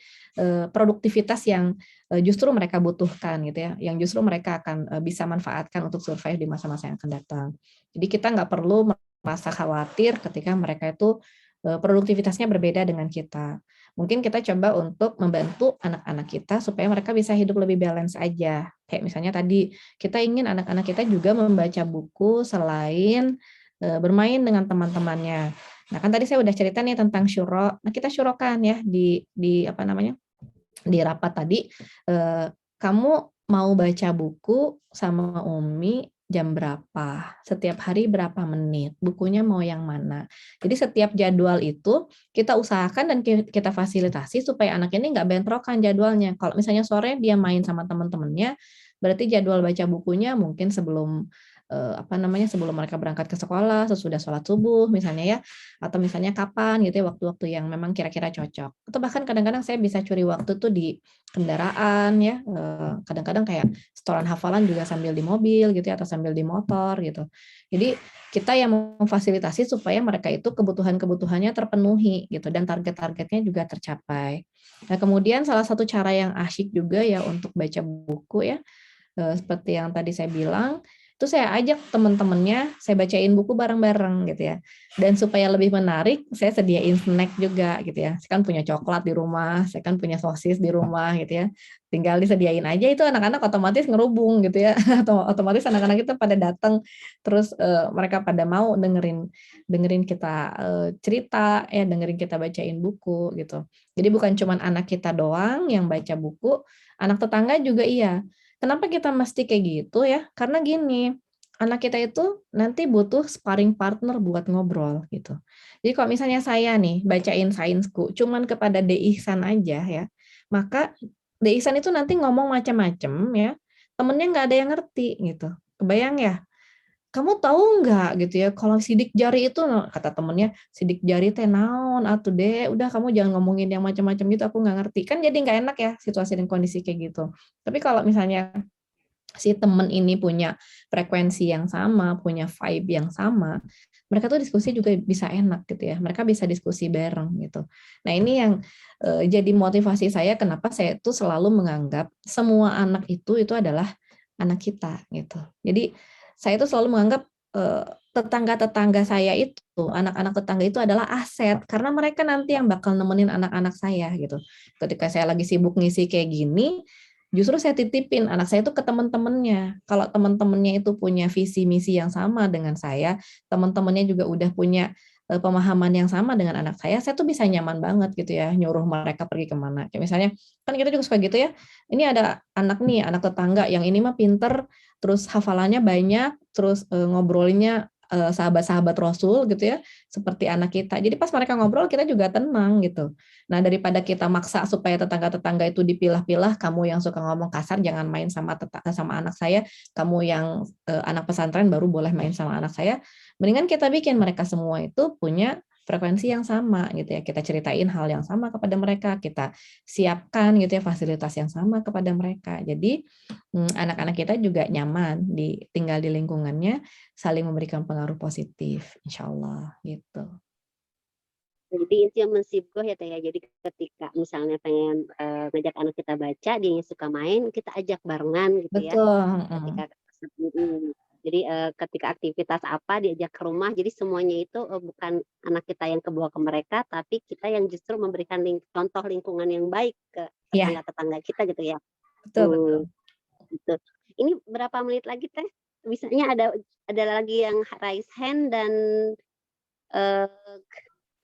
produktivitas yang justru mereka butuhkan gitu ya, yang justru mereka akan bisa manfaatkan untuk survive di masa-masa yang akan datang. Jadi kita nggak perlu merasa khawatir ketika mereka itu produktivitasnya berbeda dengan kita. Mungkin kita coba untuk membantu anak-anak kita supaya mereka bisa hidup lebih balance aja. Kayak misalnya tadi kita ingin anak-anak kita juga membaca buku selain bermain dengan teman-temannya. Nah, kan tadi saya udah cerita nih tentang syuro. Nah, kita syurokan ya di di rapat tadi. Kamu mau baca buku sama Umi jam berapa? Setiap hari berapa menit? Bukunya mau yang mana? Jadi setiap jadwal itu kita usahakan dan kita fasilitasi supaya anak ini nggak bentrokan jadwalnya. Kalau misalnya sore dia main sama teman-temannya, berarti jadwal baca bukunya mungkin sebelum sebelum mereka berangkat ke sekolah, sesudah sholat subuh misalnya ya, atau misalnya kapan gitu ya, waktu-waktu yang memang kira-kira cocok. Atau bahkan kadang-kadang saya bisa curi waktu tuh di kendaraan ya, kadang-kadang kayak setoran hafalan juga sambil di mobil gitu ya, atau sambil di motor gitu. Jadi kita yang memfasilitasi supaya mereka itu kebutuhan-kebutuhannya terpenuhi gitu, dan target-targetnya juga tercapai. Nah, kemudian salah satu cara yang asyik juga ya untuk baca buku ya, seperti yang tadi saya bilang, itu saya ajak teman-temannya, saya bacain buku bareng-bareng gitu ya. Dan supaya lebih menarik, saya sediain snack juga gitu ya. Saya kan punya coklat di rumah, saya kan punya sosis di rumah gitu ya. Tinggal disediain aja, itu anak-anak otomatis ngerubung gitu ya. Atau otomatis anak-anak itu pada datang, terus mereka pada mau dengerin kita cerita, dengerin kita bacain buku gitu. Jadi bukan cuma anak kita doang yang baca buku, anak tetangga juga iya. Kenapa kita mesti kayak gitu ya? Karena gini, anak kita itu nanti butuh sparring partner buat ngobrol gitu. Jadi kalau misalnya saya nih bacain sainsku cuman kepada De Ihsan aja ya, maka De Ihsan itu nanti ngomong macam-macam ya, temennya nggak ada yang ngerti gitu. Kebayang ya? Kamu tahu nggak gitu ya, kalau sidik jari itu, kata temennya, sidik jari teh naon atuh deh, udah kamu jangan ngomongin yang macam-macam gitu, aku nggak ngerti. Kan jadi nggak enak ya situasi dan kondisi kayak gitu. Tapi kalau misalnya si temen ini punya frekuensi yang sama, punya vibe yang sama, mereka tuh diskusi juga bisa enak gitu ya. Mereka bisa diskusi bareng gitu. Nah, ini yang jadi motivasi saya kenapa saya tuh selalu menganggap semua anak itu adalah anak kita gitu. Jadi saya itu selalu menganggap tetangga-tetangga saya itu, anak-anak tetangga itu adalah aset, karena mereka nanti yang bakal nemenin anak-anak saya gitu. Ketika saya lagi sibuk ngisi kayak gini, justru saya titipin anak saya itu ke teman-temannya. Kalau teman-temannya itu punya visi misi yang sama dengan saya, teman-temannya juga udah punya pemahaman yang sama dengan anak saya tuh bisa nyaman banget gitu ya, nyuruh mereka pergi kemana. Kayak misalnya, kan kita juga suka gitu ya, ini ada anak nih, anak tetangga, yang ini mah pinter, terus hafalannya banyak, terus ngobrolnya sahabat-sahabat Rasul gitu ya, seperti anak kita. Jadi pas mereka ngobrol, kita juga tenang gitu. Nah, daripada kita maksa supaya tetangga-tetangga itu dipilah-pilah, kamu yang suka ngomong kasar jangan main sama anak saya, kamu yang anak pesantren baru boleh main sama anak saya. Mendingan kita bikin mereka semua itu punya frekuensi yang sama gitu ya. Kita ceritain hal yang sama kepada mereka, kita siapkan gitu ya fasilitas yang sama kepada mereka. Jadi anak-anak kita juga nyaman tinggal di lingkungannya, saling memberikan pengaruh positif, insya Allah gitu. Jadi intinya mensibgoh ya Teh ya. Jadi ketika misalnya pengen ngajak anak kita baca, dia suka main, kita ajak barengan gitu ya. Betul. Ketika jadi ketika aktivitas apa diajak ke rumah, jadi semuanya itu bukan anak kita yang kebawa ke mereka, tapi kita yang justru memberikan contoh lingkungan yang baik ke tetangga-tetangga kita gitu ya. Betul. Gitu. Ini berapa menit lagi Teh? Misalnya ada lagi yang raise hand dan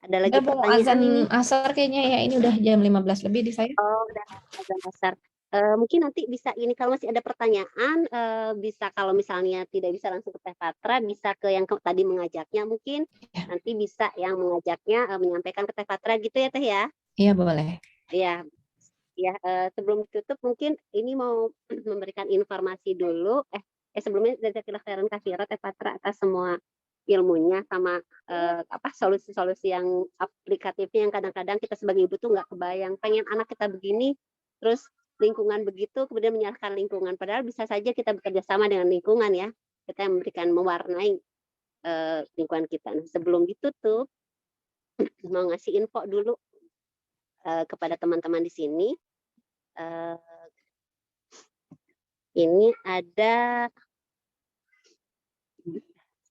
ada lagi pertanyaan azan ini. asar kayaknya ya, ini udah jam 15 lebih di saya. Oh, udah azan asar. Mungkin nanti bisa ini kalau masih ada pertanyaan bisa kalau misalnya tidak bisa langsung ke Teh Patra, bisa ke yang tadi mengajaknya mungkin nanti bisa yang mengajaknya menyampaikan ke Teh Patra gitu ya Teh ya. Iya boleh. Ya, sebelum ditutup mungkin ini mau memberikan informasi dulu. Sebelumnya jazakallahu khairan katsiran Teh Patra atas semua ilmunya sama solusi-solusi yang aplikatifnya yang kadang-kadang kita sebagai ibu tuh nggak kebayang pengen anak kita begini terus lingkungan begitu kemudian menyalahkan lingkungan padahal bisa saja kita bekerja sama dengan lingkungan ya kita yang memberikan mewarnai lingkungan kita. Nah, sebelum ditutup mau ngasih info dulu kepada teman-teman di sini. Ini ada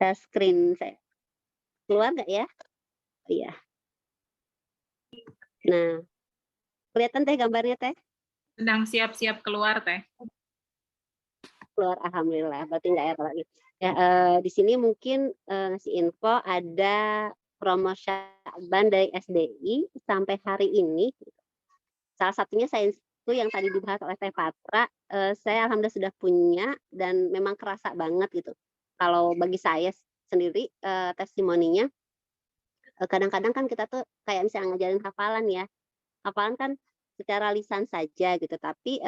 screen saya keluar nggak ya? Iya. Nah, kelihatan Teh gambarnya Teh? Sedang siap-siap keluar Teh. Keluar, alhamdulillah. Berarti nggak error lagi. Ya, di sini mungkin ngasih info ada promo Sya'ban dari SDI sampai hari ini. Salah satunya saya itu yang tadi dibahas oleh Teh Patra. Saya alhamdulillah sudah punya dan memang kerasa banget gitu. Kalau bagi saya sendiri testimoninya kadang-kadang kan kita tuh kayak misalnya ngajarin hafalan ya. Hafalan kan secara lisan saja gitu, tapi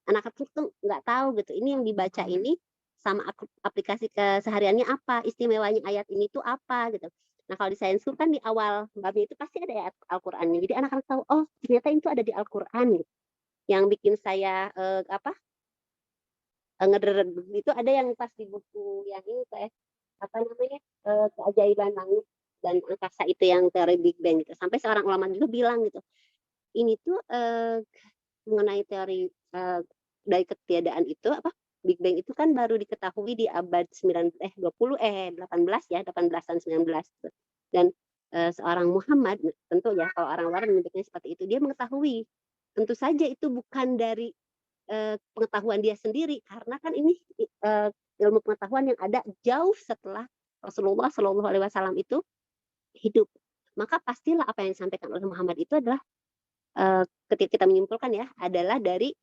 anak kecil tuh nggak tahu gitu. Ini yang dibaca ini sama aplikasi kesehariannya apa, istimewanya ayat ini tuh apa gitu. Nah kalau di Science School kan di awal babnya itu pasti ada ayat Al-Qur'annya. Jadi anak-anak tahu oh ternyata itu ada di Al-Qur'an gitu. Yang bikin saya ngeder itu ada yang pas di buku yang ini kayak apa namanya keajaiban langit dan angkasa itu yang teori Big Bang gitu. Sampai seorang ulama juga bilang gitu. Ini tuh mengenai teori dari ketiadaan itu apa Big Bang itu kan baru diketahui di abad 18 ya 18-an 19 dan seorang Muhammad tentu ya kalau orang luar menyebutnya seperti itu dia mengetahui tentu saja itu bukan dari pengetahuan dia sendiri karena kan ini ilmu pengetahuan yang ada jauh setelah Rasulullah Shallallahu Alaihi Wasallam itu hidup maka pastilah apa yang disampaikan oleh Muhammad itu adalah ketika kita menyimpulkan ya adalah dari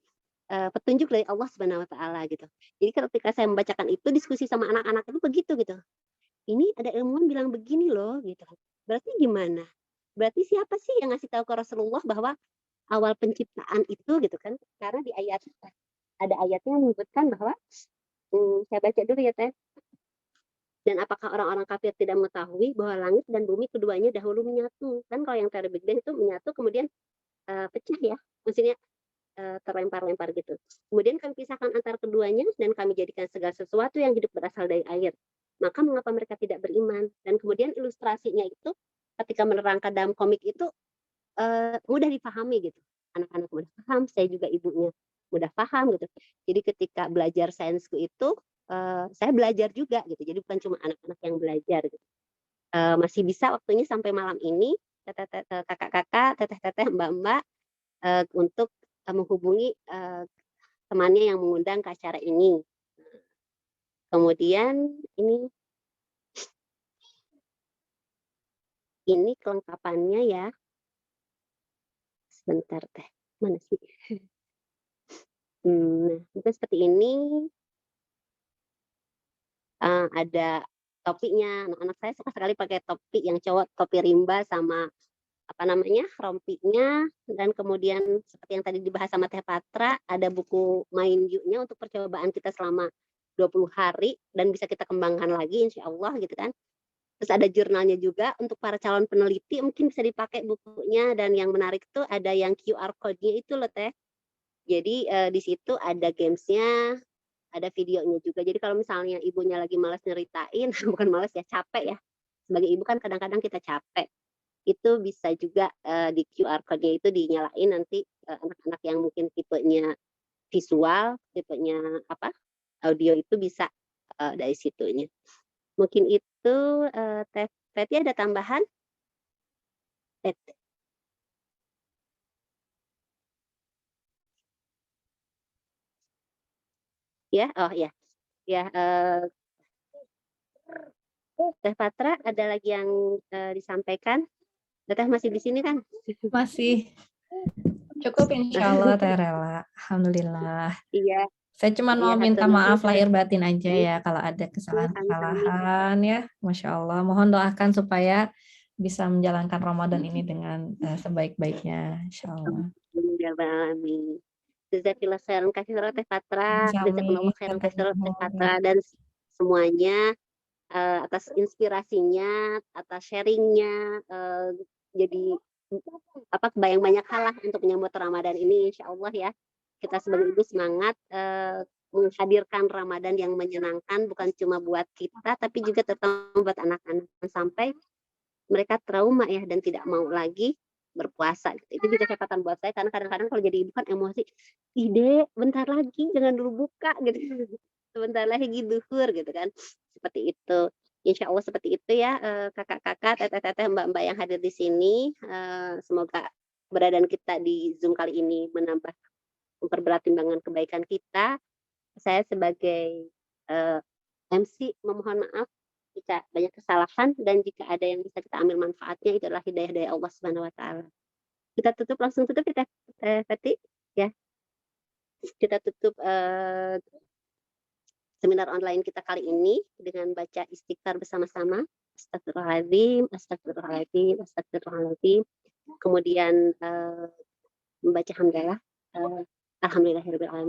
petunjuk dari Allah Subhanahu Wa Taala gitu. Jadi ketika saya membacakan itu diskusi sama anak-anak itu begitu gitu. Ini ada ilmuwan bilang begini loh gitu. Berarti gimana? Berarti siapa sih yang ngasih tahu ke Rasulullah bahwa awal penciptaan itu gitu kan? Karena di ayat ada ayatnya yang menyebutkan bahwa saya baca dulu ya Teh. Dan apakah orang-orang kafir tidak mengetahui bahwa langit dan bumi keduanya dahulu menyatu? Kan kalau yang teori Big Bang itu menyatu kemudian pecah ya, maksudnya terlempar-lempar gitu. Kemudian kami pisahkan antara keduanya dan kami jadikan segala sesuatu yang hidup berasal dari air. Maka mengapa mereka tidak beriman? Dan kemudian ilustrasinya itu ketika menerangkan dalam komik itu mudah dipahami gitu. Anak-anak mudah paham, saya juga ibunya mudah paham gitu. Jadi ketika belajar sainsku itu saya belajar juga gitu. Jadi bukan cuma anak-anak yang belajar gitu. Masih bisa waktunya sampai malam ini kakak-kakak, teteh-teteh, mbak-mbak untuk menghubungi temannya yang mengundang ke acara ini. Kemudian ini Ini kelengkapannya ya. Sebentar teh, mana sih? Nah, mungkin seperti ini. Ada topinya. Anak-anak saya suka sekali pakai topi yang cowok, topi rimba sama apa namanya, rompinya, dan kemudian seperti yang tadi dibahas sama Teh Patra, ada buku main you-nya untuk percobaan kita selama 20 hari dan bisa kita kembangkan lagi insya Allah gitu kan. Terus ada jurnalnya juga untuk para calon peneliti, mungkin bisa dipakai bukunya, dan yang menarik tuh ada yang QR code-nya itu loh Teh. Jadi di situ ada games-nya, ada videonya juga. Jadi kalau misalnya ibunya lagi malas nyeritain, bukan malas ya, capek ya. Sebagai ibu kan kadang-kadang kita capek. Itu bisa juga di QR code-nya itu dinyalain, nanti anak-anak yang mungkin tipenya visual, tipenya apa, audio itu bisa dari situnya. Mungkin itu Teh Feti ada tambahan? Ya, oh ya. Ya, Teh Patra ada lagi yang disampaikan? Teh masih di sini kan? Masih cukup insya Allah Teh Rela. Alhamdulillah. Iya. Saya cuma mau Iya, minta hatur nuhun maaf Teh. lahir batin aja ya kalau ada kesalahan-kesalahan ya. Masya Allah. Mohon doakan supaya bisa menjalankan Ramadan ini dengan sebaik-baiknya. Insya Allah. Amin. Jazakallah khairan katsiran Teh Patra, jazakumullah khairan katsiran Teh Patra, dan semuanya atas inspirasinya, atas sharingnya, jadi apa kebayang banyak hal lah untuk menyambut Ramadan ini insya Allah ya. Kita sebagai ibu semangat menghadirkan Ramadan yang menyenangkan, bukan cuma buat kita tapi juga terutama buat anak-anak, sampai mereka trauma ya dan tidak mau lagi berpuasa gitu. Itu juga catatan buat saya, karena kadang-kadang kalau jadi ibu kan emosi, ide bentar lagi jangan dulu buka gitu, sebentar lagi duhur gitu kan, seperti itu. Insya Allah seperti itu ya kakak-kakak, teteh-teteh, mbak-mbak yang hadir di sini. Semoga keberadaan kita di Zoom kali ini memperberat timbangan kebaikan kita. Saya sebagai MC memohon maaf jika banyak kesalahan, dan jika ada yang bisa kita ambil manfaatnya, itu adalah hidayah dari Allah Subhanahu wa taala. Kita langsung tutup kita Feti ya. Kita tutup seminar online kita kali ini dengan baca istighfar bersama-sama. Astagfirullahaladzim, astagfirullahaladzim, astagfirullahaladzim. Kemudian membaca hamdalah. Alhamdulillahirabbil alamin.